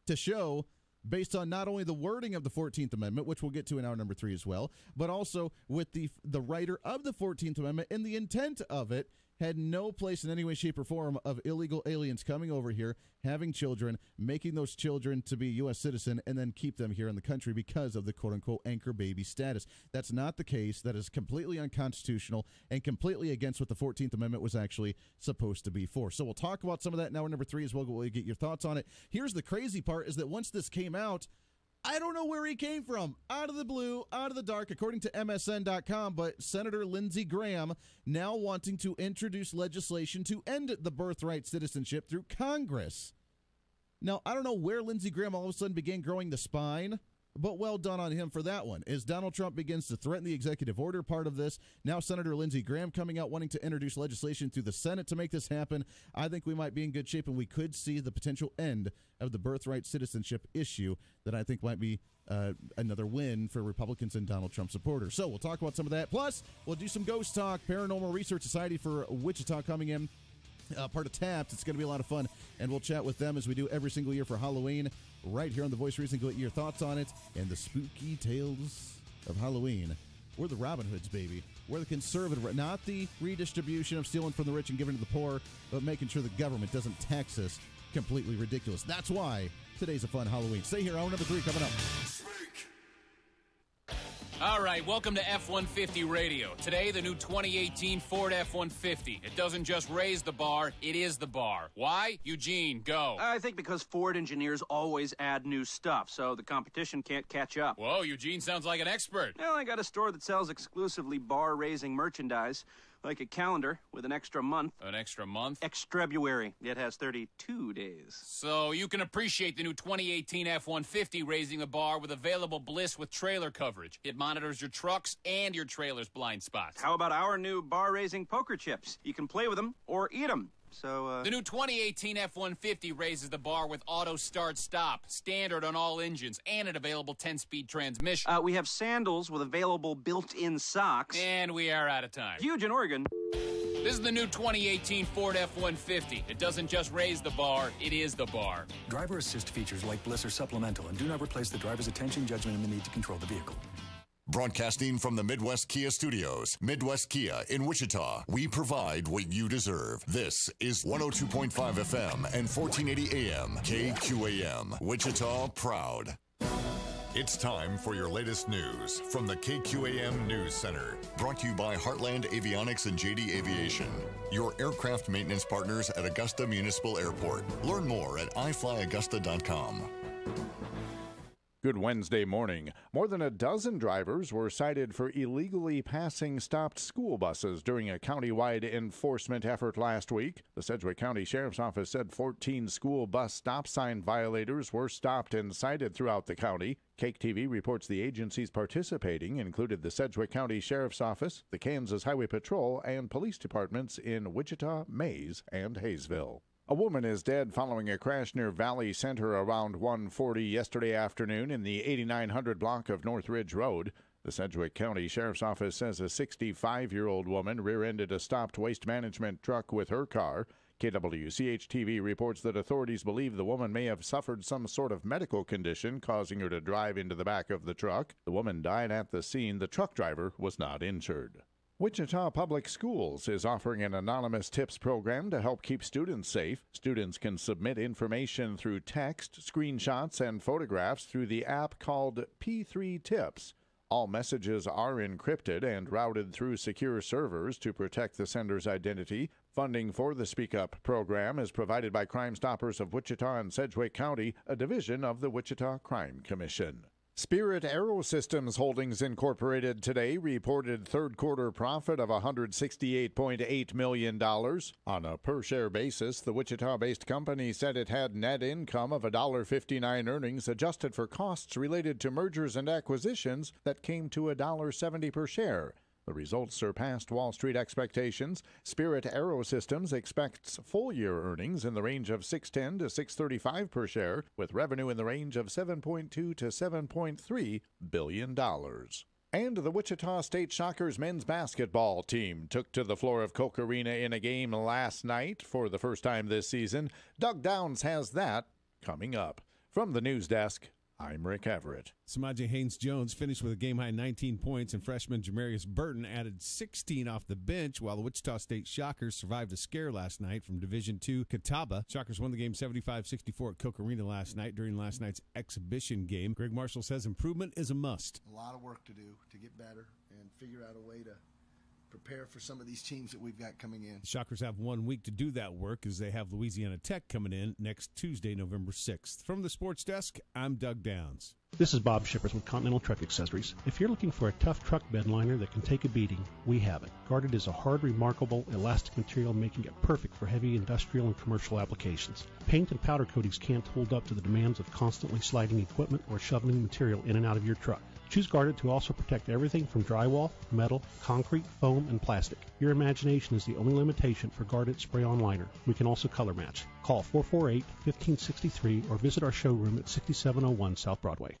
To show, based on not only the wording of the 14th Amendment, which we'll get to in hour number 3 as well, but also with the writer of the 14th Amendment and the intent of it had no place in any way, shape, or form of illegal aliens coming over here, having children, making those children to be U.S. citizen, and then keep them here in the country because of the quote-unquote anchor baby status. That's not the case. That is completely unconstitutional and completely against what the 14th Amendment was actually supposed to be for. So we'll talk about some of that in hour number 3 as well. We'll get your thoughts on it. Here's the crazy part is that once this came out, I don't know where he came from. Out of the blue, out of the dark, according to MSN.com, but Senator Lindsey Graham now wanting to introduce legislation to end the birthright citizenship through Congress. Now, I don't know where Lindsey Graham all of a sudden began growing the spine But well done on him for that one. As Donald Trump begins to threaten the executive order part of this, now Senator Lindsey Graham coming out wanting to introduce legislation through the Senate to make this happen, I think we might be in good shape, and we could see the potential end of the birthright citizenship issue that I think might be another win for Republicans and Donald Trump supporters. So we'll talk about some of that. Plus, we'll do some ghost talk. Paranormal Research Society for Wichita coming in. Part of TAPS. It's going to be a lot of fun, and we'll chat with them as we do every single year for Halloween right here on The Voice of Reason. Get your thoughts on it and the spooky tales of Halloween. We're the Robin Hoods, baby. We're the conservative, not the redistribution of stealing from the rich and giving to the poor, but making sure the government doesn't tax us completely ridiculous. That's why today's a fun Halloween. Stay here. Hour number 3 coming up. All right, welcome to F-150 Radio. Today, the new 2018 Ford F-150. It doesn't just raise the bar, it is the bar. Why? Eugene, go. I think because Ford engineers always add new stuff, so the competition can't catch up. Whoa, Eugene sounds like an expert. Well, I got a store that sells exclusively bar-raising merchandise, like a calendar with an extra month. An extra month? Extrebuary. It has 32 days. So you can appreciate the new 2018 F-150 raising the bar with available bliss with trailer coverage. It monitors your trucks and your trailer's blind spots. How about our new bar-raising poker chips? You can play with them or eat them. So, The new 2018 F-150 raises the bar with auto start-stop, standard on all engines, and an available 10-speed transmission. We have sandals with available built-in socks. And we are out of time. Huge in Oregon. This is the new 2018 Ford F-150. It doesn't just raise the bar, it is the bar. Driver assist features like Bliss are supplemental and do not replace the driver's attention, judgment, and the need to control the vehicle. Broadcasting from the Midwest Kia Studios, Midwest Kia in Wichita, we provide what you deserve. This is 102.5 FM and 1480 AM, KQAM, Wichita proud. It's time for your latest news from the KQAM News Center. Brought to you by Heartland Avionics and JD Aviation, your aircraft maintenance partners at Augusta Municipal Airport. Learn more at iflyaugusta.com. Good Wednesday morning. More than a dozen drivers were cited for illegally passing stopped school buses during a countywide enforcement effort last week. The Sedgwick County Sheriff's Office said 14 school bus stop sign violators were stopped and cited throughout the county. Cake TV reports the agencies participating included the Sedgwick County Sheriff's Office, the Kansas Highway Patrol, and police departments in Wichita, Mays, and Hayesville. A woman is dead following a crash near Valley Center around 1:40 yesterday afternoon in the 8900 block of North Ridge Road. The Sedgwick County Sheriff's Office says a 65-year-old woman rear-ended a stopped waste management truck with her car. KWCH-TV reports that authorities believe the woman may have suffered some sort of medical condition causing her to drive into the back of the truck. The woman died at the scene. The truck driver was not injured. Wichita Public Schools is offering an anonymous tips program to help keep students safe. Students can submit information through text, screenshots, and photographs through the app called P3 Tips. All messages are encrypted and routed through secure servers to protect the sender's identity. Funding for the Speak Up program is provided by Crime Stoppers of Wichita and Sedgwick County, a division of the Wichita Crime Commission. Spirit Aerosystems Holdings Incorporated today reported third-quarter profit of $168.8 million. On a per-share basis, the Wichita-based company said it had net income of $1.59 earnings adjusted for costs related to mergers and acquisitions that came to $1.70 per share. The results surpassed Wall Street expectations. Spirit Aerosystems expects full-year earnings in the range of $6.10 to $6.35 per share, with revenue in the range of $7.2 to $7.3 billion. And the Wichita State Shockers men's basketball team took to the floor of Koch Arena in a game last night for the first time this season. Doug Downs has that coming up. From the news desk, I'm Rick Everett. Samaje Haynes-Jones finished with a game-high 19 points, and freshman Jamarius Burton added 16 off the bench, while the Wichita State Shockers survived a scare last night from Division II Catawba. Shockers won the game 75-64 at Koch Arena last night during last night's exhibition game. Greg Marshall says improvement is a must. A lot of work to do to get better and figure out a way to prepare for some of these teams that we've got coming in. The Shockers have 1 week to do that work as they have Louisiana Tech coming in next Tuesday, November 6th. From the sports desk, I'm Doug Downs. This is Bob Shippers with Continental Truck Accessories. If you're looking for a tough truck bed liner that can take a beating, we have it. Guarded is a hard, remarkable, elastic material making it perfect for heavy industrial and commercial applications. Paint and powder coatings can't hold up to the demands of constantly sliding equipment or shoveling material in and out of your truck. Choose Guarded to also protect everything from drywall, metal, concrete, foam, and plastic. Your imagination is the only limitation for Guarded spray-on liner. We can also color match. Call 448-1563 or visit our showroom at 6701 South Broadway.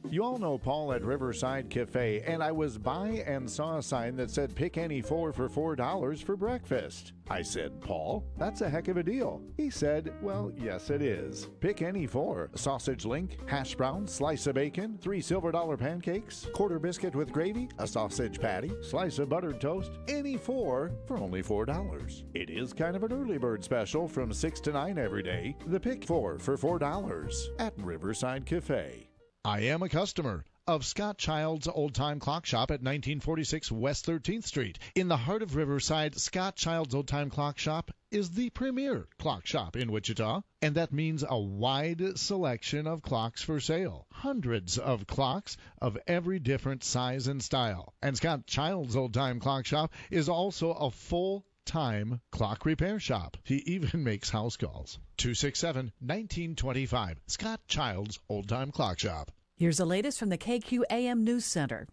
You all know Paul at Riverside Cafe, and I was by and saw a sign that said pick any four for $4 for breakfast. I said, Paul, that's a heck of a deal. He said, well, yes it is. Pick any four. Sausage link, hash brown, slice of bacon, 3 silver dollar pancakes, quarter biscuit with gravy, a sausage patty, slice of buttered toast, any four for only $4. It is kind of an early bird special from 6 to 9 every day. The pick four for $4 at Riverside Cafe. I am a customer of Scott Child's Old Time Clock Shop at 1946 West 13th Street. In the heart of Riverside, Scott Child's Old Time Clock Shop is the premier clock shop in Wichita, and that means a wide selection of clocks for sale. Hundreds of clocks of every different size and style. And Scott Child's Old Time Clock Shop is also a full-time clock repair shop. He even makes house calls. 267-1925. Scott Child's Old Time Clock Shop. Here's the latest from the KQAM News Center.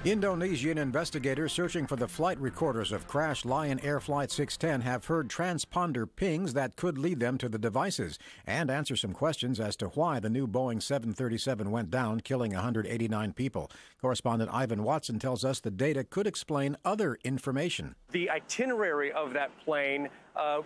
Indonesian investigators searching for the flight recorders of crashed Lion Air Flight 610 have heard transponder pings that could lead them to the devices and answer some questions as to why the new Boeing 737 went down, killing 189 people. Correspondent Ivan Watson tells us the data could explain other information. The itinerary of that plane,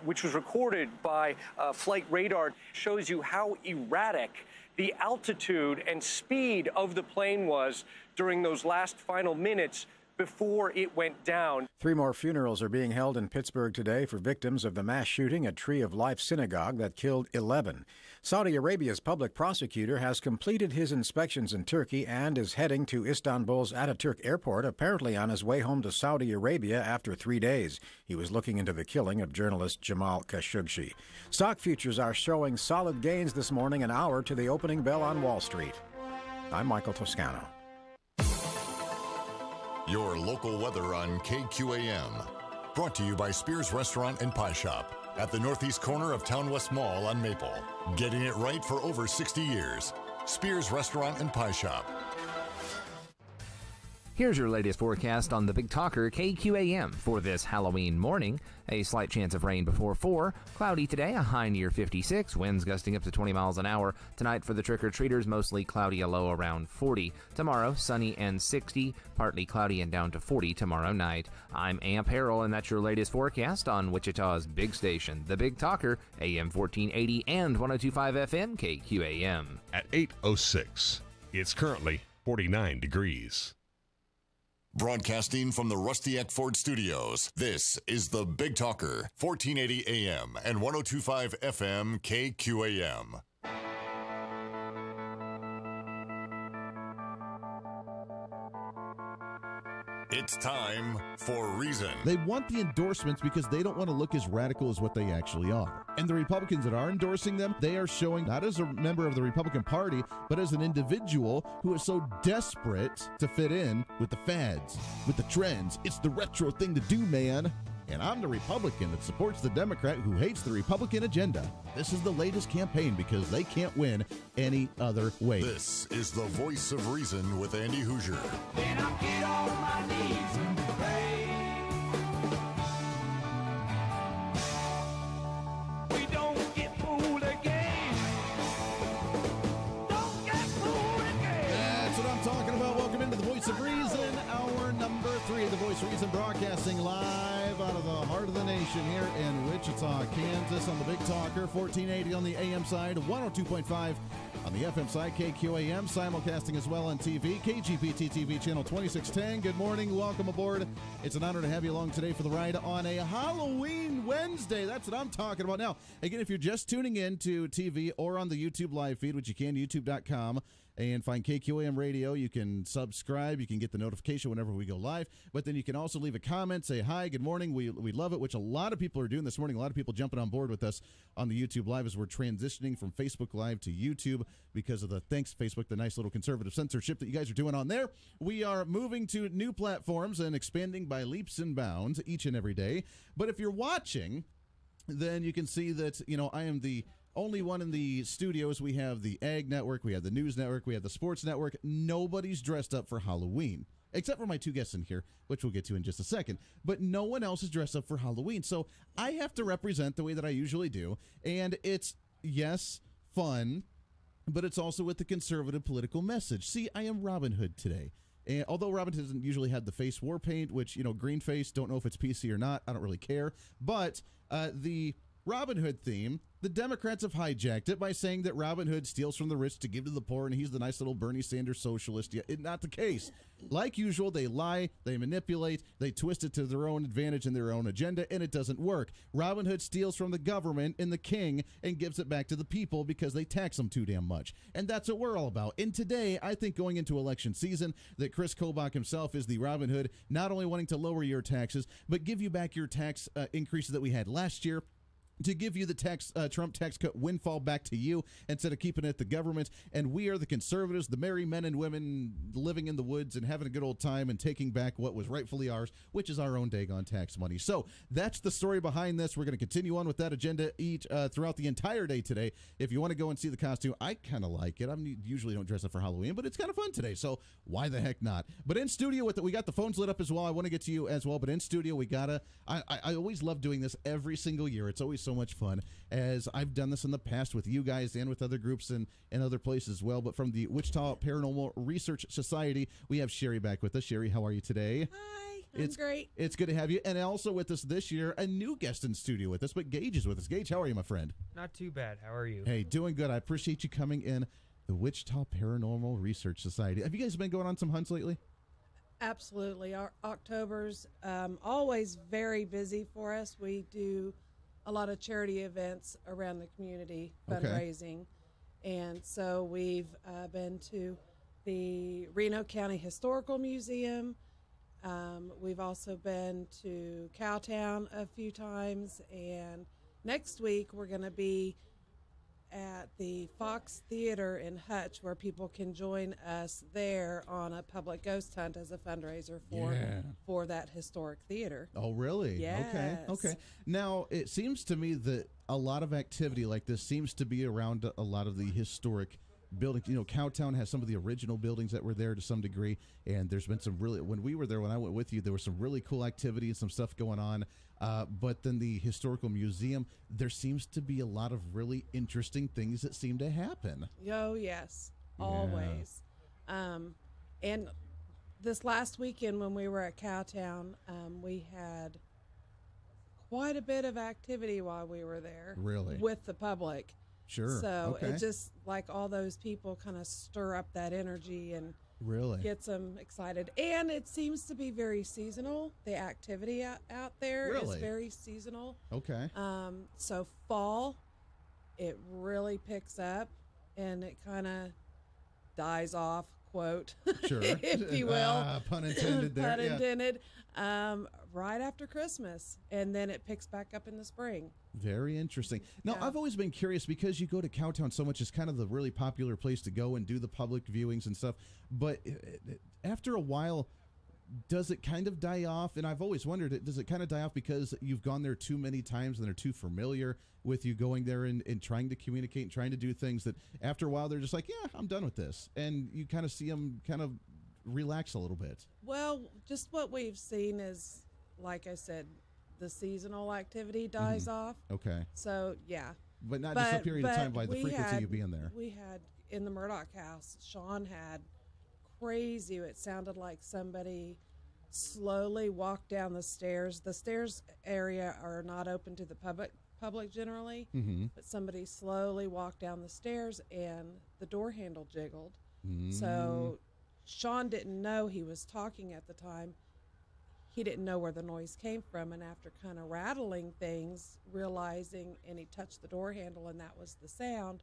which was recorded by flight radar, shows you how erratic the altitude and speed of the plane was during those last final minutes before it went down. 3 more funerals are being held in Pittsburgh today for victims of the mass shooting at Tree of Life Synagogue that killed 11. Saudi Arabia's public prosecutor has completed his inspections in Turkey and is heading to Istanbul's Ataturk Airport, apparently on his way home to Saudi Arabia after 3 days. He was looking into the killing of journalist Jamal Khashoggi. Stock futures are showing solid gains this morning, an hour to the opening bell on Wall Street. I'm Michael Toscano. Your local weather on KQAM. Brought to you by Spears Restaurant and Pie Shop at the northeast corner of Town West Mall on Maple. Getting it right for over 60 years. Spears Restaurant and Pie Shop. Here's your latest forecast on the Big Talker KQAM for this Halloween morning. A slight chance of rain before 4. Cloudy today, a high near 56. Winds gusting up to 20 miles an hour. Tonight for the trick-or-treaters, mostly cloudy, a low around 40. Tomorrow, sunny and 60. Partly cloudy and down to 40 tomorrow night. I'm Amp Harrell, and that's your latest forecast on Wichita's big station, the Big Talker, AM 1480 and 102.5 FM KQAM. At 8:06, it's currently 49 degrees. Broadcasting from the Rusty Eck Ford Studios, this is the Big Talker, 1480 AM and 102.5 FM KQAM. It's time for Reason. They want the endorsements because they don't want to look as radical as what they actually are. And the Republicans that are endorsing them, they are showing not as a member of the Republican Party, but as an individual who is so desperate to fit in with the fads, with the trends. It's the retro thing to do, man. And I'm the Republican that supports the Democrat who hates the Republican agenda. This is the latest campaign because they can't win any other way. This is the Voice of Reason with Andy Hoosier. Then I get on my knees and pray. We don't get fooled again. Don't get fooled again. That's what I'm talking about. Welcome into the Voice of Reason, hour number 3 of the Voice of Reason, broadcasting live out of the heart of the nation here in Wichita, Kansas, on the Big Talker, 1480 on the AM side, 102.5 on the FM side, KQAM, simulcasting as well on TV, KGPT TV channel 2610. Good morning, welcome aboard. It's an honor to have you along today for the ride on a Halloween Wednesday. That's what I'm talking about. Now, again, if you're just tuning in to TV or on the YouTube live feed, which you can, youtube.com, and find KQAM Radio. You can subscribe. You can get the notification whenever we go live. But then you can also leave a comment, say hi, good morning. We love it, which a lot of people are doing this morning. A lot of people jumping on board with us on the YouTube Live as we're transitioning from Facebook Live to YouTube because of thanks Facebook, the nice little conservative censorship that you guys are doing on there. We are moving to new platforms and expanding by leaps and bounds each and every day. But if you're watching, then you can see that, I am the only one in the studios. We have the Ag Network, we have the News Network, we have the Sports Network. Nobody's dressed up for Halloween, except for my two guests in here, which we'll get to in just a second. But no one else is dressed up for Halloween. So I have to represent the way that I usually do. And it's, yes, fun, but it's also with the conservative political message. See, I am Robin Hood today. And although Robin Hood doesn't usually have the face war paint, which, green face, don't know if it's PC or not. I don't really care. But the Robin Hood theme, the Democrats have hijacked it by saying that Robin Hood steals from the rich to give to the poor, and he's the nice little Bernie Sanders socialist. Yeah, not the case. Like usual, they lie, they manipulate, they twist it to their own advantage and their own agenda, and it doesn't work. Robin Hood steals from the government and the king and gives it back to the people because they tax them too damn much. And that's what we're all about. And today, I think going into election season, that Chris Kobach himself is the Robin Hood, not only wanting to lower your taxes, but give you back your tax increases that we had last year, to give you the Trump tax cut windfall back to you instead of keeping it at the government. And we are the conservatives, the merry men and women living in the woods and having a good old time and taking back what was rightfully ours, which is our own daggone tax money. So that's the story behind this. We're going to continue on with that agenda throughout the entire day today. If you want to go and see the costume, I kind of like it. I usually don't dress up for Halloween, but it's kind of fun today, so why the heck not? But in studio with it, we got the phones lit up as well. I want to get to you as well, but in studio, we got to... I always love doing this every single year. It's always so much fun, as I've done this in the past with you guys and with other groups and other places as well. But from the Wichita Paranormal Research Society, we have Sherry back with us. Sherry, how are you today? Hi, I'm great. It's good to have you. And also with us this year, a new guest in studio with us, but Gage is with us. Gage, how are you, my friend? Not too bad. How are you? Hey, doing good. I appreciate you coming in. The Wichita Paranormal Research Society. Have you guys been going on some hunts lately? Absolutely. Our October's always very busy for us. We do a lot of charity events around the community, fundraising. And so we've been to the Reno County Historical Museum. We've also been to Cowtown a few times. And next week we're going to be at the Fox Theater in Hutch, where people can join us there on a public ghost hunt as a fundraiser for that historic theater. Oh, really? Yes. Okay. Now, it seems to me that a lot of activity like this seems to be around a lot of the historic buildings. Cowtown has some of the original buildings that were there to some degree, and there's been some really, when we were there, when I went with you, there was some really cool activity and some stuff going on. But then the historical museum, there seems to be a lot of really interesting things that seem to happen. Oh, yes, always. And this last weekend when we were at Cowtown, we had quite a bit of activity while we were there. Really? With the public. Sure. So it just, like, all those people kind of stir up that energy and really gets them excited. And it seems to be very seasonal. The activity out there is very seasonal. Okay. So fall, it really picks up, and it kind of dies off, quote, sure. if you will. Pun intended there. Pun intended. Right after Christmas, and then it picks back up in the spring. Very interesting. Now, I've always been curious, because you go to Cowtown so much, it's kind of the really popular place to go and do the public viewings and stuff. But after a while, does it kind of die off? And I've always wondered, does it kind of die off because you've gone there too many times and they're too familiar with you going there and trying to communicate and trying to do things that after a while they're just like, yeah, I'm done with this. And you kind of see them kind of relax a little bit. Well, just what we've seen is, like I said, the seasonal activity dies off. Okay. So, yeah. But not just a period of time, by the frequency of being there. We had, in the Murdoch house, Sean had crazy, it sounded like somebody slowly walked down the stairs. The stairs area are not open to the public generally, but somebody slowly walked down the stairs and the door handle jiggled. So Sean didn't know he was talking at the time. He didn't know where the noise came from, and after kind of rattling things, realizing, and he touched the door handle and that was the sound,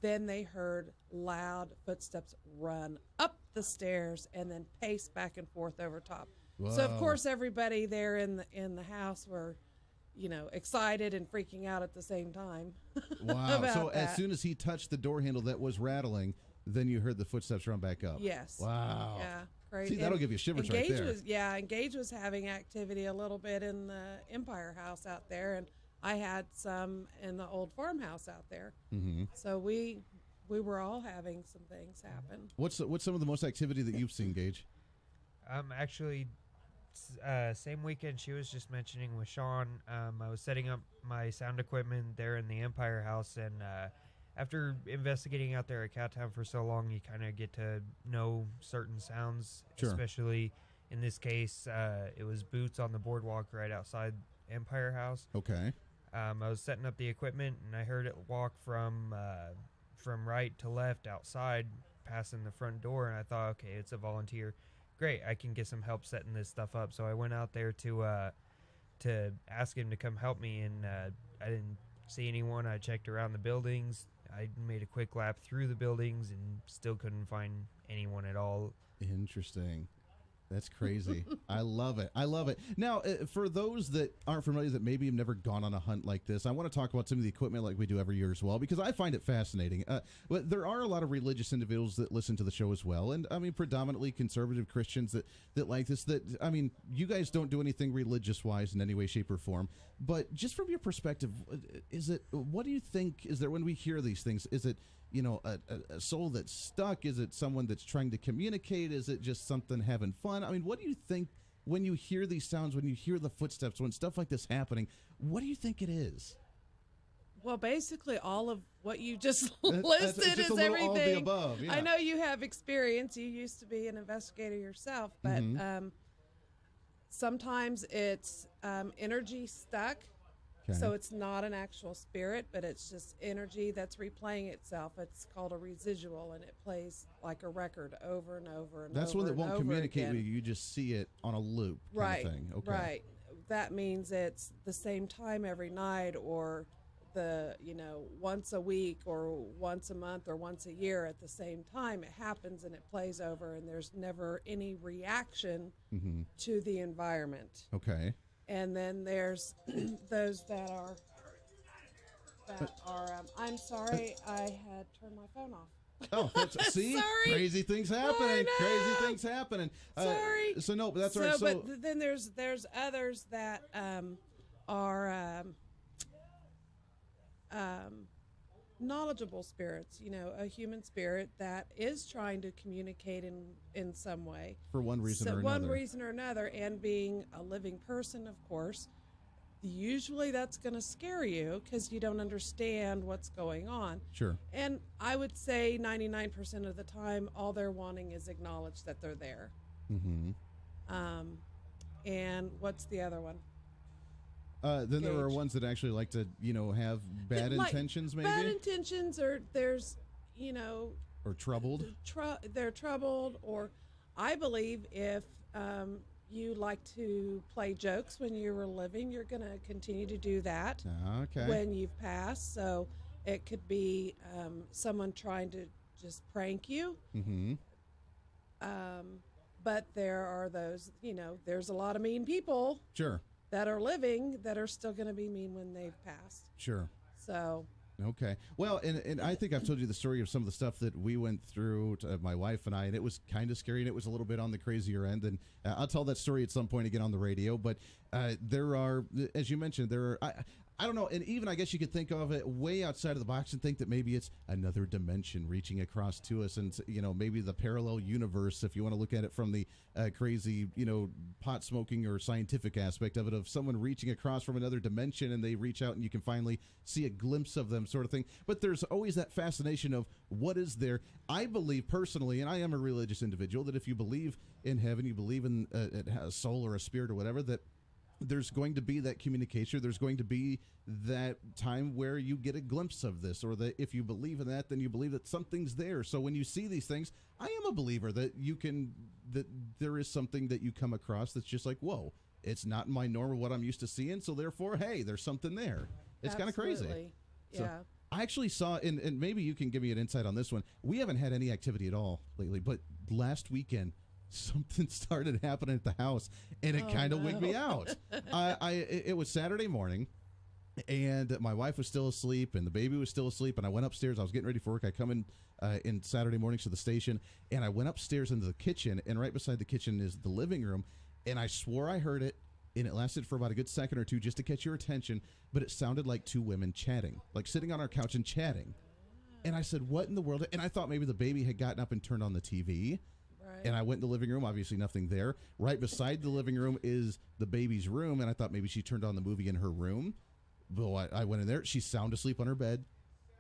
Then they heard loud footsteps run up the stairs and then pace back and forth over top. Whoa. So of course everybody there in the house were, excited and freaking out at the same time. Wow. So that. as soon as he touched the door handle that was rattling, then you heard the footsteps run back up. Yes. Wow. Yeah. Crazy. See, that'll give you shivers right there. Engage was having activity a little bit in the Empire House out there, and I had some in the old farmhouse out there. Mm-hmm. So we were all having some things happen. What's some of the most activity that you've seen, Gage? Actually, same weekend she was just mentioning with Sean, I was setting up my sound equipment there in the Empire House, and after investigating out there at Cowtown for so long, you kind of get to know certain sounds, Sure. especially in this case, it was boots on the boardwalk right outside Empire House. Okay. I was setting up the equipment, and I heard it walk from right to left outside, passing the front door, and I thought, okay, it's a volunteer. Great, I can get some help setting this stuff up. So I went out there to ask him to come help me, and I didn't see anyone. I checked around the buildings. I made a quick lap through the buildings and still couldn't find anyone at all. Interesting. That's crazy. I love it. I love it. Now, for those that aren't familiar, that maybe have never gone on a hunt like this, I want to talk about some of the equipment like we do every year as well, because I find it fascinating. But there are a lot of religious individuals that listen to the show as well, and I mean, predominantly conservative Christians that like this. That I mean, you guys don't do anything religious-wise in any way, shape, or form. But just from your perspective, what do you think? Is there, when we hear these things, is it a soul that's stuck? Is it someone that's trying to communicate? Is it just something having fun? I mean, what do you think when you hear these sounds, when you hear the footsteps, when stuff like this happening? What do you think it is? Well, basically, all of what you just listed is everything. All the above, yeah. I know you have experience. You used to be an investigator yourself, but sometimes it's energy stuck. Okay. So it's not an actual spirit, but it's just energy that's replaying itself. It's called a residual, and it plays like a record over and over and That's over. one that won't communicate again. with you. You just see it on a loop kind Right. of thing. Okay. Right. That means it's the same time every night, or once a week or once a month or once a year at the same time. It happens and it plays over, and there's never any reaction to the environment. Okay. And then there's those that are I'm sorry, I had turned my phone off. Oh, see, Sorry. Crazy things happening. Crazy things happening. Sorry. So no, but that's all right. So, but then there's others that are knowledgeable spirits. A human spirit that is trying to communicate in some way. For one reason or another. One reason or another, and being a living person, of course. Usually that's going to scare you because you don't understand what's going on. Sure. And I would say 99% of the time, all they're wanting is acknowledge that they're there. Mm-hmm. And what's the other one? Then there are ones that actually like to, have bad intentions, maybe? Bad intentions, or there's, or troubled? They're troubled, or I believe if you like to play jokes when you were living, you're going to continue to do that when you've passed. So it could be someone trying to just prank you. Mm-hmm. But there are those, there's a lot of mean people. Sure. That are living that are still going to be mean when they've passed. Sure. So. Okay. Well, and I think I've told you the story of some of the stuff that we went through, my wife and I, and it was kind of scary, and it was a little bit on the crazier end. And I'll tell that story at some point again on the radio. But there are, as you mentioned, I don't know, and even I guess you could think of it way outside of the box and think that maybe it's another dimension reaching across to us, and maybe the parallel universe, if you want to look at it from the crazy, pot smoking or scientific aspect of it, of someone reaching across from another dimension, and they reach out and you can finally see a glimpse of them, sort of thing. But there's always that fascination of what is there. I believe personally, and I am a religious individual, that if you believe in heaven, you believe in a soul or a spirit or whatever, that there's going to be that communication. There's going to be that time where you get a glimpse of this, or that if you believe in that, then you believe that something's there. So when you see these things, I am a believer that that there is something that you come across that's just like, whoa, it's not my normal, what I'm used to seeing. So therefore, hey, there's something there. It's kind of crazy. Yeah. I actually saw, and maybe you can give me an insight on this one. We haven't had any activity at all lately, but last weekend something started happening at the house, and it kind of wigged me out. It was Saturday morning, and my wife was still asleep, and the baby was still asleep, and I went upstairs. I was getting ready for work. I come in Saturday mornings to the station, and I went upstairs into the kitchen, and right beside the kitchen is the living room, and I swore I heard it, and it lasted for about a good second or two just to catch your attention, but it sounded like two women chatting, like sitting on our couch and chatting. And I said, what in the world? And I thought maybe the baby had gotten up and turned on the TV. Right. And I went in the living room, obviously nothing there. Right beside the living room is the baby's room, and I thought maybe she turned on the movie in her room. Well, I went in there. She's sound asleep on her bed.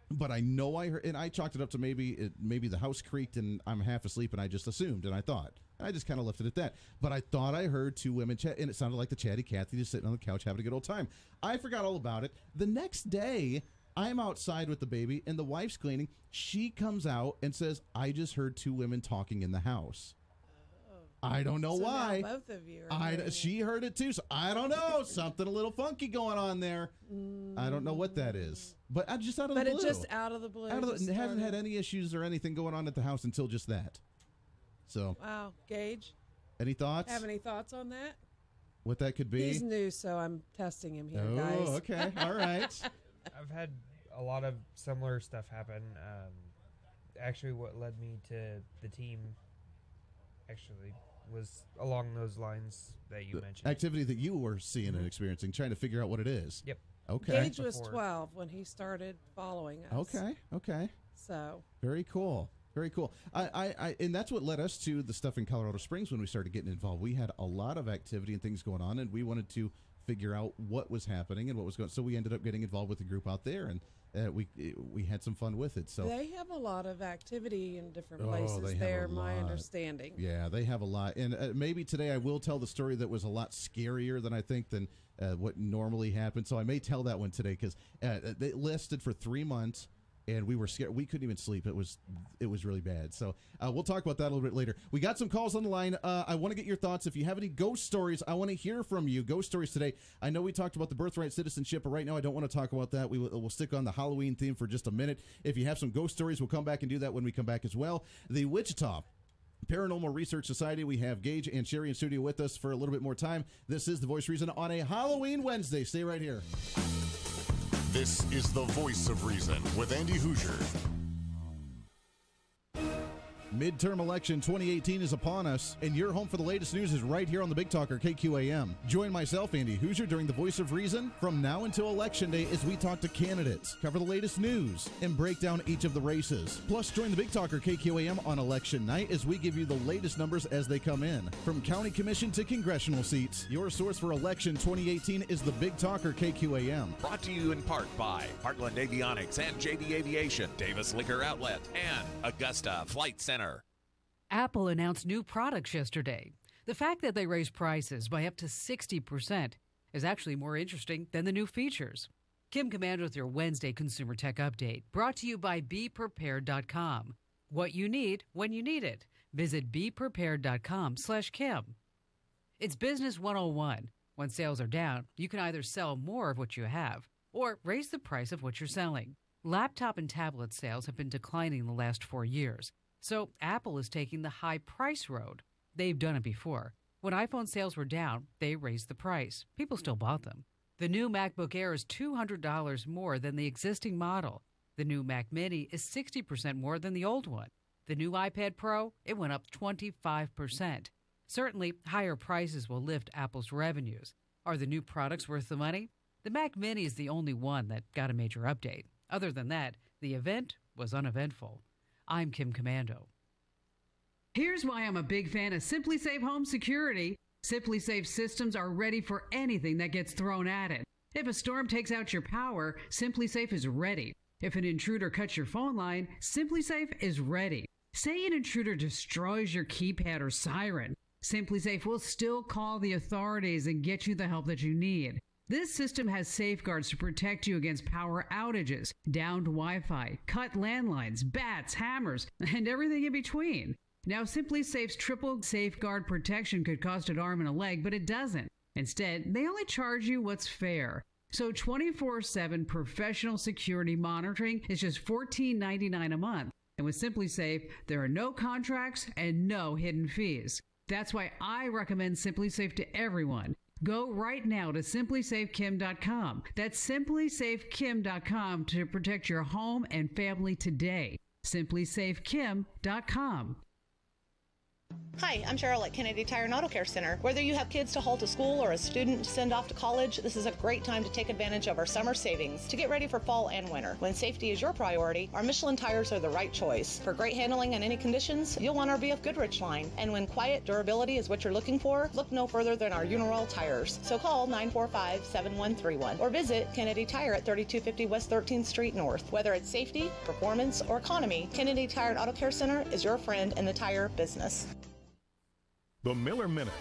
But I know I heard, and I chalked it up to maybe the house creaked and I'm half asleep, and I just assumed, and I thought. I just kind of left it at that. But I thought I heard two women chat, and it sounded like the chatty Cathy just sitting on the couch having a good old time. I forgot all about it. The next day, I'm outside with the baby, and the wife's cleaning. She comes out and says, I just heard two women talking in the house. I don't know why. Now both of you are she heard it too, so I don't know. Something a little funky going on there. I don't know what that is. But just out of the blue. But it's just out of the blue. It hasn't had any issues or anything going on at the house until just that. So. Wow. Gage? Any thoughts? Have any thoughts on that? What that could be? He's new, so I'm testing him here, guys. Oh, okay. All right. I've had a lot of similar stuff happen. Actually, what led me to the team actually was along those lines that you mentioned. Activity that you were seeing and experiencing, trying to figure out what it is. Yep. Okay. Gage was 12 when he started following us. Okay. So. Very cool. Very cool. And that's what led us to the stuff in Colorado Springs when we started getting involved. We had a lot of activity and things going on, and we wanted to figure out what was happening and what was going on. So we ended up getting involved with the group out there, and we had some fun with it. So they have a lot of activity in different places there, my understanding. Yeah, they have a lot. And maybe today I will tell the story that was a lot scarier than I think than what normally happens. So I may tell that one today because they listed for 3 months. And we were scared. We couldn't even sleep. It was really bad. So we'll talk about that a little bit later. We got some calls on the line. I want to get your thoughts. If you have any ghost stories, I want to hear from you. Ghost stories today. I know we talked about the birthright citizenship, but right now I don't want to talk about that. We'll stick on the Halloween theme for just a minute. If you have some ghost stories, we'll come back and do that when we come back as well. The Wichita Paranormal Research Society. We have Gage and Sherry in studio with us for a little bit more time. This is The Voice of Reason on a Halloween Wednesday. Stay right here. This is The Voice of Reason with Andy Hoosier. Midterm election 2018 is upon us, and your home for the latest news is right here on the Big Talker KQAM. Join myself, Andy Hoosier, during The Voice of Reason from now until Election Day as we talk to candidates, cover the latest news, and break down each of the races. Plus, join the Big Talker KQAM on Election Night as we give you the latest numbers as they come in. From county commission to congressional seats, your source for election 2018 is the Big Talker KQAM. Brought to you in part by Heartland Avionics and JD Aviation, Davis Liquor Outlet, and Augusta Flight Center. Apple announced new products yesterday. The fact that they raised prices by up to 60% is actually more interesting than the new features. Kim Command with your Wednesday Consumer Tech Update, brought to you by BePrepared.com. What you need when you need it. Visit BePrepared.com/Kim. It's Business 101. When sales are down, you can either sell more of what you have or raise the price of what you're selling. Laptop and tablet sales have been declining the last 4 years. So Apple is taking the high price road. They've done it before. When iPhone sales were down, they raised the price. People still bought them. The new MacBook Air is $200 more than the existing model. The new Mac Mini is 60% more than the old one. The new iPad Pro, it went up 25%. Certainly, higher prices will lift Apple's revenues. Are the new products worth the money? The Mac Mini is the only one that got a major update. Other than that, the event was uneventful. I'm Kim Commando. Here's why I'm a big fan of Simply Safe Home Security. Simply Safe systems are ready for anything that gets thrown at it. If a storm takes out your power, Simply Safe is ready. If an intruder cuts your phone line, Simply Safe is ready. Say an intruder destroys your keypad or siren, Simply Safe will still call the authorities and get you the help that you need. This system has safeguards to protect you against power outages, downed Wi-Fi, cut landlines, bats, hammers, and everything in between. Now, Simply Safe's triple safeguard protection could cost an arm and a leg, but it doesn't. Instead, they only charge you what's fair. So 24/7 professional security monitoring is just $14.99 a month. And with Simply Safe, there are no contracts and no hidden fees. That's why I recommend Simply Safe to everyone. Go right now to simplysafekim.com. That's simplysafekim.com to protect your home and family today. simplysafekim.com. Hi, I'm Cheryl at Kennedy Tire and Auto Care Center. Whether you have kids to haul to school or a student to send off to college, this is a great time to take advantage of our summer savings to get ready for fall and winter. When safety is your priority, our Michelin tires are the right choice. For great handling in any conditions, you'll want our BF Goodrich line. And when quiet durability is what you're looking for, look no further than our Uniroyal tires. So call 945-7131 or visit Kennedy Tire at 3250 West 13th Street North. Whether it's safety, performance, or economy, Kennedy Tire and Auto Care Center is your friend in the tire business. The Miller Minute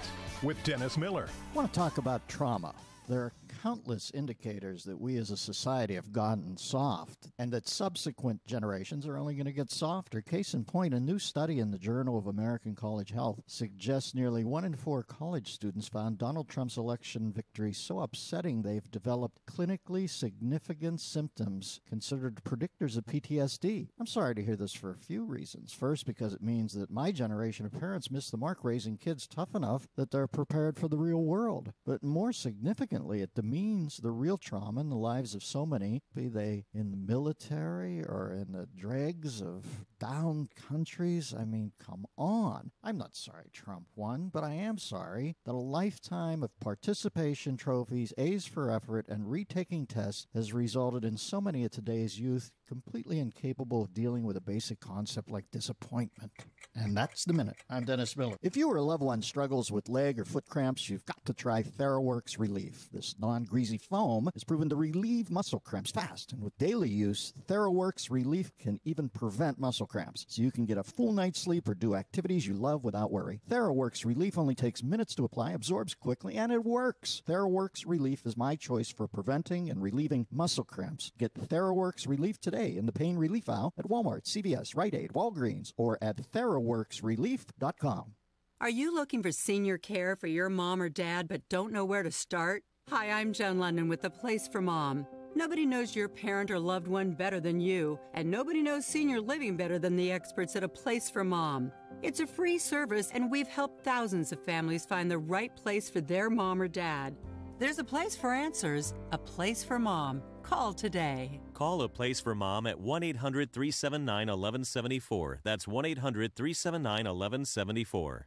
with Dennis Miller. I want to talk about trauma. There are countless indicators that we as a society have gotten soft and that subsequent generations are only going to get softer. Case in point, a new study in the Journal of American College Health suggests nearly 1 in 4 college students found Donald Trump's election victory so upsetting they've developed clinically significant symptoms considered predictors of PTSD. I'm sorry to hear this for a few reasons. First, because it means that my generation of parents missed the mark raising kids tough enough that they're prepared for the real world. But more significantly, it demeans the real trauma in the lives of so many, be they in the military or in the dregs of down countries. I mean, come on. I'm not sorry Trump won, but I am sorry that a lifetime of participation trophies, A's for effort, and retaking tests has resulted in so many of today's youth completely incapable of dealing with a basic concept like disappointment. And that's the minute. I'm Dennis Miller. If you or a loved one struggles with leg or foot cramps, you've got to try TheraWorks Relief. This non-greasy foam is proven to relieve muscle cramps fast, and with daily use, TheraWorks Relief can even prevent muscle cramps, so you can get a full night's sleep or do activities you love without worry. TheraWorks Relief only takes minutes to apply, absorbs quickly, and it works. TheraWorks Relief is my choice for preventing and relieving muscle cramps. Get TheraWorks Relief today in the pain relief aisle at Walmart, CVS, Rite Aid, Walgreens, or at TheraWorksRelief.com. Are you looking for senior care for your mom or dad but don't know where to start? Hi, I'm Joan London with The Place for Mom. Nobody knows your parent or loved one better than you, and nobody knows senior living better than the experts at A Place for Mom. It's a free service, and we've helped thousands of families find the right place for their mom or dad. There's a place for answers, a place for mom. Call today. Call A Place for Mom at 1-800-379-1174. That's 1-800-379-1174.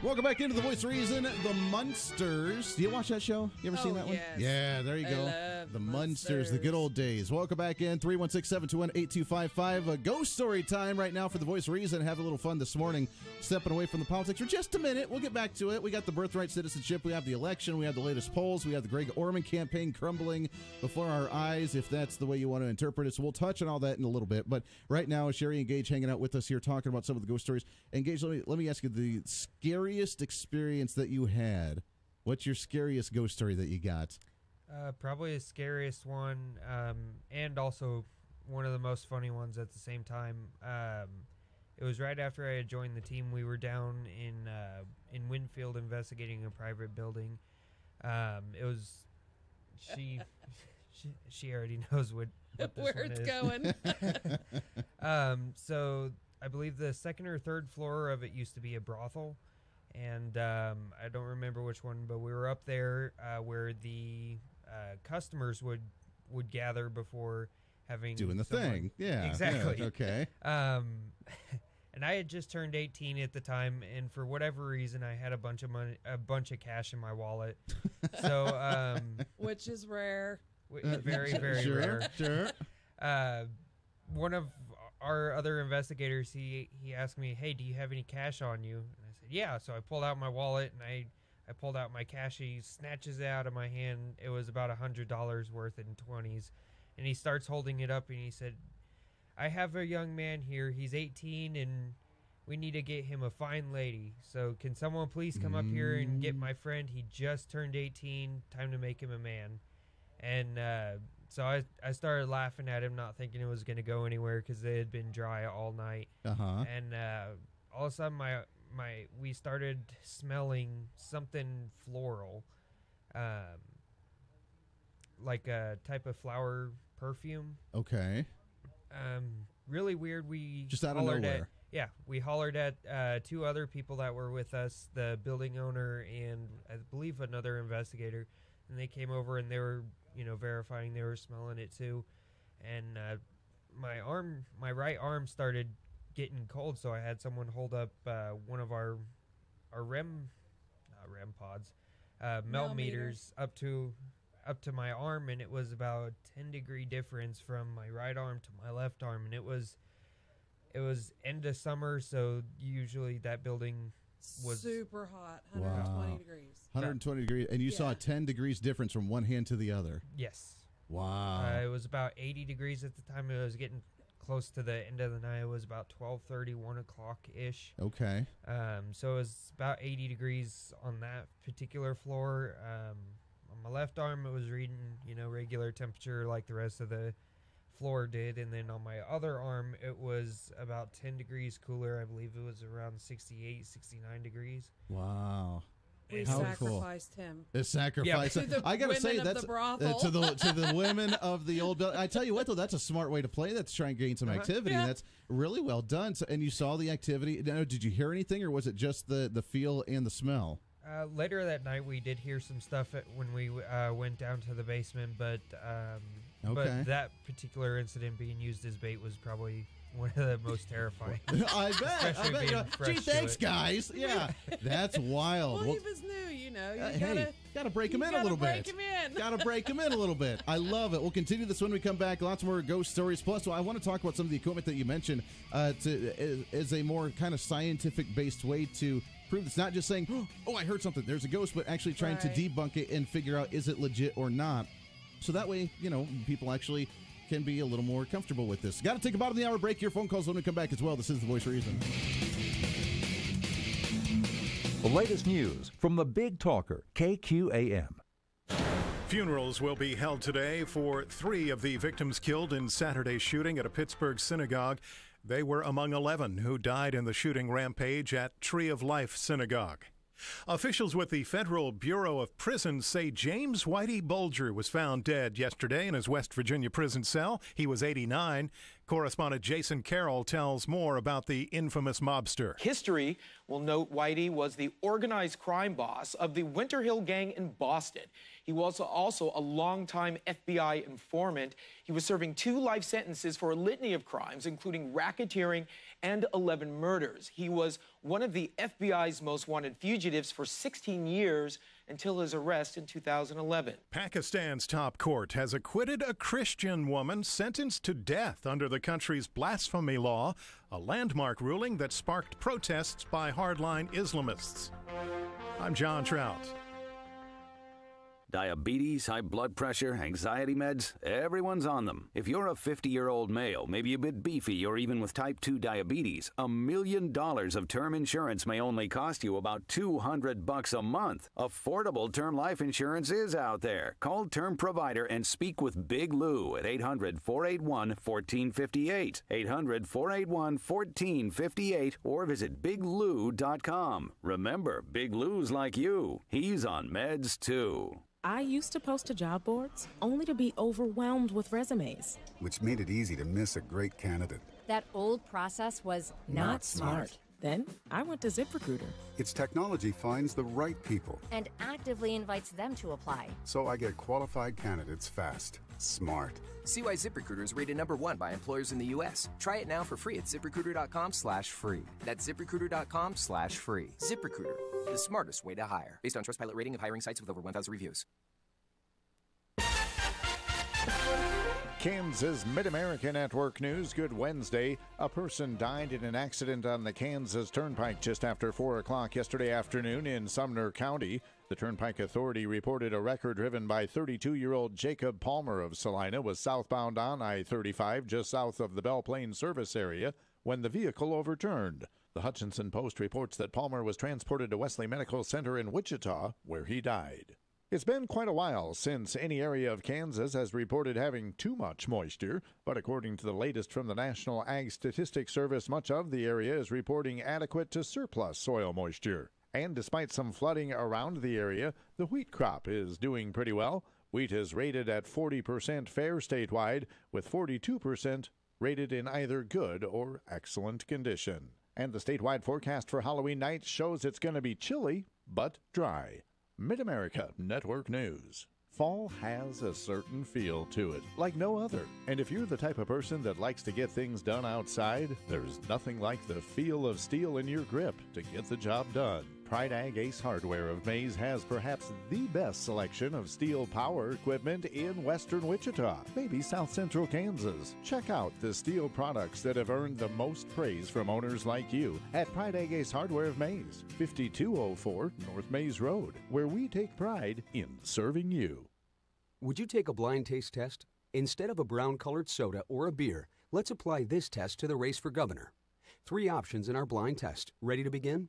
Welcome back into The Voice of Reason, The Munsters. Do you watch that show? You ever seen that one? Yes. Yeah, there you go. The Munsters, the good old days. Welcome back in. 316-721-8255. A ghost story time right now for The Voice of Reason. Have a little fun this morning, stepping away from the politics for just a minute. We'll get back to it. We got the birthright citizenship. We have the election. We have the latest polls. We have the Greg Orman campaign crumbling before our eyes, if that's the way you want to interpret it. So we'll touch on all that in a little bit. But right now, Sherry and Gage hanging out with us here, talking about some of the ghost stories. And Gage, let me ask you the scariest experience that you had. What's your scariest ghost story that you got? Probably the scariest one, and also one of the most funny ones at the same time. It was right after I had joined the team. We were down in Winfield investigating a private building. It was she already knows what this where one it's is. going. So I believe the second or third floor of it used to be a brothel. And I don't remember which one, but we were up there where the customers would gather before doing the thing. Yeah, exactly. Yeah, okay. And I had just turned 18 at the time, and for whatever reason, I had a bunch of money, a bunch of cash in my wallet. So, which is rare. Very, very rare. Sure. One of our other investigators, he asked me, "Hey, do you have any cash on you?" Yeah, so I pulled out my wallet and I pulled out my cash. He snatches it out of my hand. It was about $100 worth in 20s. And he starts holding it up and he said, "I have a young man here. He's 18 and we need to get him a fine lady. So can someone please come up here and get my friend? He just turned 18. Time to make him a man. And so I started laughing at him, not thinking it was going to go anywhere because they had been dry all night. And all of a sudden, we started smelling something floral, like a type of flower perfume. Okay. Really weird. We just out of nowhere. We hollered at two other people that were with us, the building owner and I believe another investigator, and they came over and they were, verifying they were smelling it too. And my right arm started getting cold, so I had someone hold up one of our REM pods, meters up to my arm, and it was about 10-degree difference from my right arm to my left arm, and it was end of summer, so usually that building was super hot, 120 degrees. 120 degrees, and you saw a 10 degrees difference from one hand to the other. Yes. Wow. It was about 80 degrees at the time. It was getting close to the end of the night. It was about 12:30, 1 o'clock-ish. Okay. So it was about 80 degrees on that particular floor. On my left arm, it was reading, regular temperature like the rest of the floor did. And then on my other arm, it was about 10 degrees cooler. I believe it was around 68, 69 degrees. Wow. We sacrificed him. The sacrifice. Yeah. I gotta say that's to the women of the old building. I tell you what, though, that's a smart way to play that, to try and gain some activity. And that's really well done. So, and you saw the activity. Now, did you hear anything, or was it just the feel and the smell? Later that night, we did hear some stuff when we went down to the basement, but that particular incident being used as bait was probably one of the most terrifying. I bet. Gee, thanks, guys. Yeah, that's wild. Well, he was new, you gotta break him in a little bit. Gotta break him in a little bit. I love it. We'll continue this when we come back. Lots more ghost stories. Plus, I want to talk about some of the equipment that you mentioned as a more kind of scientific-based way to prove it's not just saying, oh, I heard something, there's a ghost, but actually trying to debunk it and figure out, is it legit or not? So that way, people actually can be a little more comfortable with this. Got to take a bottom of the hour break. Your phone calls when we come back as well. This is The Voice of Reason. The latest news from the Big Talker, KQAM. Funerals will be held today for 3 of the victims killed in Saturday's shooting at a Pittsburgh synagogue. They were among 11 who died in the shooting rampage at Tree of Life Synagogue. Officials with the Federal Bureau of Prisons say James Whitey Bulger was found dead yesterday in his West Virginia prison cell. He was 89. Correspondent Jason Carroll tells more about the infamous mobster. History will note Whitey was the organized crime boss of the Winter Hill Gang in Boston. He was also a longtime FBI informant. He was serving 2 life sentences for a litany of crimes, including racketeering and 11 murders. He was one of the FBI's most wanted fugitives for 16 years until his arrest in 2011. Pakistan's top court has acquitted a Christian woman sentenced to death under the country's blasphemy law, a landmark ruling that sparked protests by hardline Islamists. I'm John Trout. Diabetes, high blood pressure, anxiety meds, everyone's on them. If you're a 50-year-old male, maybe a bit beefy, or even with type 2 diabetes, $1 million of term insurance may only cost you about $200 a month. Affordable term life insurance is out there. Call Term Provider and speak with Big Lou at 800-481-1458. 800-481-1458 or visit biglou.com. Remember, Big Lou's like you. He's on meds too. I used to post to job boards only to be overwhelmed with resumes, which made it easy to miss a great candidate. That old process was not smart. Then I went to ZipRecruiter. Its technology finds the right people and actively invites them to apply. So I get qualified candidates fast. Smart. See why ZipRecruiter is rated #1 by employers in the U.S. Try it now for free at ZipRecruiter.com/free. That's ZipRecruiter.com/free. ZipRecruiter, the smartest way to hire. Based on Trustpilot rating of hiring sites with over 1,000 reviews. Kansas Mid-America Network News. Good Wednesday. A person died in an accident on the Kansas Turnpike just after 4 o'clock yesterday afternoon in Sumner County. The Turnpike Authority reported a wrecker driven by 32-year-old Jacob Palmer of Salina was southbound on I-35 just south of the Belle Plaine service area when the vehicle overturned. The Hutchinson Post reports that Palmer was transported to Wesley Medical Center in Wichita, where he died. It's been quite a while since any area of Kansas has reported having too much moisture, but according to the latest from the National Ag Statistics Service, much of the area is reporting adequate to surplus soil moisture. And despite some flooding around the area, the wheat crop is doing pretty well. Wheat is rated at 40% fair statewide, with 42% rated in either good or excellent condition. And the statewide forecast for Halloween night shows it's going to be chilly, but dry. Mid-America Network News. Fall has a certain feel to it, like no other. And if you're the type of person that likes to get things done outside, there's nothing like the feel of steel in your grip to get the job done. Pride Ag Ace Hardware of Mays has perhaps the best selection of steel power equipment in western Wichita, maybe south central Kansas. Check out the steel products that have earned the most praise from owners like you at Pride Ag Ace Hardware of Mays, 5204 North Mays Road, where we take pride in serving you. Would you take a blind taste test? Instead of a brown-colored soda or a beer, let's apply this test to the race for governor. 3 options in our blind test. Ready to begin?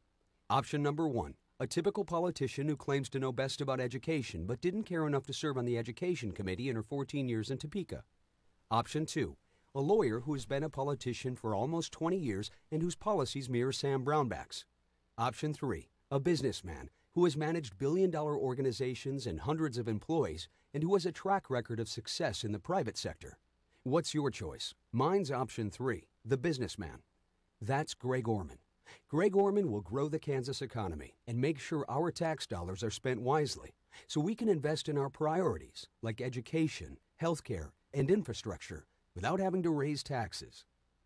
Option number 1, a typical politician who claims to know best about education but didn't care enough to serve on the education committee in her 14 years in Topeka. Option 2, a lawyer who has been a politician for almost 20 years and whose policies mirror Sam Brownback's. Option 3, a businessman who has managed billion-dollar organizations and hundreds of employees and who has a track record of success in the private sector. What's your choice? Mine's option 3, the businessman. That's Greg Orman. Greg Orman will grow the Kansas economy and make sure our tax dollars are spent wisely so we can invest in our priorities like education, healthcare, and infrastructure without having to raise taxes.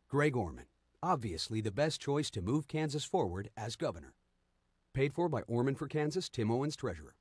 Greg Orman, obviously the best choice to move Kansas forward as governor. Paid for by Orman for Kansas, Tim Owens, Treasurer.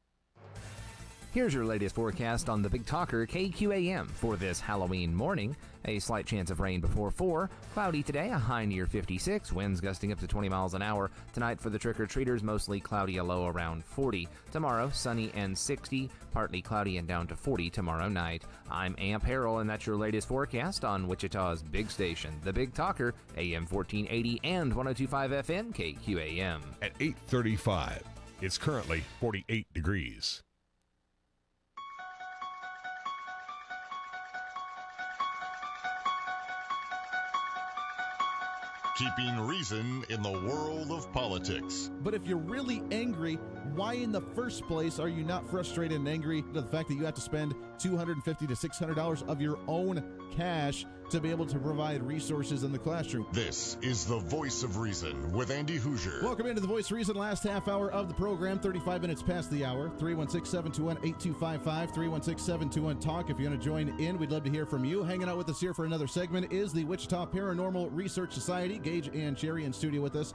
Here's your latest forecast on the Big Talker KQAM for this Halloween morning. A slight chance of rain before 4. Cloudy today, a high near 56. Winds gusting up to 20 miles an hour. Tonight for the trick-or-treaters, mostly cloudy, a low around 40. Tomorrow, sunny and 60. Partly cloudy and down to 40 tomorrow night. I'm Amp Harrell, and that's your latest forecast on Wichita's big station, the Big Talker, AM 1480 and 102.5 FM KQAM. At 8:35, it's currently 48 degrees. Keeping reason in the world of politics. But if you're really angry, why in the first place are you not frustrated and angry to the fact that you have to spend $250 to $600 of your own cash to be able to provide resources in the classroom? This is the Voice of Reason with Andy Hoosier. Welcome into the Voice of Reason, last half hour of the program, 35 minutes past the hour. 316-721-8255, 316-721-TALK. If you want to join in, we'd love to hear from you. Hanging out with us here for another segment is the Wichita Paranormal Research Society. Gage and Jerry in studio with us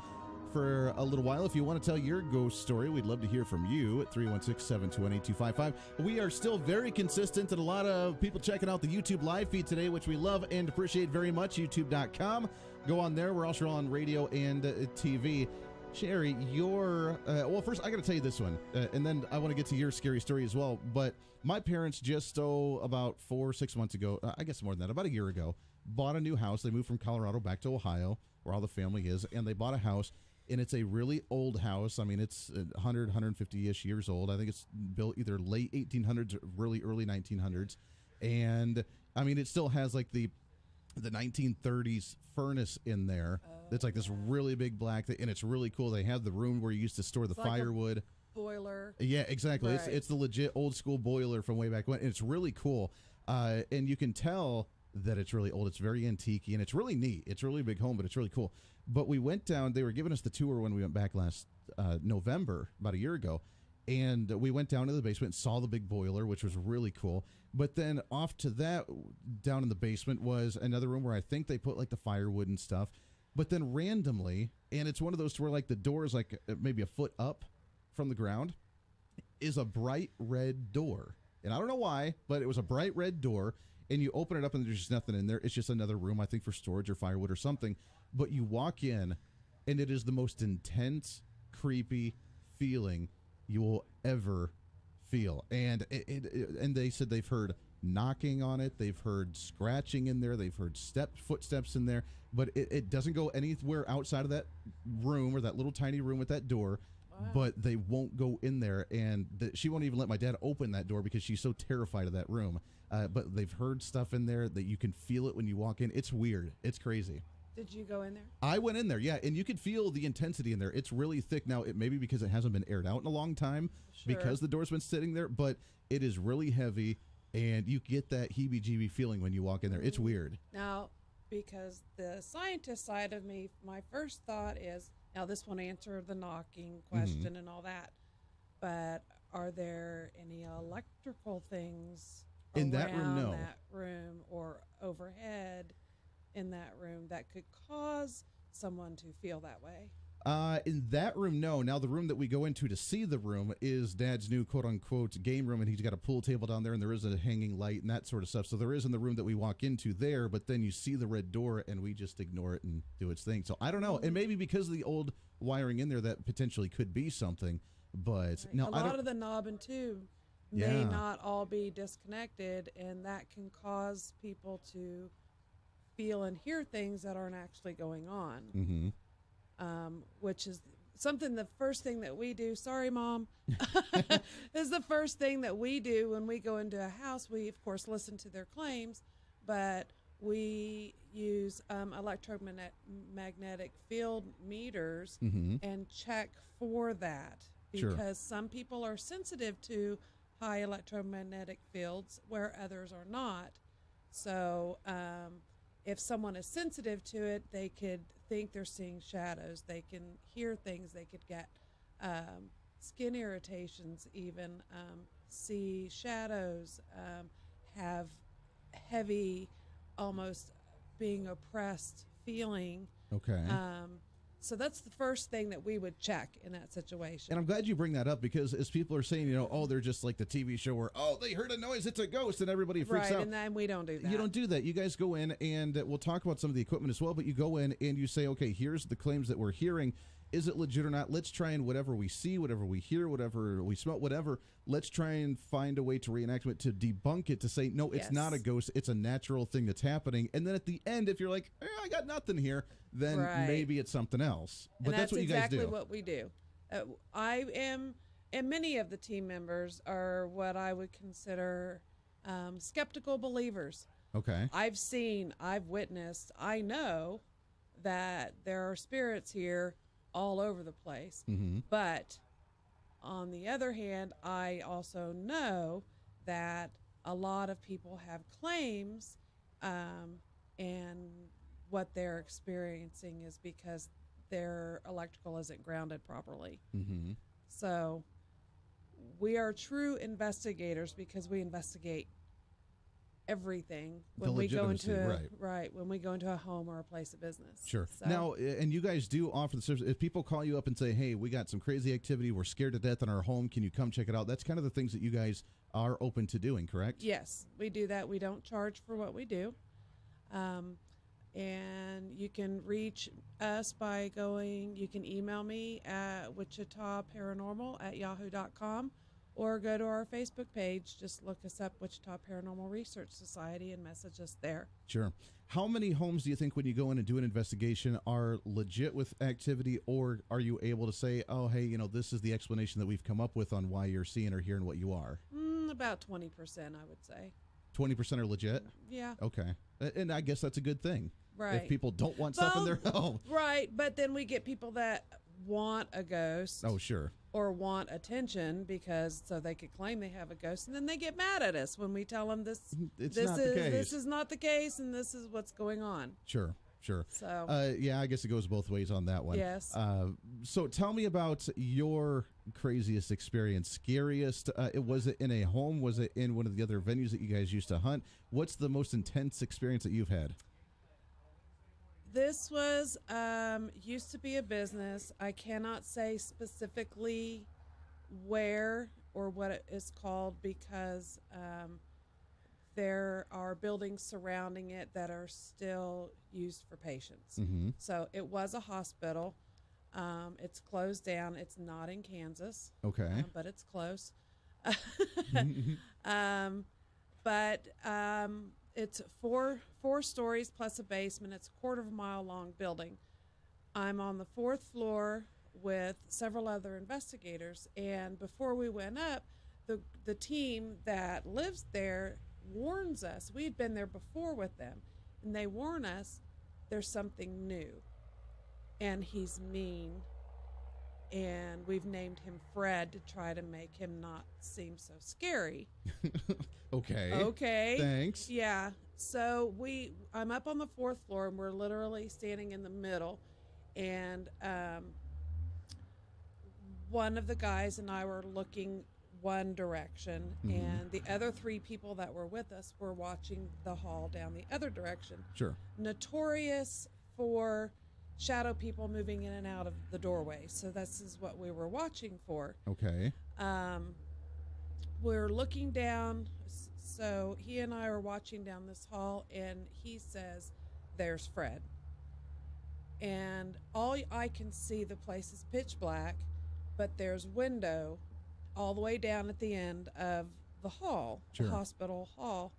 for a little while. If you want to tell your ghost story, we'd love to hear from you at 316-721-8255. We are still very consistent and a lot of people checking out the YouTube live feed today, which we love and appreciate very much. YouTube.com. Go on there. We're also on radio and TV. Jerry, well, first I got to tell you this one, and then I want to get to your scary story as well. But my parents just about 4 or 6 months ago, I guess more than that, about a year ago, bought a new house. They moved from Colorado back to Ohio, where all the family is, and they bought a house. And it's a really old house. I mean, it's 100, 150-ish years old. I think it's built either late 1800s or really early 1900s. And, I mean, it still has, like, the 1930s furnace in there. It's like this really big black thing, and it's really cool. They have the room where you used to store the firewood. Boiler. Yeah, exactly. Right. It's the legit old-school boiler from way back when. And it's really cool. And you can tell that it's really old. It's very antique-y, and it's really neat. It's a really big home, but it's really cool. But we went down, they were giving us the tour when we went back last November, about a year ago, and we went down to the basement and saw the big boiler, which was really cool. But then off to that, down in the basement, was another room where I think they put, like, the firewood and stuff. But then randomly, and it's one of those to where, like, the door is, like, maybe a foot up from the ground, is a bright red door. And I don't know why, but it was a bright red door. And you open it up and there's just nothing in there. It's just another room, I think, for storage or firewood or something. But you walk in, and it is the most intense, creepy feeling you will ever feel. And and they said they've heard knocking on it. They've heard scratching in there. They've heard footsteps in there. But it doesn't go anywhere outside of that room or that little tiny room with that door. Wow. But they won't go in there. And she won't even let my dad open that door because she's so terrified of that room. But they've heard stuff in there that you can feel it when you walk in. It's weird. It's crazy. Did you go in there? I went in there, yeah, and you could feel the intensity in there. It's really thick. Now, it may be because it hasn't been aired out in a long time, because the door's been sitting there, but it is really heavy, and you get that heebie-jeebie feeling when you walk in there. It's weird. Now, because the scientist side of me, my first thought is, now this won't answer the knocking question and all that, but are there any electrical things in that room? No. That room or overhead in that room that could cause someone to feel that way? In that room, no. Now, the room that we go into to see the room is Dad's new quote-unquote game room, and he's got a pool table down there, and there is a hanging light and that sort of stuff. So there is in the room that we walk into there, but then you see the red door, and we just ignore it and do its thing. So I don't know. And maybe because of the old wiring in there, that potentially could be something. But now, a lot of the knob and tube may not all be disconnected, and that can cause people to feel and hear things that aren't actually going on, which is something, the first thing that we do, sorry, Mom, is the first thing that we do when we go into a house. We, of course, listen to their claims, but we use electromagnetic field meters and check for that, because some people are sensitive to high electromagnetic fields where others are not. So, if someone is sensitive to it, they could think they're seeing shadows. They can hear things. They could get skin irritations, even see shadows, have heavy, almost being oppressed feeling. Okay. So that's the first thing that we would check in that situation. And I'm glad you bring that up, because as people are saying, oh, they're just like the TV show where, oh, they heard a noise, it's a ghost, and everybody freaks out. Right, and then we don't do that. You don't do that. You guys go in, and we'll talk about some of the equipment as well, but you go in and you say, okay, here's the claims that we're hearing. Is it legit or not? Let's try and whatever we see, whatever we hear, whatever we smell, whatever, let's try and find a way to reenact it, to debunk it, to say, no, it's not a ghost, it's a natural thing that's happening. And then at the end, if you're like, I got nothing here, then maybe it's something else. But and that's what you guys do. Exactly what we do. I am, and many of the team members are what I would consider skeptical believers. Okay. I've seen, I've witnessed, I know that there are spirits here all over the place. But on the other hand, I also know that a lot of people have claims, and what they're experiencing is because their electrical isn't grounded properly. So we are true investigators because we investigate everything when we go into when we go into a home or a place of business. Sure. So, now, and you guys do offer the service. If people call you up and say, hey, we got some crazy activity, we're scared to death in our home, can you come check it out? That's kind of the things that you guys are open to doing, correct? Yes, we do that. We don't charge for what we do. And you can reach us by you can email me at wichitaparanormal@yahoo.com, or go to our Facebook page. Just look us up, Wichita Paranormal Research Society, and message us there. Sure. How many homes do you think when you go in and do an investigation are legit with activity, or are you able to say, oh, hey, this is the explanation that we've come up with on why you're seeing or hearing what you are? About 20%, I would say. 20% are legit? Yeah. Okay. And I guess that's a good thing. Right. If people don't want stuff in their home. Right, but then we get people that want a ghost. Oh, sure. Or want attention because so they could claim they have a ghost, and then they get mad at us when we tell them this is not the case, and this is what's going on. Sure. So yeah, I guess it goes both ways on that one. Yes. So tell me about your craziest experience, scariest. Was it in a home? Was it in one of the other venues that you guys used to hunt? What's the most intense experience that you've had? This was used to be a business. I cannot say specifically where or what it is called because there are buildings surrounding it that are still used for patients. So it was a hospital. It's closed down. It's not in Kansas. Okay. But it's close. But it's four stories plus a basement. It's a 1/4 mile long building. I'm on the 4th floor with several other investigators, and before we went up, the team that lives there warns us. We had been there before with them, and they warn us there's something new, and he's mean, and we've named him Fred to try to make him not seem so scary. Okay. Thanks. Yeah. So I'm up on the 4th floor, and we're literally standing in the middle, and one of the guys and I were looking one direction, and the other 3 people that were with us were watching the hall down the other direction. Sure. Notorious for shadow people moving in and out of the doorway. So this is what we were watching for. Okay. We're looking down. So he and I are watching down this hall, and he says, "There's Fred." And all I can see, the place is pitch black, but there's window all the way down at the end of the hall, Sure. the hospital hall.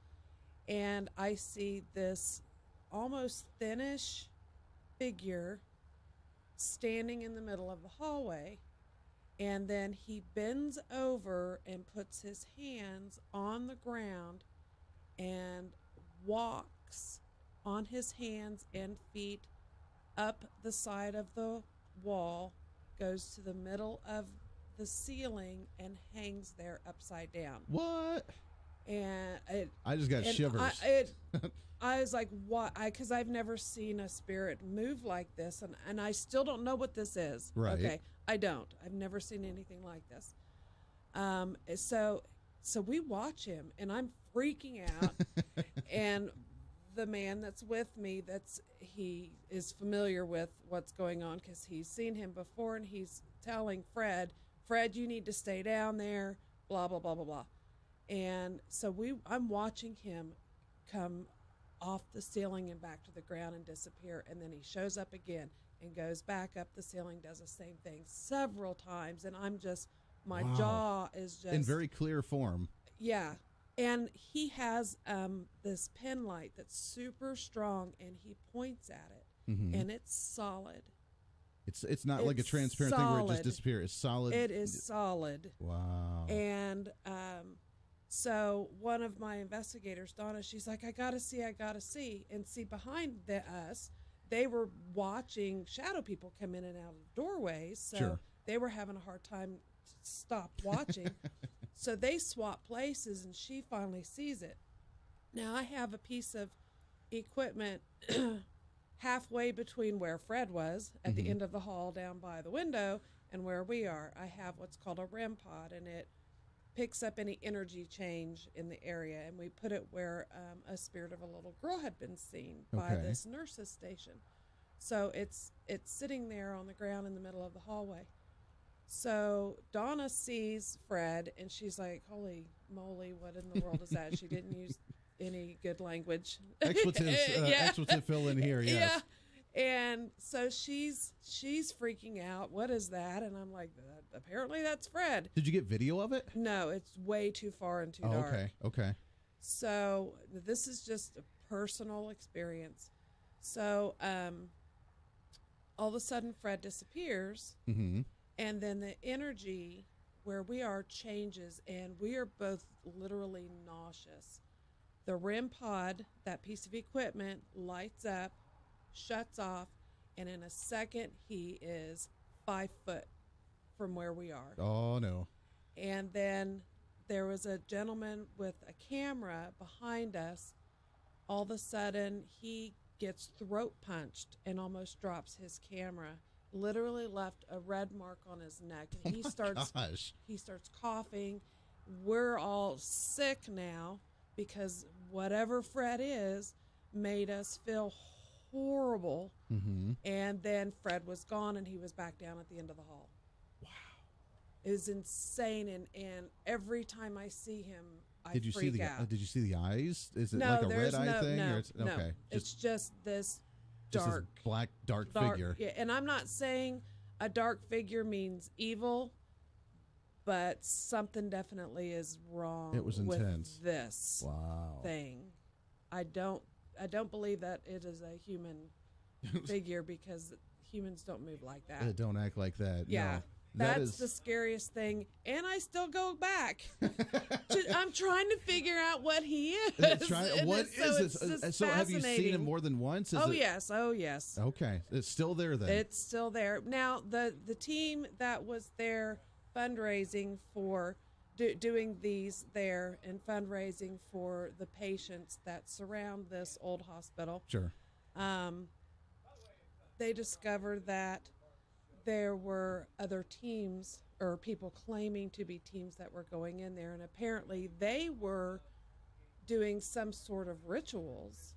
And I see this almost thinnish figure standing in the middle of the hallway. And then he bends over and puts his hands on the ground and walks on his hands and feet up the side of the wall, goes to the middle of the ceiling, and hangs there upside down. What? And I just got shivers. I was like, what? Because I've never seen a spirit move like this, and I still don't know what this is. Right. Okay, I don't. I've never seen anything like this. So we watch him, and I'm freaking out. And the man that's with me, he is familiar with what's going on because he's seen him before, and he's telling Fred, you need to stay down there, blah, blah, blah, blah, blah. And so I'm watching him come off the ceiling and back to the ground and disappear, and then he shows up again and goes back up the ceiling, does the same thing several times, and I'm just, my jaw is just... in very clear form. Yeah. And he has this pen light that's super strong, and he points at it, and it's solid. It's not like a transparent thing where it just disappears. It's solid. It is solid. Wow. And so one of my investigators, Donna, she's like, I gotta see. And see, behind us, they were watching shadow people come in and out of doorways. So Sure. they were having a hard time to stop watching. So they swap places, and she finally sees it. Now I have a piece of equipment halfway between where Fred was at the end of the hall down by the window and where we are. I have what's called a REM pod, and it picks up any energy change in the area, and we put it where a spirit of a little girl had been seen by this nurse's station. So it's sitting there on the ground in the middle of the hallway. So Donna sees Fred, and she's like, holy moly, what in the world is that? She didn't use any good language. Expletive fill in here, yes. Yeah. And so she's freaking out. What is that? And I'm like, apparently that's Fred. Did you get video of it? No, it's way too far and too dark. Okay. So this is just a personal experience. So all of a sudden Fred disappears, and then the energy where we are changes, and we are both literally nauseous. The REM pod, that piece of equipment, lights up, shuts off, and in a second he is 5 foot from where we are. Oh no. And then there was a gentleman with a camera behind us. All of a sudden he gets throat punched and almost drops his camera. Literally left a red mark on his neck, and he starts coughing. We're all sick now because whatever Fred is made us feel horrible. And then Fred was gone, and he was back down at the end of the hall. Wow. It was insane, and every time I see him, I freak out. Did you see the eyes? Is it like a red eye thing? No, okay. It's just this dark, dark figure. Yeah, and I'm not saying a dark figure means evil. but something definitely is wrong. It was intense. With this Wow. thing. I don't believe that it is a human figure, because humans don't move like that. Don't act like that. Yeah. No. That's the scariest thing, and I still go back. I'm trying to figure out what he is. What is this? So have you seen him more than once? Yes. Okay, it's still there then. It's still there. Now, the team that was there fundraising for doing these there and fundraising for the patients that surround this old hospital. Sure. They discovered that there were other teams or people claiming to be teams that were going in there, and apparently they were doing some sort of rituals.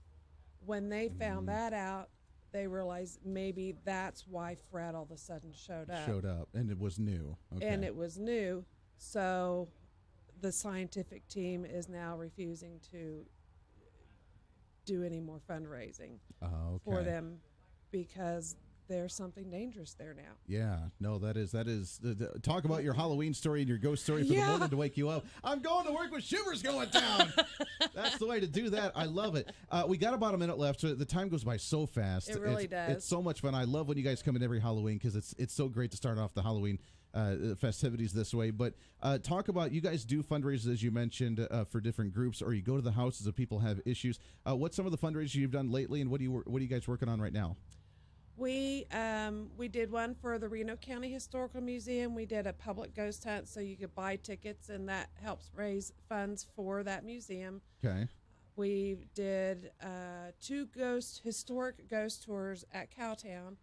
When they found that out, they realized maybe that's why Fred all of a sudden showed up, and it was new. Okay. And it was new, so the scientific team is now refusing to do any more fundraising for them, because there's something dangerous there now. Yeah, no, that is talk about your Halloween story and your ghost story for the morning to wake you up. I'm going to work with shivers going down. That's the way to do that. I love it. We got about a minute left. So the time goes by so fast. It really does. It's so much fun. I love when you guys come in every Halloween, because it's so great to start off the Halloween festivities this way. But talk about, you guys do fundraisers, as you mentioned, for different groups, or you go to the houses if people have issues. What's some of the fundraisers you've done lately, and what are you guys working on right now? We did one for the Reno County Historical Museum. We did a public ghost hunt, so you could buy tickets, and that helps raise funds for that museum. Okay. We did 2 historic ghost tours at Cowtown,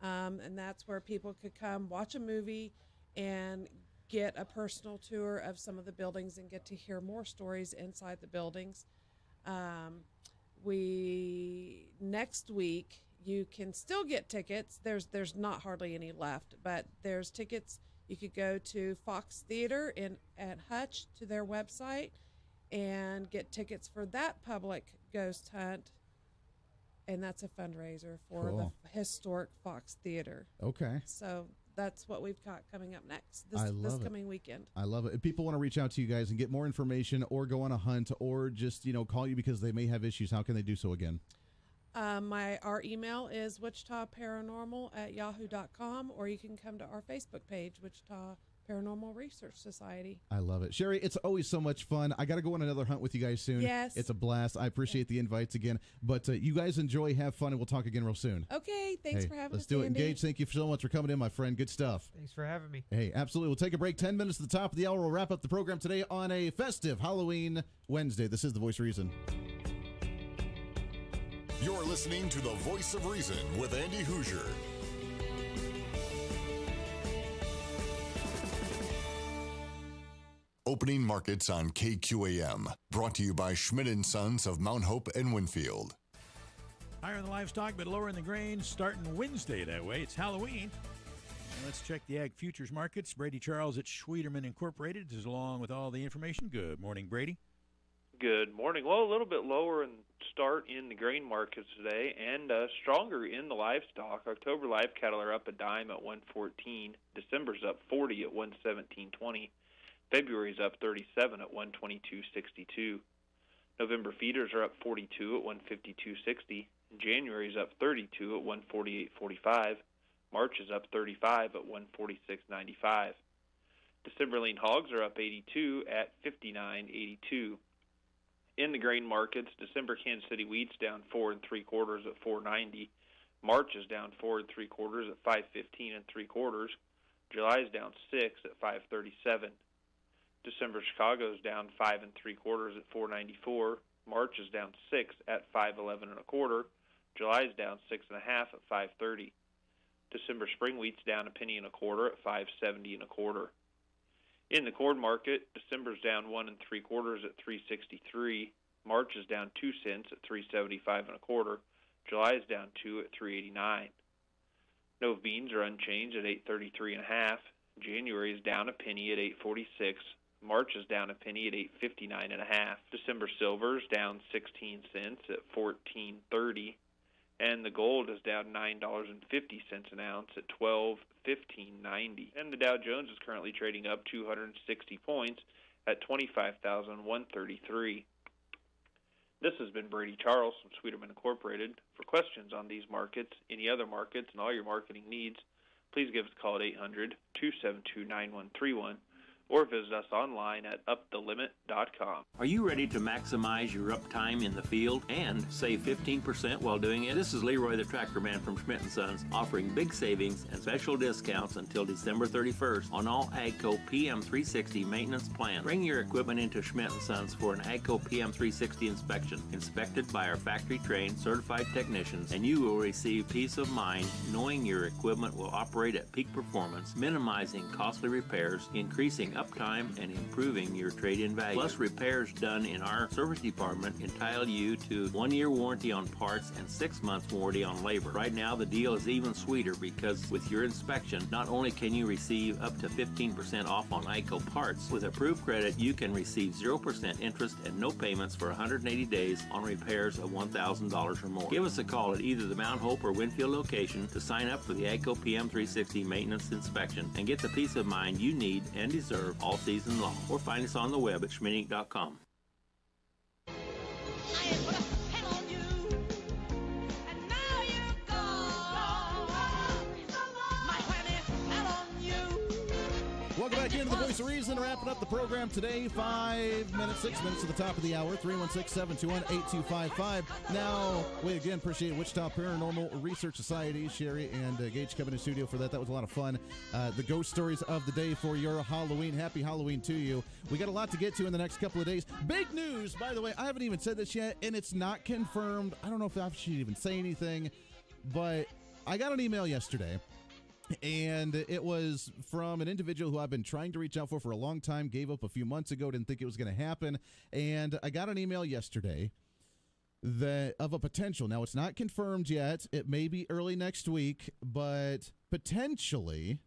and that's where people could come watch a movie and get a personal tour of some of the buildings and get to hear more stories inside the buildings. Next week, you can still get tickets. There's not hardly any left, but there's tickets. You could go to Fox Theater at Hutch, to their website, and get tickets for that public ghost hunt, and that's a fundraiser for the historic Fox Theater. Okay. So that's what we've got coming up next this coming weekend. I love it. If people want to reach out to you guys and get more information, or go on a hunt, or just call you because they may have issues, how can they do so again? Our email is wichitaparanormal@yahoo.com, or you can come to our Facebook page, Wichita Paranormal Research Society. I love it. Sherry, it's always so much fun. I got to go on another hunt with you guys soon. Yes. It's a blast. I appreciate the invites again. But you guys enjoy, have fun, and we'll talk again real soon. Okay. Thanks for having us, Let's do it. Andy. Engage, thank you so much for coming in, my friend. Good stuff. Thanks for having me. Hey, absolutely. We'll take a break. 10 minutes to the top of the hour. We'll wrap up the program today on a festive Halloween Wednesday. This is The Voice of Reason. You're listening to The Voice of Reason with Andy Hoosier. Opening markets on KQAM. Brought to you by Schmidt & Sons of Mount Hope and Winfield. Higher in the livestock, but lower in the grain, starting Wednesday that way. It's Halloween. And let's check the ag futures markets. Brady Charles at Schwieterman Incorporated is along with all the information. Good morning, Brady. Good morning. Well, a little bit lower in start in the grain markets today, and stronger in the livestock. October live cattle are up a dime at 114. December's up 40 at 117.20. February's up 37 at 122.62. November feeders are up 42 at 152.60. January's up 32 at 148.45. March is up 35 at 146.95. December lean hogs are up 82 at 59.82. In the grain markets, December Kansas City wheat's down 4 3/4 at 4.90. March is down 4 3/4 at 5.15 3/4. July's down 6 at 5.37. December Chicago's down 5 3/4 at 4.94. March is down 6 at 5.11 1/4. July's down 6 1/2 at 5.30. December spring wheat's down a penny and a quarter at 5.70 1/4. In the corn market, December's down 1 3/4 at 3.63. March is down 2 cents at 3.75 1/4. July is down 2 at 3.89. Nove beans are unchanged at 8.33 1/2. January is down a penny at 8.46. March is down a penny at 8.59 1/2. December silver's down 16 cents at 14.30. And the gold is down $9.50 an ounce at $12.1590. And the Dow Jones is currently trading up 260 points at 25,133. This has been Brady Charles from Sweeterman Incorporated. For questions on these markets, any other markets, and all your marketing needs, please give us a call at 800-272-9131 or visit us online at upthelimit.com. Are you ready to maximize your uptime in the field and save 15% while doing it? This is Leroy the Tractor Man from Schmidt & Sons, offering big savings and special discounts until December 31st on all AGCO PM360 maintenance plans. Bring your equipment into Schmidt & Sons for an AGCO PM360 inspection, inspected by our factory-trained certified technicians, and you will receive peace of mind knowing your equipment will operate at peak performance, minimizing costly repairs, increasing uptime, and improving your trade-in value. Plus, repairs done in our service department entitle you to 1-year warranty on parts and 6 months warranty on labor. Right now, the deal is even sweeter because with your inspection, not only can you receive up to 15% off on AGCO parts, with approved credit, you can receive 0% interest and no payments for 180 days on repairs of $1,000 or more. Give us a call at either the Mount Hope or Winfield location to sign up for the AGCO PM360 maintenance inspection and get the peace of mind you need and deserve all season long. Or find us on the web at schmittinc.com. Welcome back into the Voice of Reason, wrapping up the program today. 6 minutes to the top of the hour. 316-721-8255. Now, we again appreciate Wichita Paranormal Research Society, Sherry and Gage coming in studio for that. That was a lot of fun. The ghost stories of the day for your Halloween. Happy Halloween to you. We got a lot to get to in the next couple of days. Big news, by the way. I haven't even said this yet, and it's not confirmed. I don't know if I should even say anything, but I got an email yesterday. And it was from an individual who I've been trying to reach out for a long time, gave up a few months ago, didn't think it was going to happen. And I got an email yesterday of a potential. Now, it's not confirmed yet. It may be early next week, but potentially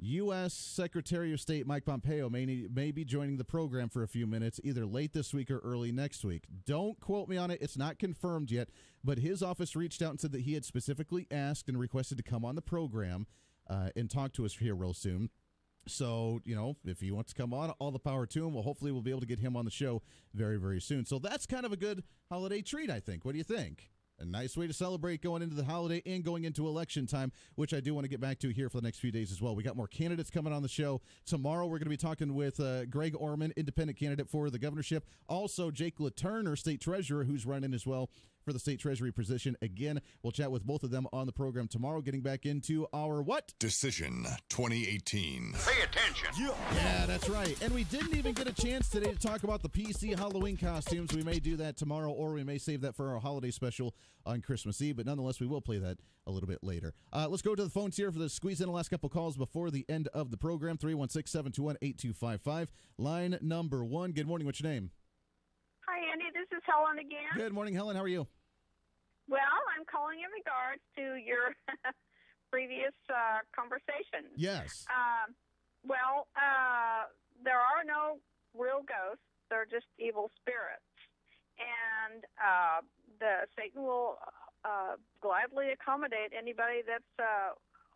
U.S. Secretary of State Mike Pompeo may be joining the program for a few minutes, either late this week or early next week. Don't quote me on it. It's not confirmed yet, but his office reached out and said that he had specifically asked and requested to come on the program and talk to us here real soon. So, if he wants to come on, all the power to him. Well, hopefully we'll be able to get him on the show very, very soon. So that's kind of a good holiday treat, I think. What do you think? A nice way to celebrate going into the holiday and going into election time, which I do want to get back to here for the next few days as well. We got more candidates coming on the show. Tomorrow we're going to be talking with Greg Orman, independent candidate for the governorship. Also, Jake Laturner, state treasurer, who's running as well for the state treasury position. Again, we'll chat with both of them on the program tomorrow, getting back into our what? Decision 2018. Pay attention. Yeah, that's right. And we didn't even get a chance today to talk about the PC Halloween costumes. We may do that tomorrow, or we may save that for our holiday special on Christmas Eve. But nonetheless, we will play that a little bit later. Let's go to the phones here for the squeeze in the last couple calls before the end of the program. 316-721-8255. Line number 1. Good morning. What's your name? Hi, Andy. This is Helen again. Good morning, Helen. How are you? Well, I'm calling in regards to your previous conversation. Yes. There are no real ghosts. They're just evil spirits. And Satan will gladly accommodate anybody that's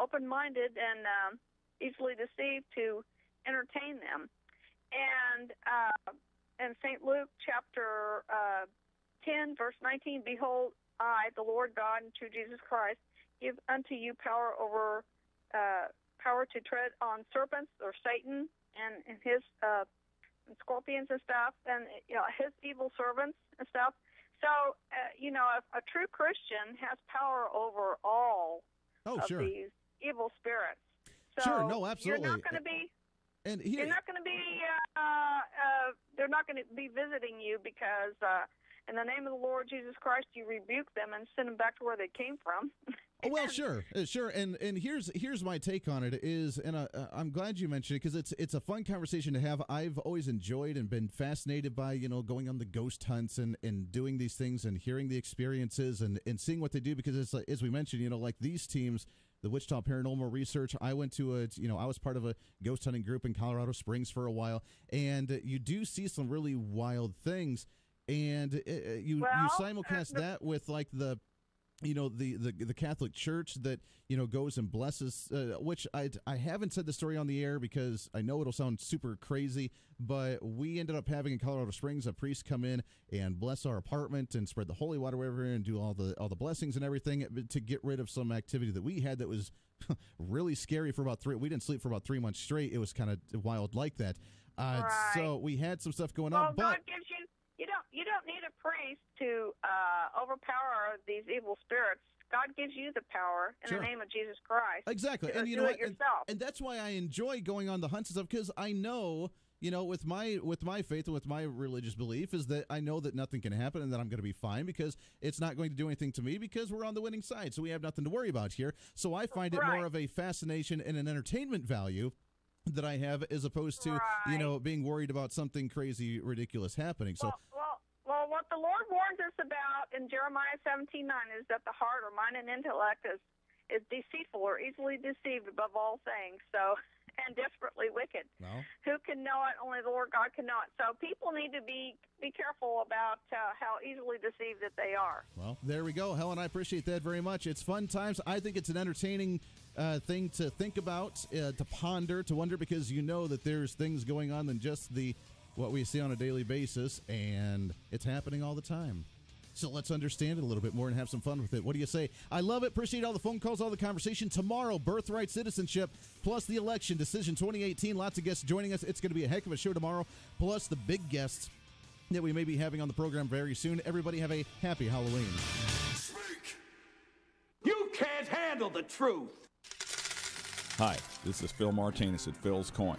open-minded and easily deceived to entertain them. And in St. Luke chapter 10, verse 19, behold, I, the Lord God, and to Jesus Christ, give unto you power to tread on serpents, or Satan, and his scorpions and stuff, and his evil servants and stuff. So, a true Christian has power over all of these evil spirits. So sure, no, absolutely. You're not going to be. And you're not going to be. They're not going to be visiting you because, in the name of the Lord Jesus Christ, you rebuke them and send them back to where they came from. Oh, well, sure. And here's my take on it is, and I'm glad you mentioned it because it's a fun conversation to have. I've always enjoyed and been fascinated by going on the ghost hunts and doing these things and hearing the experiences and seeing what they do, because it's like, as we mentioned, like these teams. The Wichita Paranormal Research. I went to I was part of a ghost hunting group in Colorado Springs for a while, and you do see some really wild things, and you simulcast that with like the the Catholic Church that, goes and blesses, which I haven't said the story on the air because I know it'll sound super crazy, but we ended up having in Colorado Springs a priest come in and bless our apartment and spread the holy water wherever and do all the blessings and everything to get rid of some activity that we had that was really scary for about we didn't sleep for about 3 months straight. It was kind of wild like that. Right. So we had some stuff going well, on, but God gives you don't need a priest to overpower these evil spirits. God gives you the power in Sure. the name of Jesus Christ. Exactly. To And you do know it what? yourself. And that's why I enjoy going on the hunts and stuff, because I know, with my faith and with my religious belief is that I know that nothing can happen and that I'm going to be fine because it's not going to do anything to me because we're on the winning side. So we have nothing to worry about here. So I find it more of a fascination and an entertainment value that I have as opposed to, being worried about something crazy, ridiculous happening. So Well, what the Lord warns us about in Jeremiah 17:9 is that the heart or mind and intellect is deceitful or easily deceived above all things. So, and desperately wicked. No. Who can know it? Only the Lord God can know it. So people need to be careful about how easily deceived that they are. Well, there we go. Helen, I appreciate that very much. It's fun times. I think it's an entertaining thing to think about, to ponder, to wonder, because you know that there's things going on than just what we see on a daily basis, and it's happening all the time. So let's understand it a little bit more and have some fun with it. What do you say? I love it. Appreciate all the phone calls, all the conversation. Tomorrow, birthright citizenship, plus the election decision 2018. Lots of guests joining us. It's going to be a heck of a show tomorrow, plus the big guests that we may be having on the program very soon. Everybody have a happy Halloween. You can't handle the truth. Hi, this is Phil Martinez at Phil's Coins.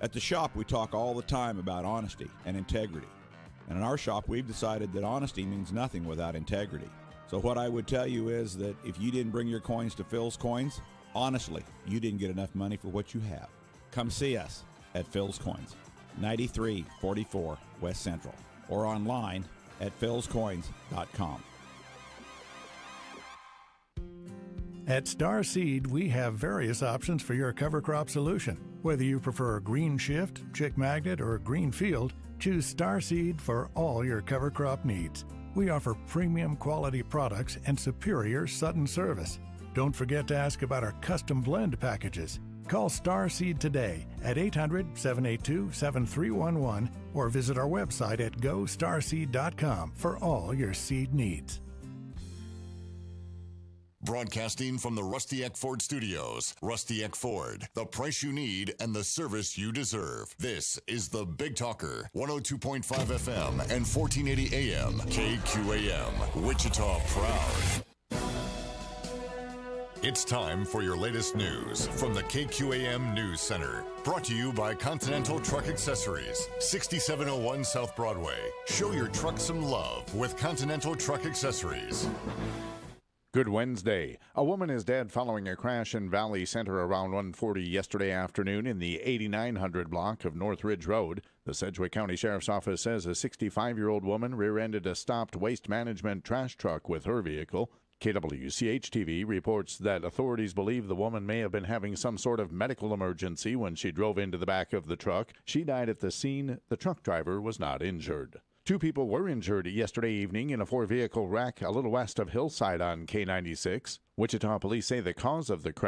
At the shop, we talk all the time about honesty and integrity. And in our shop, we've decided that honesty means nothing without integrity. So what I would tell you is that if you didn't bring your coins to Phil's Coins, honestly, you didn't get enough money for what you have. Come see us at Phil's Coins, 9344 West Central, or online at philscoins.com. At Starseed, we have various options for your cover crop solution. Whether you prefer Green Shift, Chick Magnet, or Green Field, choose Starseed for all your cover crop needs. We offer premium quality products and superior sudden service. Don't forget to ask about our custom blend packages. Call Starseed today at 800-782-7311 or visit our website at gostarseed.com for all your seed needs. Broadcasting from the Rusty Eck Ford Studios. Rusty Eck Ford, the price you need and the service you deserve. This is the Big Talker, 102.5 FM and 1480 AM, KQAM, Wichita proud. It's time for your latest news from the KQAM News Center. Brought to you by Continental Truck Accessories, 6701 South Broadway. Show your truck some love with Continental Truck Accessories. Good Wednesday. A woman is dead following a crash in Valley Center around 1:40 yesterday afternoon in the 8900 block of North Ridge Road. The Sedgwick County Sheriff's Office says a 65-year-old woman rear-ended a stopped waste management trash truck with her vehicle. KWCH-TV reports that authorities believe the woman may have been having some sort of medical emergency when she drove into the back of the truck. She died at the scene. The truck driver was not injured. 2 people were injured yesterday evening in a 4-vehicle wreck a little west of Hillside on K96. Wichita police say the cause of the crash